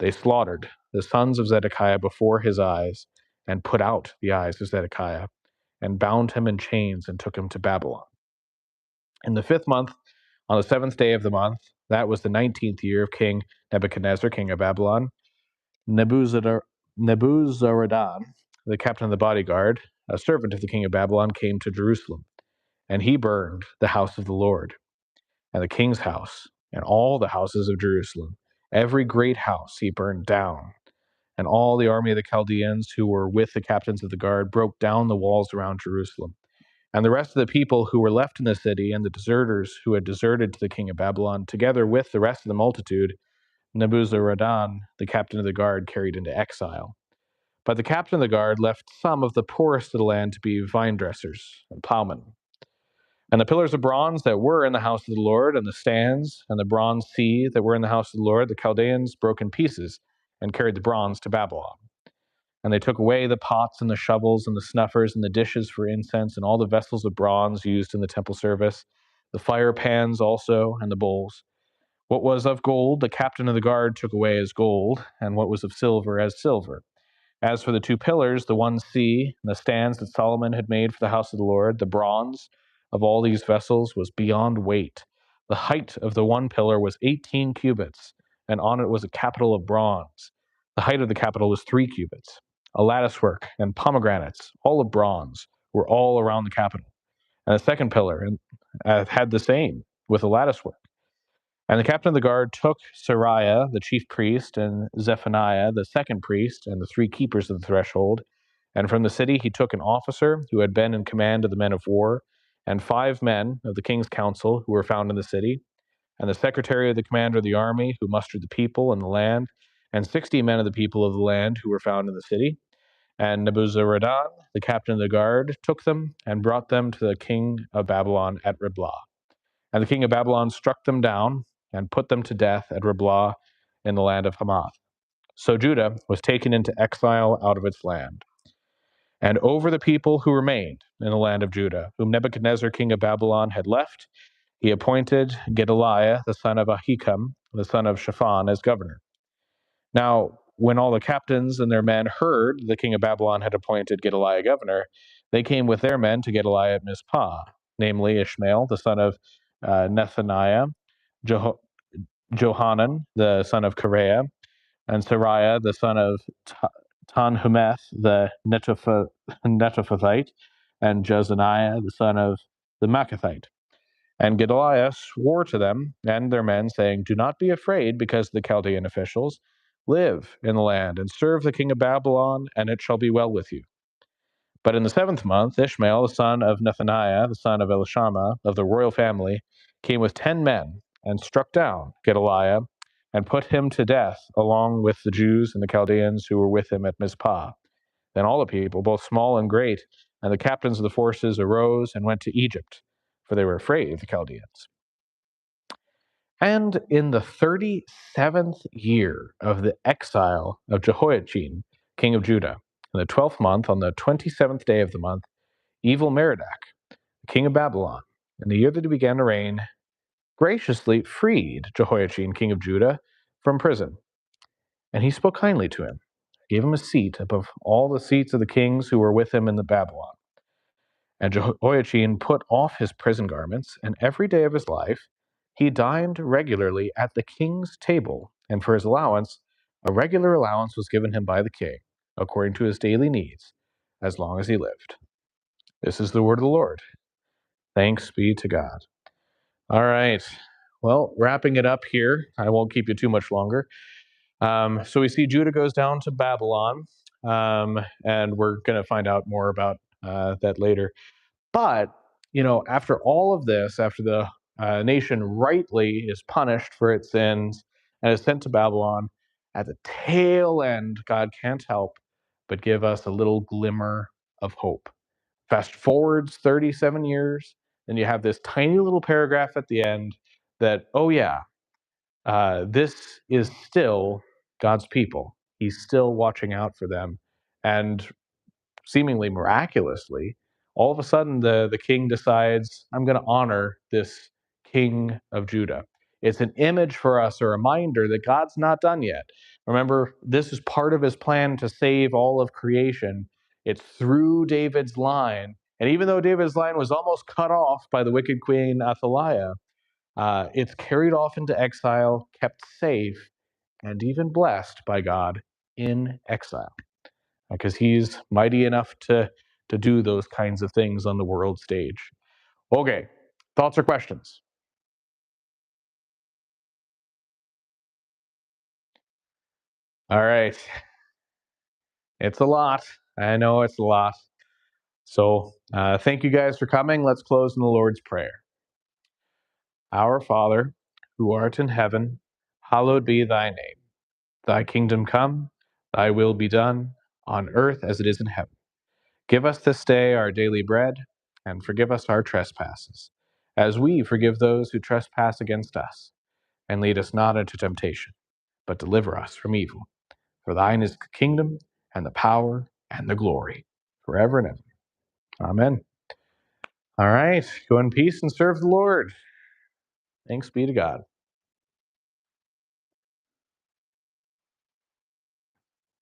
They slaughtered the sons of Zedekiah before his eyes, and put out the eyes of Zedekiah, and bound him in chains and took him to Babylon. In the 5th month, on the 7th day of the month, that was the 19th year of King Nebuchadnezzar, king of Babylon, Nebuzaradan, the captain of the bodyguard, a servant of the king of Babylon, came to Jerusalem, and he burned the house of the Lord, and the king's house, and all the houses of Jerusalem. Every great house he burned down. And all the army of the Chaldeans who were with the captains of the guard broke down the walls around Jerusalem. And the rest of the people who were left in the city, and the deserters who had deserted to the king of Babylon, together with the rest of the multitude, Nebuzaradan, the captain of the guard, carried into exile. But the captain of the guard left some of the poorest of the land to be vine dressers and plowmen. And the pillars of bronze that were in the house of the Lord, and the stands, and the bronze sea that were in the house of the Lord, the Chaldeans broke in pieces and carried the bronze to Babylon. And they took away the pots and the shovels and the snuffers and the dishes for incense and all the vessels of bronze used in the temple service, the fire pans also, and the bowls. What was of gold, the captain of the guard took away as gold, and what was of silver as silver. As for the two pillars, the one sea, and the stands that Solomon had made for the house of the Lord, the bronze of all these vessels was beyond weight. The height of the one pillar was 18 cubits, and on it was a capital of bronze. The height of the capital was 3 cubits. A latticework and pomegranates, all of bronze, were all around the capital. And the second pillar had the same, with a latticework. And the captain of the guard took Sariah, the chief priest, and Zephaniah, the second priest, and the 3 keepers of the threshold. And from the city he took an officer who had been in command of the men of war, and 5 men of the king's council who were found in the city, and the secretary of the commander of the army who mustered the people and the land, and 60 men of the people of the land who were found in the city. And Nebuzaradan, the captain of the guard, took them and brought them to the king of Babylon at Riblah. And the king of Babylon struck them down and put them to death at Riblah in the land of Hamath. So Judah was taken into exile out of its land. And over the people who remained in the land of Judah, whom Nebuchadnezzar, king of Babylon, had left, he appointed Gedaliah, the son of Ahikam, the son of Shaphan, as governor. Now, when all the captains and their men heard the king of Babylon had appointed Gedaliah governor, they came with their men to Gedaliah at Mizpah, namely Ishmael, the son of Nethaniah, Johanan, the son of Kareah, and Sariah, the son of Tanhumeth, the Netophathite, and Jezaniah, the son of the Maccathite. And Gedaliah swore to them and their men, saying, "Do not be afraid because the Chaldean officials live in the land, and serve the king of Babylon, and it shall be well with you." But in the 7th month, Ishmael, the son of Nethaniah, the son of Elishama, of the royal family, came with 10 men and struck down Gedaliah and put him to death along with the Jews and the Chaldeans who were with him at Mizpah. Then all the people, both small and great, and the captains of the forces arose and went to Egypt, for they were afraid of the Chaldeans. And in the 37th year of the exile of Jehoiachin, king of Judah, in the 12th month, on the 27th day of the month, Evil-Merodach, king of Babylon, in the year that he began to reign, graciously freed Jehoiachin, king of Judah, from prison. And he spoke kindly to him, gave him a seat above all the seats of the kings who were with him in the Babylon. And Jehoiachin put off his prison garments, and every day of his life he dined regularly at the king's table, and for his allowance, a regular allowance was given him by the king, according to his daily needs, as long as he lived. This is the word of the Lord. Thanks be to God. All right. Well, wrapping it up here, I won't keep you too much longer. So we see Judah goes down to Babylon, and we're going to find out more about that later. But, after all of this, after the nation rightly is punished for its sins and is sent to Babylon, at the tail end, God can't help but give us a little glimmer of hope. Fast forwards 37 years, and you have this tiny little paragraph at the end that, oh, yeah, this is still God's people. He's still watching out for them. And seemingly miraculously, all of a sudden the king decides, I'm going to honor this king of Judah. It's an image for us, a reminder that God's not done yet. Remember, this is part of his plan to save all of creation. It's through David's line. And even though David's line was almost cut off by the wicked queen Athaliah, it's carried off into exile, kept safe, and even blessed by God in exile because he's mighty enough to do those kinds of things on the world stage. Okay, thoughts or questions? All right, it's a lot. I know it's a lot. So thank you guys for coming. Let's close in the Lord's Prayer. Our Father, who art in heaven, hallowed be thy name. Thy kingdom come, thy will be done, on earth as it is in heaven. Give us this day our daily bread, and forgive us our trespasses, as we forgive those who trespass against us. And lead us not into temptation, but deliver us from evil. For thine is the kingdom, and the power, and the glory, forever and ever. Amen. All right, go in peace and serve the Lord. Thanks be to God.